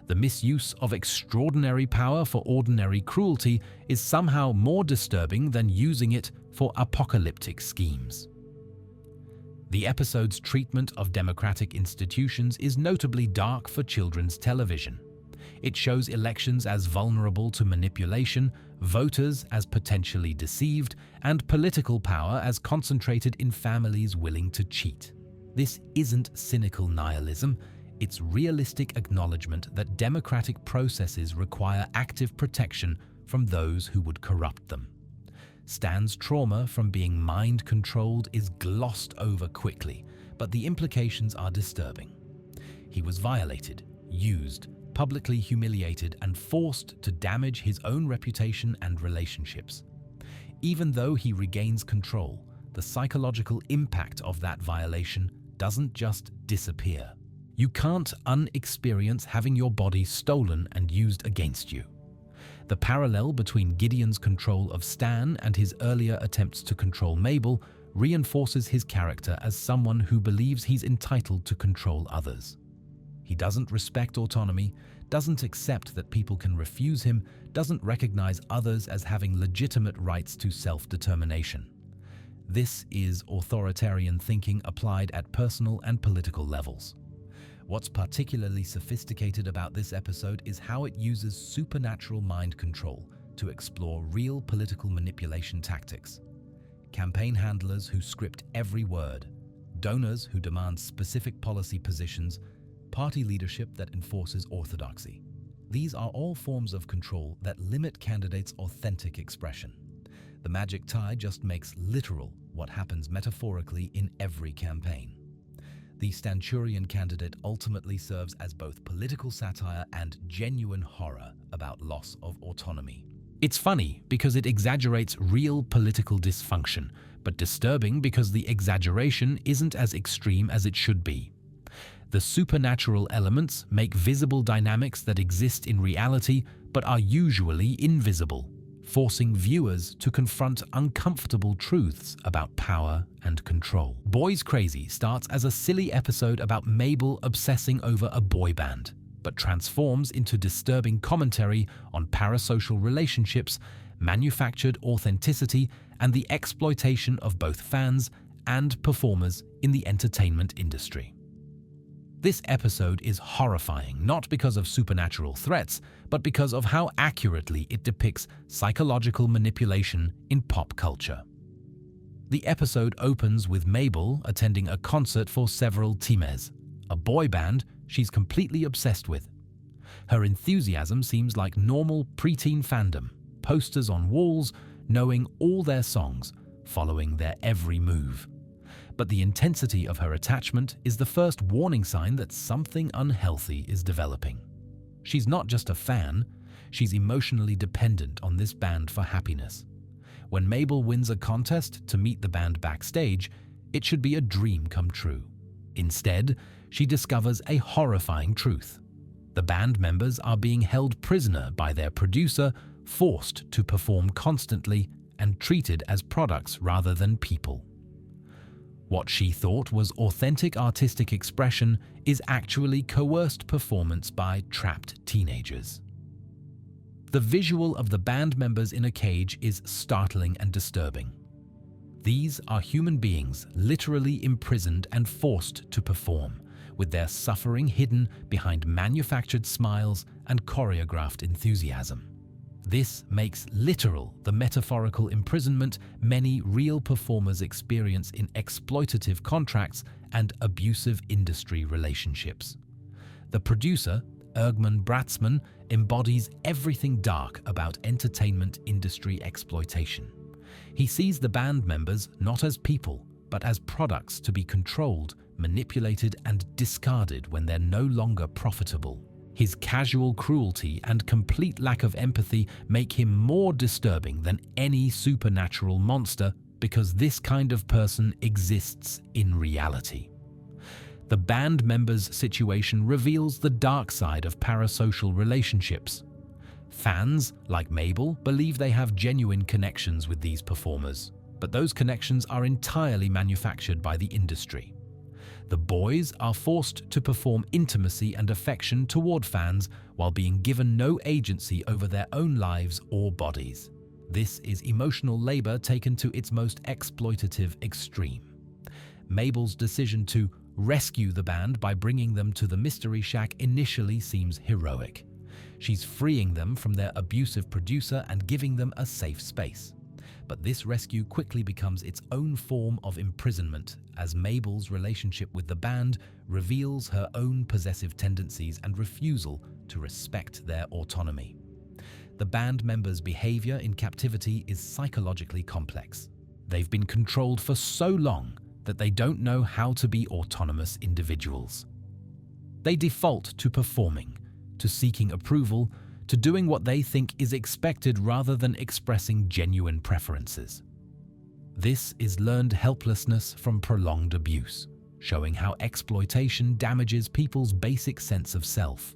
The misuse of extraordinary power for ordinary cruelty is somehow more disturbing than using it for apocalyptic schemes. The episode's treatment of democratic institutions is notably dark for children's television. It shows elections as vulnerable to manipulation, voters as potentially deceived, and political power as concentrated in families willing to cheat. This isn't cynical nihilism, it's realistic acknowledgement that democratic processes require active protection from those who would corrupt them. Stan's trauma from being mind-controlled is glossed over quickly, but the implications are disturbing. He was violated, used, publicly humiliated, and forced to damage his own reputation and relationships. Even though he regains control, the psychological impact of that violation doesn't just disappear. You can't unexperience having your body stolen and used against you. The parallel between Gideon's control of Stan and his earlier attempts to control Mabel reinforces his character as someone who believes he's entitled to control others. He doesn't respect autonomy, doesn't accept that people can refuse him, doesn't recognize others as having legitimate rights to self-determination. This is authoritarian thinking applied at personal and political levels. What's particularly sophisticated about this episode is how it uses supernatural mind control to explore real political manipulation tactics. Campaign handlers who script every word, donors who demand specific policy positions, party leadership that enforces orthodoxy. These are all forms of control that limit candidates' authentic expression. The magic tie just makes literal what happens metaphorically in every campaign. The Stanurian candidate ultimately serves as both political satire and genuine horror about loss of autonomy. It's funny because it exaggerates real political dysfunction, but disturbing because the exaggeration isn't as extreme as it should be. The supernatural elements make visible dynamics that exist in reality but are usually invisible, forcing viewers to confront uncomfortable truths about power and control. Boys Crazy starts as a silly episode about Mabel obsessing over a boy band, but transforms into disturbing commentary on parasocial relationships, manufactured authenticity, and the exploitation of both fans and performers in the entertainment industry. This episode is horrifying not because of supernatural threats, but because of how accurately it depicts psychological manipulation in pop culture. The episode opens with Mabel attending a concert for several Times, a boy band she's completely obsessed with. Her enthusiasm seems like normal preteen fandom, posters on walls, knowing all their songs, following their every move. But the intensity of her attachment is the first warning sign that something unhealthy is developing. She's not just a fan, she's emotionally dependent on this band for happiness. When Mabel wins a contest to meet the band backstage, it should be a dream come true. Instead, she discovers a horrifying truth. The band members are being held prisoner by their producer, forced to perform constantly, and treated as products rather than people. What she thought was authentic artistic expression is actually coerced performance by trapped teenagers. The visual of the band members in a cage is startling and disturbing. These are human beings literally imprisoned and forced to perform, with their suffering hidden behind manufactured smiles and choreographed enthusiasm. This makes literal the metaphorical imprisonment many real performers experience in exploitative contracts and abusive industry relationships. The producer, Ergman Bratzmann, embodies everything dark about entertainment industry exploitation. He sees the band members not as people, but as products to be controlled, manipulated and discarded when they're no longer profitable. His casual cruelty and complete lack of empathy make him more disturbing than any supernatural monster because this kind of person exists in reality. The band members' situation reveals the dark side of parasocial relationships. Fans, like Mabel, believe they have genuine connections with these performers, but those connections are entirely manufactured by the industry. The boys are forced to perform intimacy and affection toward fans while being given no agency over their own lives or bodies. This is emotional labor taken to its most exploitative extreme. Mabel's decision to rescue the band by bringing them to the Mystery Shack initially seems heroic. She's freeing them from their abusive producer and giving them a safe space. But this rescue quickly becomes its own form of imprisonment as Mabel's relationship with the band reveals her own possessive tendencies and refusal to respect their autonomy. The band members' behavior in captivity is psychologically complex. They've been controlled for so long that they don't know how to be autonomous individuals. They default to performing, to seeking approval, to doing what they think is expected rather than expressing genuine preferences. This is learned helplessness from prolonged abuse, showing how exploitation damages people's basic sense of self.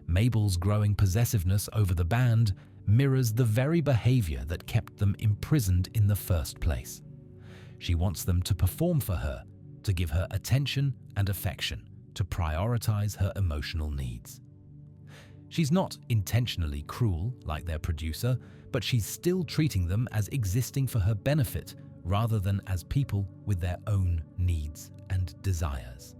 Mabel's growing possessiveness over the band mirrors the very behavior that kept them imprisoned in the first place. She wants them to perform for her, to give her attention and affection, to prioritize her emotional needs. She's not intentionally cruel like their producer, but she's still treating them as existing for her benefit rather than as people with their own needs and desires.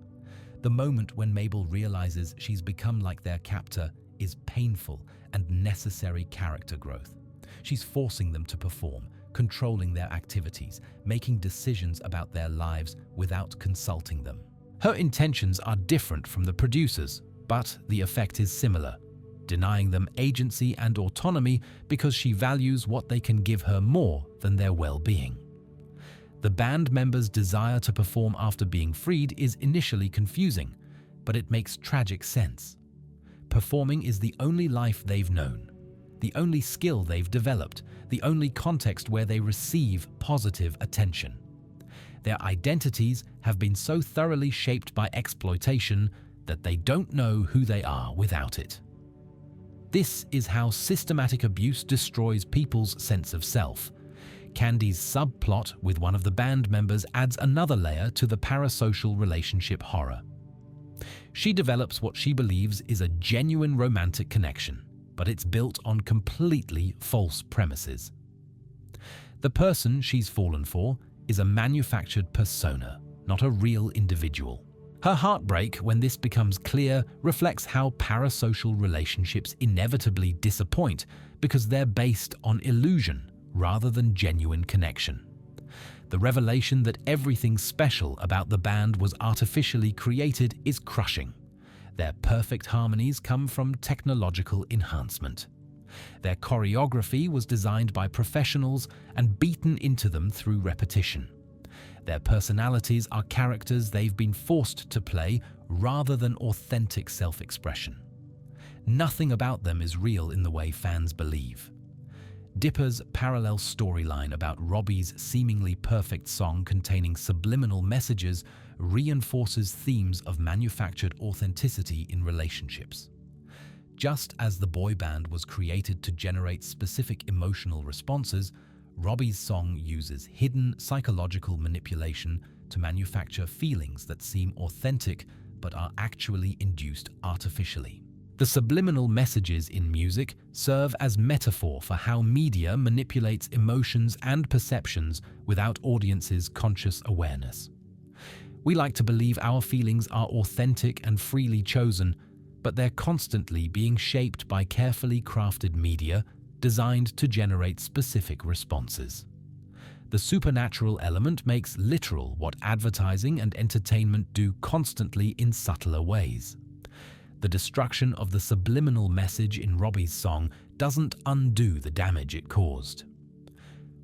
The moment when Mabel realizes she's become like their captor is painful and necessary character growth. She's forcing them to perform, controlling their activities, making decisions about their lives without consulting them. Her intentions are different from the producers, but the effect is similar, denying them agency and autonomy because she values what they can give her more than their well-being. The band members' desire to perform after being freed is initially confusing, but it makes tragic sense. Performing is the only life they've known, the only skill they've developed, the only context where they receive positive attention. Their identities have been so thoroughly shaped by exploitation that they don't know who they are without it. This is how systematic abuse destroys people's sense of self. Candy's subplot with one of the band members adds another layer to the parasocial relationship horror. She develops what she believes is a genuine romantic connection, but it's built on completely false premises. The person she's fallen for is a manufactured persona, not a real individual. Her heartbreak when this becomes clear reflects how parasocial relationships inevitably disappoint because they're based on illusion rather than genuine connection. The revelation that everything special about the band was artificially created is crushing. Their perfect harmonies come from technological enhancement. Their choreography was designed by professionals and beaten into them through repetition. Their personalities are characters they've been forced to play rather than authentic self-expression. Nothing about them is real in the way fans believe. Dipper's parallel storyline about Robbie's seemingly perfect song containing subliminal messages reinforces themes of manufactured authenticity in relationships. Just as the boy band was created to generate specific emotional responses, Robbie's song uses hidden psychological manipulation to manufacture feelings that seem authentic but are actually induced artificially. The subliminal messages in music serve as metaphor for how media manipulates emotions and perceptions without audiences' conscious awareness. We like to believe our feelings are authentic and freely chosen, but they're constantly being shaped by carefully crafted media designed to generate specific responses. The supernatural element makes literal what advertising and entertainment do constantly in subtler ways. The destruction of the subliminal message in Robbie's song doesn't undo the damage it caused.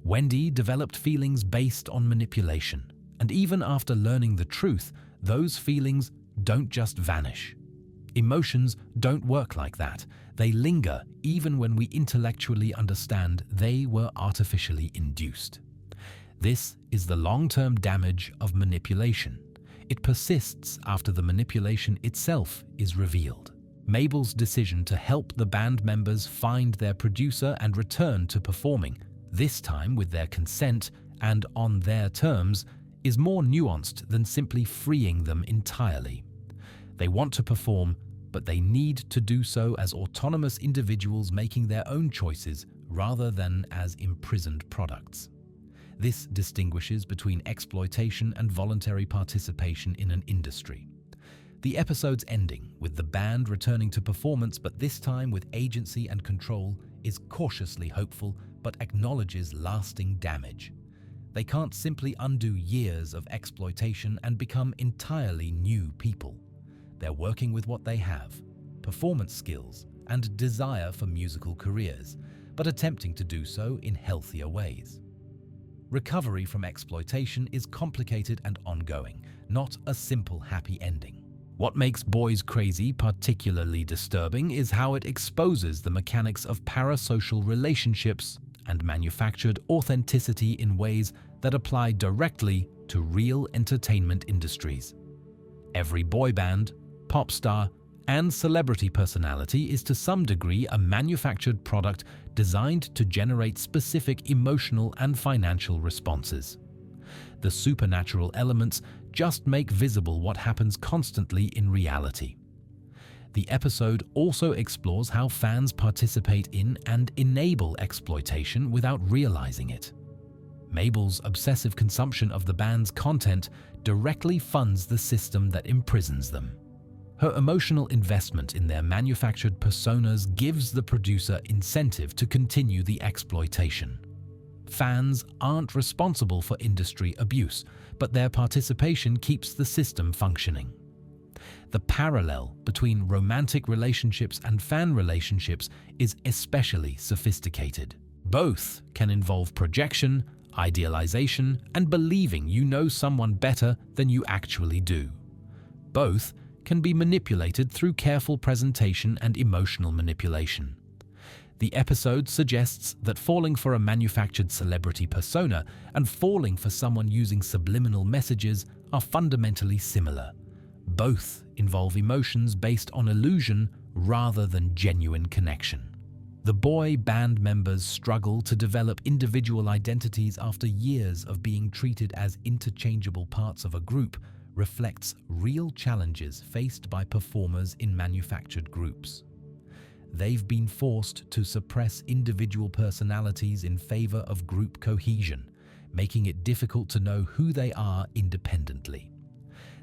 Wendy developed feelings based on manipulation, and even after learning the truth, those feelings don't just vanish. Emotions don't work like that. They linger even when we intellectually understand they were artificially induced. This is the long-term damage of manipulation. It persists after the manipulation itself is revealed. Mabel's decision to help the band members find their producer and return to performing, this time with their consent and on their terms, is more nuanced than simply freeing them entirely. They want to perform, but they need to do so as autonomous individuals making their own choices rather than as imprisoned products. This distinguishes between exploitation and voluntary participation in an industry. The episode's ending, with the band returning to performance but this time with agency and control, is cautiously hopeful but acknowledges lasting damage. They can't simply undo years of exploitation and become entirely new people. They're working with what they have, performance skills and desire for musical careers, but attempting to do so in healthier ways. Recovery from exploitation is complicated and ongoing, not a simple happy ending. What makes Boys Crazy particularly disturbing is how it exposes the mechanics of parasocial relationships and manufactured authenticity in ways that apply directly to real entertainment industries. Every boy band, pop star, and celebrity personality is to some degree a manufactured product designed to generate specific emotional and financial responses. The supernatural elements just make visible what happens constantly in reality. The episode also explores how fans participate in and enable exploitation without realizing it. Mabel's obsessive consumption of the band's content directly funds the system that imprisons them. Her emotional investment in their manufactured personas gives the producer incentive to continue the exploitation. Fans aren't responsible for industry abuse, but their participation keeps the system functioning. The parallel between romantic relationships and fan relationships is especially sophisticated. Both can involve projection, idealization, and believing you know someone better than you actually do. Both can be manipulated through careful presentation and emotional manipulation. The episode suggests that falling for a manufactured celebrity persona and falling for someone using subliminal messages are fundamentally similar. Both involve emotions based on illusion rather than genuine connection. The boy band members struggle to develop individual identities after years of being treated as interchangeable parts of a group reflects real challenges faced by performers in manufactured groups. They've been forced to suppress individual personalities in favor of group cohesion, making it difficult to know who they are independently.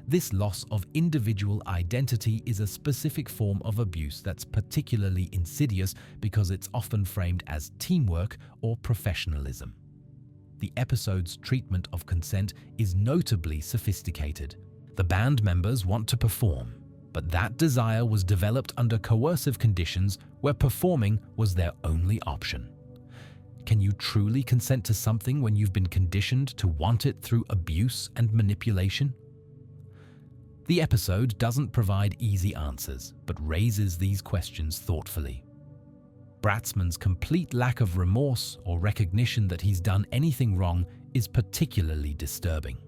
This loss of individual identity is a specific form of abuse that's particularly insidious because it's often framed as teamwork or professionalism. The episode's treatment of consent is notably sophisticated. The band members want to perform, but that desire was developed under coercive conditions where performing was their only option. Can you truly consent to something when you've been conditioned to want it through abuse and manipulation? The episode doesn't provide easy answers, but raises these questions thoughtfully. Bratzmann's complete lack of remorse or recognition that he's done anything wrong is particularly disturbing.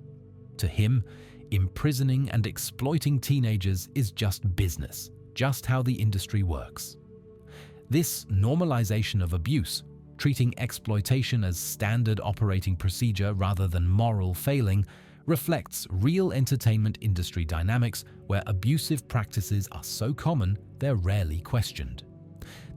To him, imprisoning and exploiting teenagers is just business, just how the industry works. This normalization of abuse, treating exploitation as standard operating procedure rather than moral failing, reflects real entertainment industry dynamics where abusive practices are so common they're rarely questioned.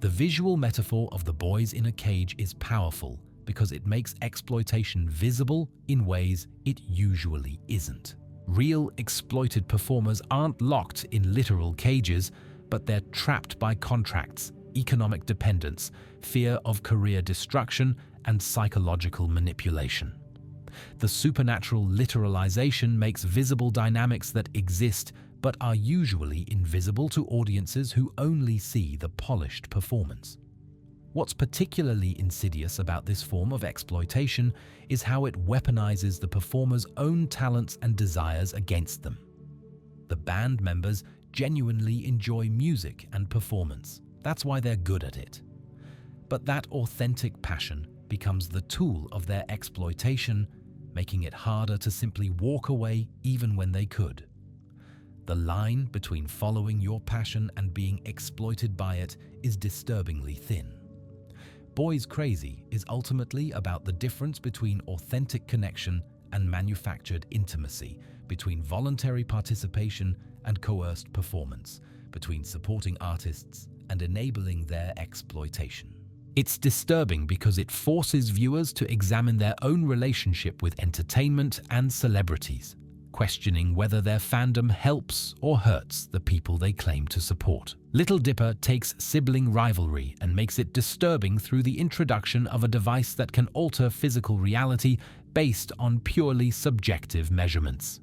The visual metaphor of the boys in a cage is powerful because it makes exploitation visible in ways it usually isn't. Real exploited performers aren't locked in literal cages, but they're trapped by contracts, economic dependence, fear of career destruction, and psychological manipulation. The supernatural literalization makes visible dynamics that exist but are usually invisible to audiences who only see the polished performance. What's particularly insidious about this form of exploitation is how it weaponizes the performer's own talents and desires against them. The band members genuinely enjoy music and performance. That's why they're good at it. But that authentic passion becomes the tool of their exploitation, making it harder to simply walk away even when they could. The line between following your passion and being exploited by it is disturbingly thin. Boys Crazy is ultimately about the difference between authentic connection and manufactured intimacy, between voluntary participation and coerced performance, between supporting artists and enabling their exploitation. It's disturbing because it forces viewers to examine their own relationship with entertainment and celebrities, questioning whether their fandom helps or hurts the people they claim to support. Little Dipper takes sibling rivalry and makes it disturbing through the introduction of a device that can alter physical reality based on purely subjective measurements.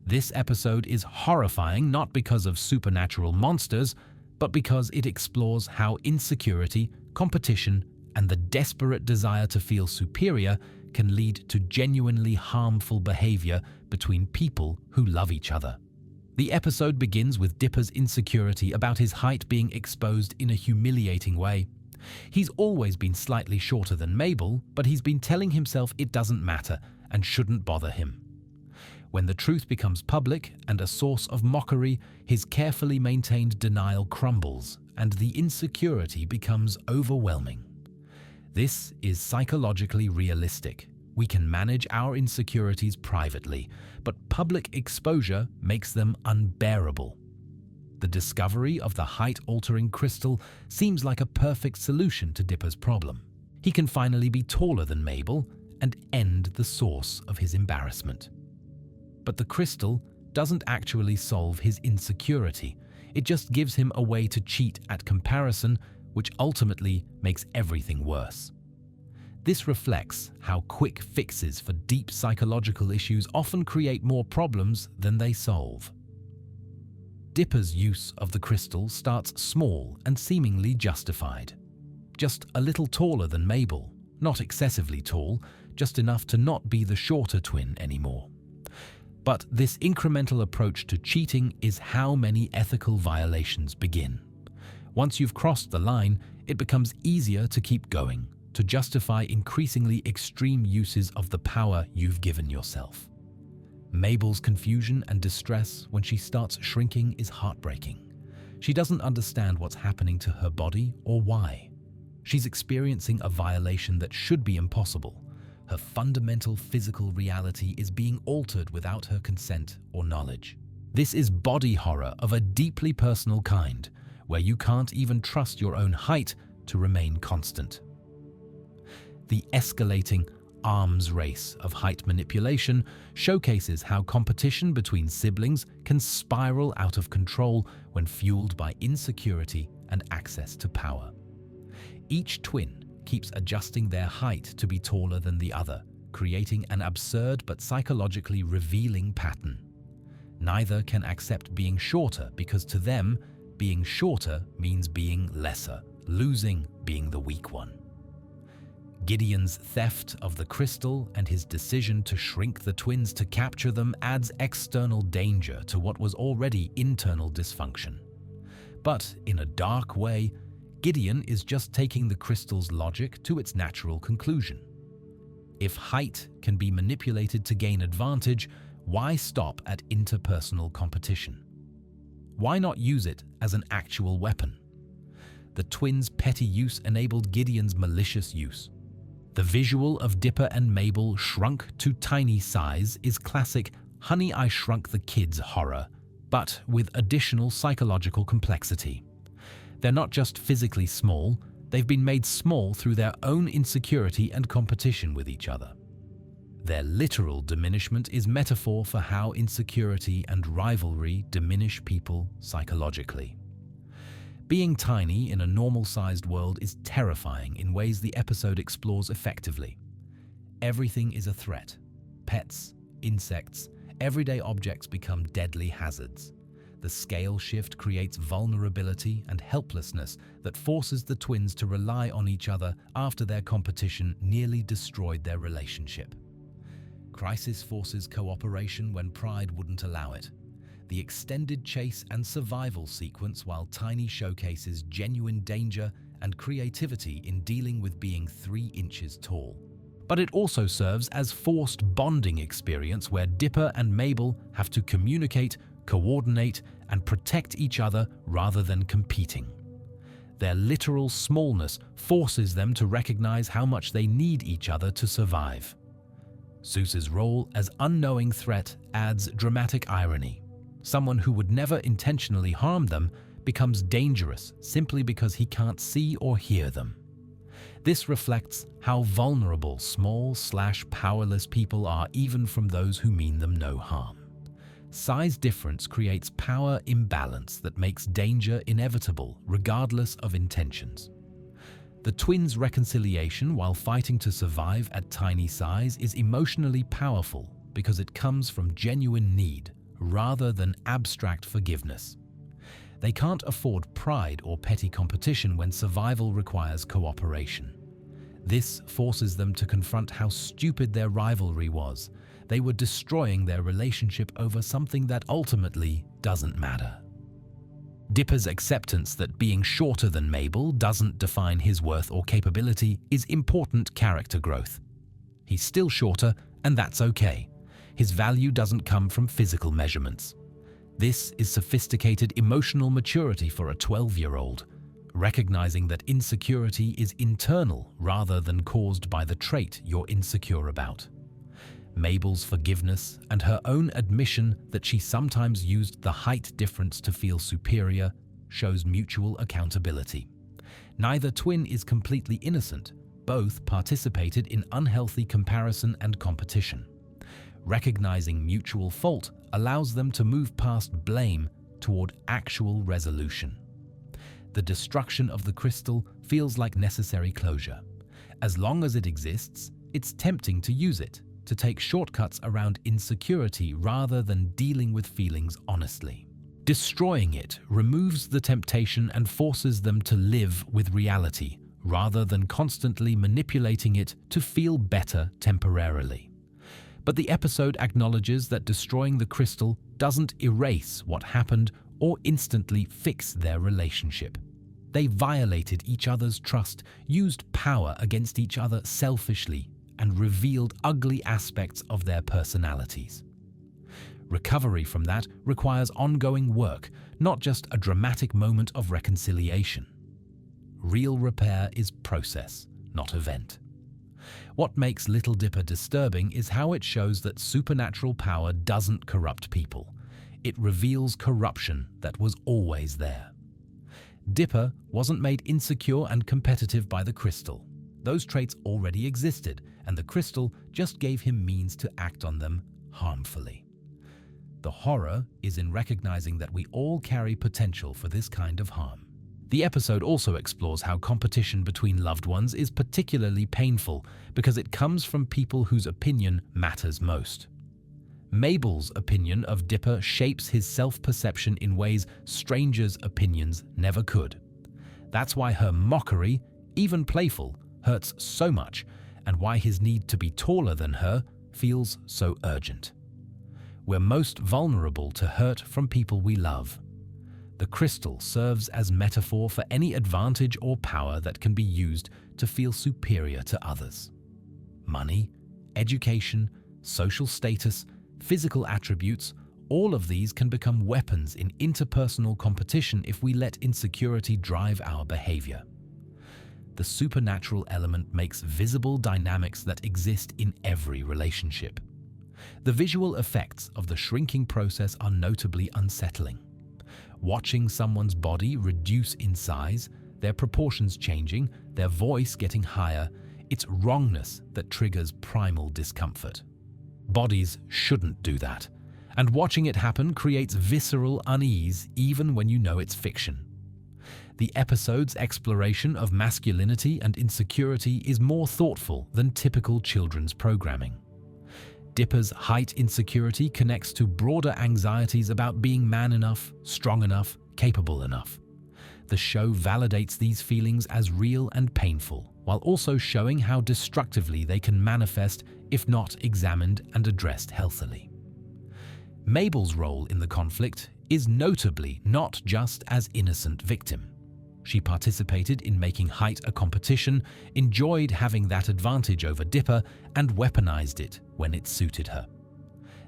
This episode is horrifying not because of supernatural monsters, but because it explores how insecurity, competition, and the desperate desire to feel superior can lead to genuinely harmful behavior between people who love each other. The episode begins with Dipper's insecurity about his height being exposed in a humiliating way. He's always been slightly shorter than Mabel, but he's been telling himself it doesn't matter and shouldn't bother him. When the truth becomes public and a source of mockery, his carefully maintained denial crumbles and the insecurity becomes overwhelming. This is psychologically realistic. We can manage our insecurities privately, but public exposure makes them unbearable. The discovery of the height-altering crystal seems like a perfect solution to Dipper's problem. He can finally be taller than Mabel and end the source of his embarrassment. But the crystal doesn't actually solve his insecurity. It just gives him a way to cheat at comparison, which ultimately makes everything worse. This reflects how quick fixes for deep psychological issues often create more problems than they solve. Dipper's use of the crystal starts small and seemingly justified. Just a little taller than Mabel, not excessively tall, just enough to not be the shorter twin anymore. But this incremental approach to cheating is how many ethical violations begin. Once you've crossed the line, it becomes easier to keep going, to justify increasingly extreme uses of the power you've given yourself. Mabel's confusion and distress when she starts shrinking is heartbreaking. She doesn't understand what's happening to her body or why. She's experiencing a violation that should be impossible. Her fundamental physical reality is being altered without her consent or knowledge. This is body horror of a deeply personal kind, where you can't even trust your own height to remain constant. The escalating arms race of height manipulation showcases how competition between siblings can spiral out of control when fueled by insecurity and access to power. Each twin keeps adjusting their height to be taller than the other, creating an absurd but psychologically revealing pattern. Neither can accept being shorter because to them, being shorter means being lesser, losing being the weak one. Gideon's theft of the crystal and his decision to shrink the twins to capture them adds external danger to what was already internal dysfunction. But in a dark way, Gideon is just taking the crystal's logic to its natural conclusion. If height can be manipulated to gain advantage, why stop at interpersonal competition? Why not use it as an actual weapon? The twins' petty use enabled Gideon's malicious use. The visual of Dipper and Mabel shrunk to tiny size is classic Honey, I Shrunk the Kids horror, but with additional psychological complexity. They're not just physically small, they've been made small through their own insecurity and competition with each other. Their literal diminishment is metaphor for how insecurity and rivalry diminish people psychologically. Being tiny in a normal-sized world is terrifying in ways the episode explores effectively. Everything is a threat. Pets, insects, everyday objects become deadly hazards. The scale shift creates vulnerability and helplessness that forces the twins to rely on each other after their competition nearly destroyed their relationship. Crisis forces cooperation when pride wouldn't allow it. the extended chase and survival sequence while Tiny showcases genuine danger and creativity in dealing with being 3 inches tall. But it also serves as forced bonding experience where Dipper and Mabel have to communicate, coordinate, and protect each other rather than competing. Their literal smallness forces them to recognize how much they need each other to survive. Zeus's role as unknowing threat adds dramatic irony. Someone who would never intentionally harm them becomes dangerous simply because he can't see or hear them. This reflects how vulnerable small/powerless people are even from those who mean them no harm. Size difference creates power imbalance that makes danger inevitable regardless of intentions. The twins' reconciliation while fighting to survive at tiny size is emotionally powerful because it comes from genuine need rather than abstract forgiveness. They can't afford pride or petty competition when survival requires cooperation. This forces them to confront how stupid their rivalry was. They were destroying their relationship over something that ultimately doesn't matter. Dipper's acceptance that being shorter than Mabel doesn't define his worth or capability is important character growth. He's still shorter, and that's okay. His value doesn't come from physical measurements. This is sophisticated emotional maturity for a 12-year-old, recognizing that insecurity is internal rather than caused by the trait you're insecure about. Mabel's forgiveness and her own admission that she sometimes used the height difference to feel superior shows mutual accountability. Neither twin is completely innocent. Both participated in unhealthy comparison and competition. Recognizing mutual fault allows them to move past blame toward actual resolution. The destruction of the crystal feels like necessary closure. As long as it exists, it's tempting to use it, to take shortcuts around insecurity rather than dealing with feelings honestly. Destroying it removes the temptation and forces them to live with reality rather than constantly manipulating it to feel better temporarily. But the episode acknowledges that destroying the crystal doesn't erase what happened or instantly fix their relationship. They violated each other's trust, used power against each other selfishly, and revealed ugly aspects of their personalities. Recovery from that requires ongoing work, not just a dramatic moment of reconciliation. Real repair is process, not event. What makes Little Dipper disturbing is how it shows that supernatural power doesn't corrupt people. It reveals corruption that was always there. Dipper wasn't made insecure and competitive by the crystal. Those traits already existed, and the crystal just gave him means to act on them harmfully. The horror is in recognizing that we all carry potential for this kind of harm. The episode also explores how competition between loved ones is particularly painful because it comes from people whose opinion matters most. Mabel's opinion of Dipper shapes his self-perception in ways strangers' opinions never could. That's why her mockery, even playful, hurts so much, and why his need to be taller than her feels so urgent. We're most vulnerable to hurt from people we love. The crystal serves as metaphor for any advantage or power that can be used to feel superior to others. Money, education, social status, physical attributes, all of these can become weapons in interpersonal competition if we let insecurity drive our behavior. The supernatural element makes visible dynamics that exist in every relationship. The visual effects of the shrinking process are notably unsettling. Watching someone's body reduce in size, their proportions changing, their voice getting higher, it's wrongness that triggers primal discomfort. Bodies shouldn't do that, and watching it happen creates visceral unease even when you know it's fiction. The episode's exploration of masculinity and insecurity is more thoughtful than typical children's programming. Dipper's height insecurity connects to broader anxieties about being man enough, strong enough, capable enough. The show validates these feelings as real and painful, while also showing how destructively they can manifest if not examined and addressed healthily. Mabel's role in the conflict is notably not just as innocent victim. She participated in making height a competition, enjoyed having that advantage over Dipper, and weaponized it when it suited her.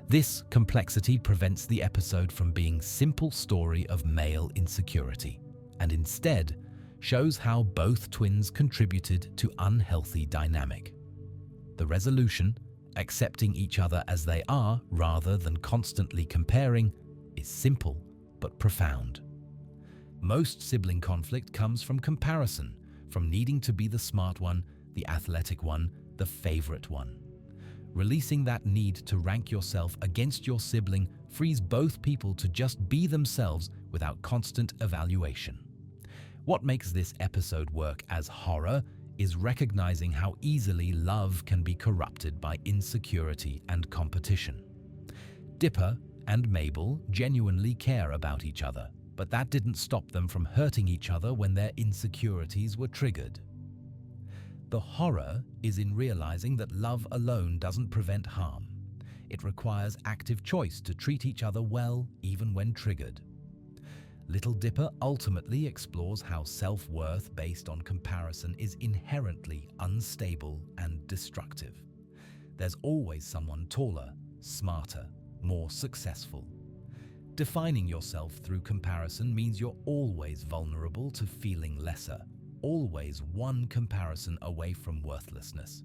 This complexity prevents the episode from being simple story of male insecurity, and instead shows how both twins contributed to unhealthy dynamic. The resolution, accepting each other as they are rather than constantly comparing, is simple but profound. Most sibling conflict comes from comparison, from needing to be the smart one, the athletic one, the favorite one. Releasing that need to rank yourself against your sibling frees both people to just be themselves without constant evaluation. What makes this episode work as horror is recognizing how easily love can be corrupted by insecurity and competition. Dipper and Mabel genuinely care about each other, but that didn't stop them from hurting each other when their insecurities were triggered. The horror is in realizing that love alone doesn't prevent harm. It requires active choice to treat each other well, even when triggered. Little Dipper ultimately explores how self-worth based on comparison is inherently unstable and destructive. There's always someone taller, smarter, more successful. Defining yourself through comparison means you're always vulnerable to feeling lesser, always one comparison away from worthlessness.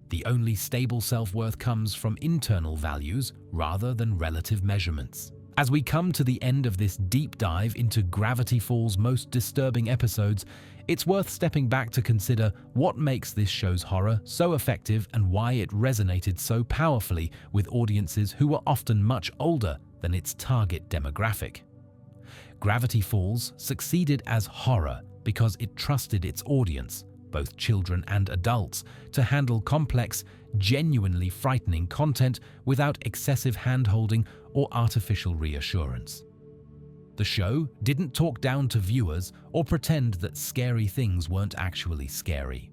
The only stable self-worth comes from internal values rather than relative measurements. As we come to the end of this deep dive into Gravity Falls' most disturbing episodes, it's worth stepping back to consider what makes this show's horror so effective and why it resonated so powerfully with audiences who were often much older than its target demographic. Gravity Falls succeeded as horror because it trusted its audience, both children and adults, to handle complex, genuinely frightening content without excessive hand-holding or artificial reassurance. The show didn't talk down to viewers or pretend that scary things weren't actually scary.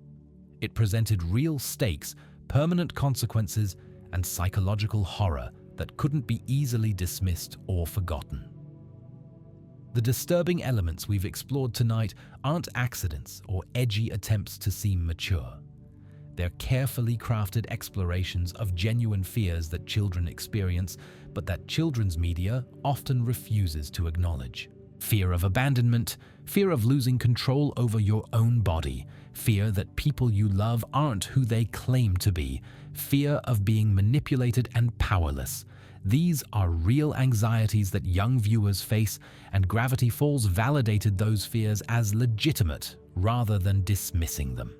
It presented real stakes, permanent consequences, and psychological horror that couldn't be easily dismissed or forgotten. The disturbing elements we've explored tonight aren't accidents or edgy attempts to seem mature. They're carefully crafted explorations of genuine fears that children experience, but that children's media often refuses to acknowledge. Fear of abandonment, fear of losing control over your own body, fear that people you love aren't who they claim to be, fear of being manipulated and powerless. These are real anxieties that young viewers face, and Gravity Falls validated those fears as legitimate rather than dismissing them.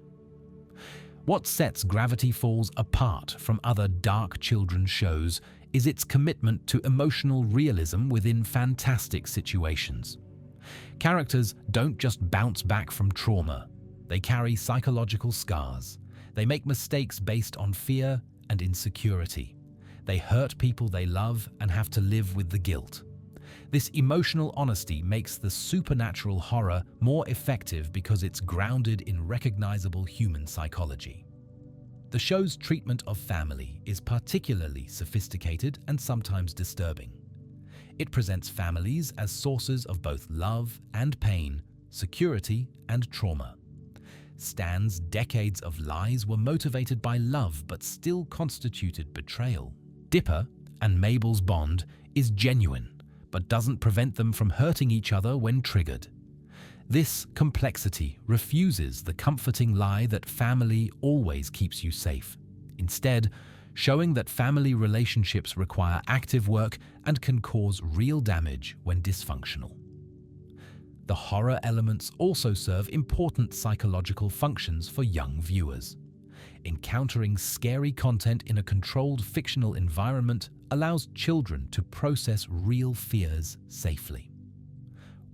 What sets Gravity Falls apart from other dark children's shows is its commitment to emotional realism within fantastic situations. Characters don't just bounce back from trauma. They carry psychological scars. They make mistakes based on fear and insecurity. They hurt people they love and have to live with the guilt. This emotional honesty makes the supernatural horror more effective because it's grounded in recognizable human psychology. The show's treatment of family is particularly sophisticated and sometimes disturbing. It presents families as sources of both love and pain, security and trauma. Stan's decades of lies were motivated by love but still constituted betrayal. Dipper and Mabel's bond is genuine, but doesn't prevent them from hurting each other when triggered. This complexity refuses the comforting lie that family always keeps you safe, instead showing that family relationships require active work and can cause real damage when dysfunctional. The horror elements also serve important psychological functions for young viewers. Encountering scary content in a controlled fictional environment allows children to process real fears safely.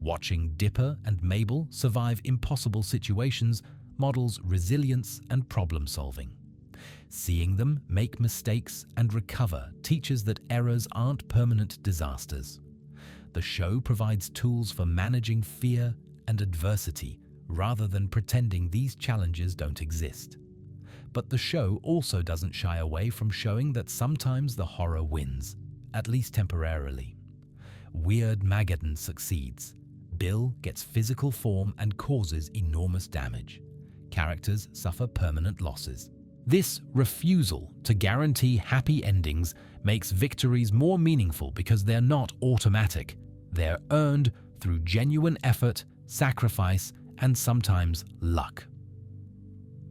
Watching Dipper and Mabel survive impossible situations models resilience and problem-solving. Seeing them make mistakes and recover teaches that errors aren't permanent disasters. The show provides tools for managing fear and adversity rather than pretending these challenges don't exist. But the show also doesn't shy away from showing that sometimes the horror wins, at least temporarily. Weirdmageddon succeeds. Bill gets physical form and causes enormous damage. Characters suffer permanent losses. This refusal to guarantee happy endings makes victories more meaningful because they're not automatic. They're earned through genuine effort, sacrifice, and sometimes luck.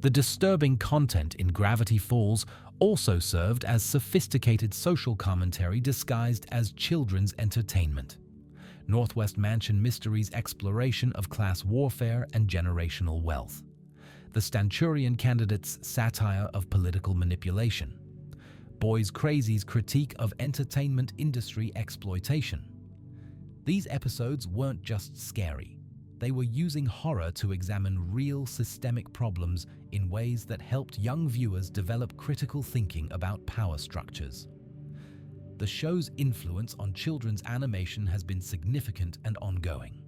The disturbing content in Gravity Falls also served as sophisticated social commentary disguised as children's entertainment. Northwest Mansion Mysteries' exploration of class warfare and generational wealth. The Stanurian candidate's satire of political manipulation. Boys Crazy's critique of entertainment industry exploitation. These episodes weren't just scary. They were using horror to examine real systemic problems in ways that helped young viewers develop critical thinking about power structures. The show's influence on children's animation has been significant and ongoing.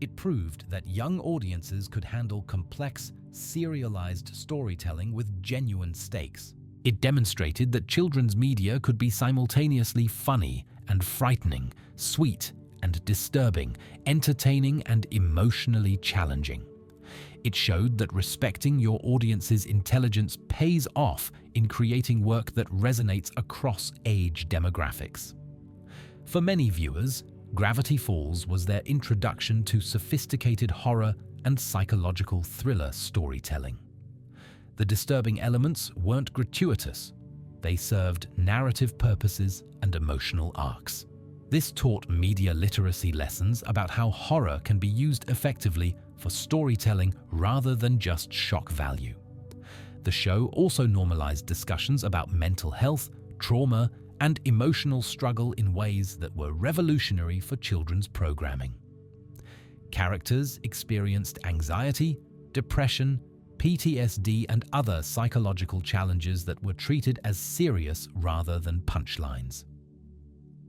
It proved that young audiences could handle complex, serialized storytelling with genuine stakes. It demonstrated that children's media could be simultaneously funny and frightening, sweet and disturbing, entertaining and emotionally challenging. It showed that respecting your audience's intelligence pays off in creating work that resonates across age demographics. For many viewers, Gravity Falls was their introduction to sophisticated horror and psychological thriller storytelling. The disturbing elements weren't gratuitous. They served narrative purposes and emotional arcs. This taught media literacy lessons about how horror can be used effectively for storytelling rather than just shock value. The show also normalized discussions about mental health, trauma, and emotional struggle in ways that were revolutionary for children's programming. Characters experienced anxiety, depression, PTSD, and other psychological challenges that were treated as serious rather than punchlines.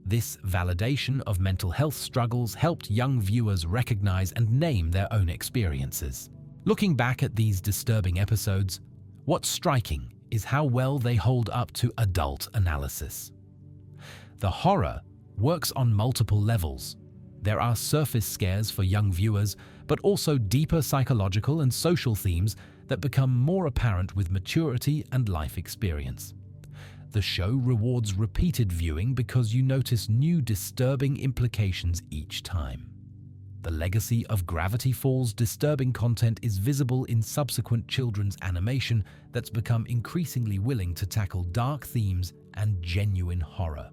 This validation of mental health struggles helped young viewers recognize and name their own experiences. Looking back at these disturbing episodes, what's striking is how well they hold up to adult analysis. The horror works on multiple levels. There are surface scares for young viewers, but also deeper psychological and social themes that become more apparent with maturity and life experience. The show rewards repeated viewing because you notice new disturbing implications each time. The legacy of Gravity Falls' disturbing content is visible in subsequent children's animation that's become increasingly willing to tackle dark themes and genuine horror.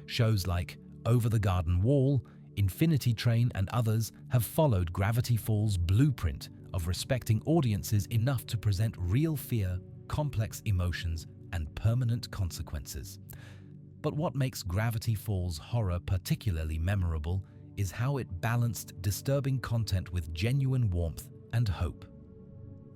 Shows like Over the Garden Wall, Infinity Train, and others have followed Gravity Falls' blueprint of respecting audiences enough to present real fear, complex emotions, and permanent consequences. But what makes Gravity Falls horror particularly memorable is how it balanced disturbing content with genuine warmth and hope.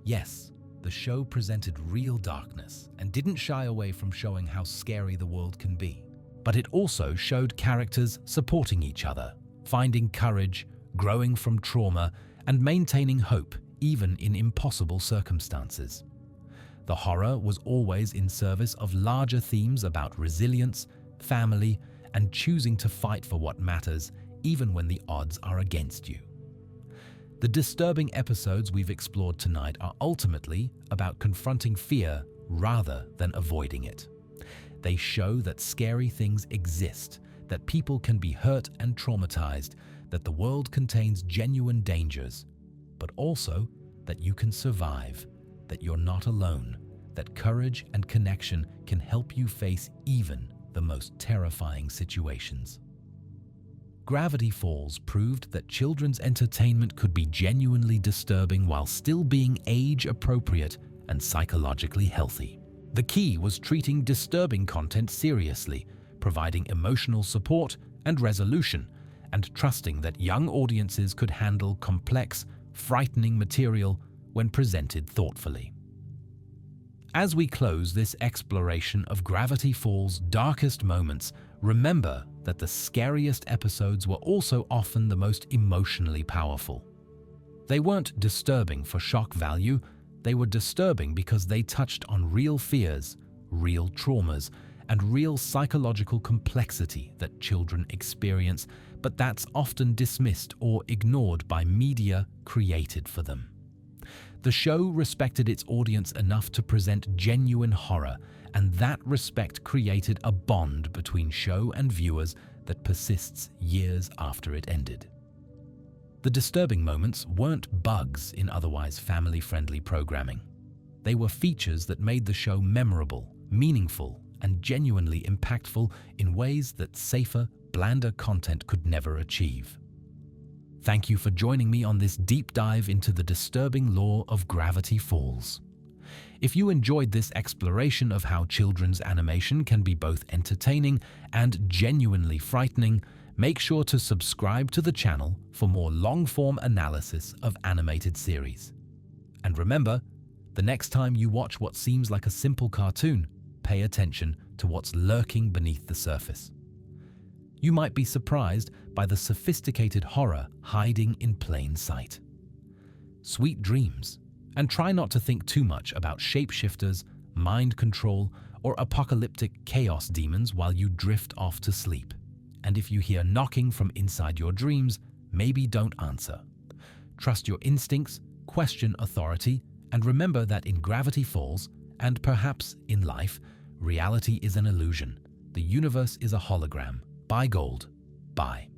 Yes, the show presented real darkness and didn't shy away from showing how scary the world can be. But it also showed characters supporting each other, finding courage, growing from trauma, and maintaining hope even in impossible circumstances. The horror was always in service of larger themes about resilience, family, and choosing to fight for what matters, even when the odds are against you. The disturbing episodes we've explored tonight are ultimately about confronting fear rather than avoiding it. They show that scary things exist, that people can be hurt and traumatized, that the world contains genuine dangers, but also that you can survive, that you're not alone, that courage and connection can help you face even the most terrifying situations. Gravity Falls proved that children's entertainment could be genuinely disturbing while still being age-appropriate and psychologically healthy. The key was treating disturbing content seriously, providing emotional support and resolution, and trusting that young audiences could handle complex, frightening material when presented thoughtfully. As we close this exploration of Gravity Falls' darkest moments, remember that the scariest episodes were also often the most emotionally powerful. They weren't disturbing for shock value, they were disturbing because they touched on real fears, real traumas, and real psychological complexity that children experience, but that's often dismissed or ignored by media created for them. The show respected its audience enough to present genuine horror, and that respect created a bond between show and viewers that persists years after it ended. The disturbing moments weren't bugs in otherwise family-friendly programming. They were features that made the show memorable, meaningful, and genuinely impactful in ways that safer, blander content could never achieve. Thank you for joining me on this deep dive into the disturbing lore of Gravity Falls. If you enjoyed this exploration of how children's animation can be both entertaining and genuinely frightening, make sure to subscribe to the channel for more long-form analysis of animated series. And remember, the next time you watch what seems like a simple cartoon, pay attention to what's lurking beneath the surface. You might be surprised by the sophisticated horror hiding in plain sight. Sweet dreams, and try not to think too much about shapeshifters, mind control, or apocalyptic chaos demons while you drift off to sleep. And if you hear knocking from inside your dreams, maybe don't answer. Trust your instincts, question authority, and remember that in Gravity Falls, and perhaps in life, reality is an illusion. The universe is a hologram. Buy gold. Buy.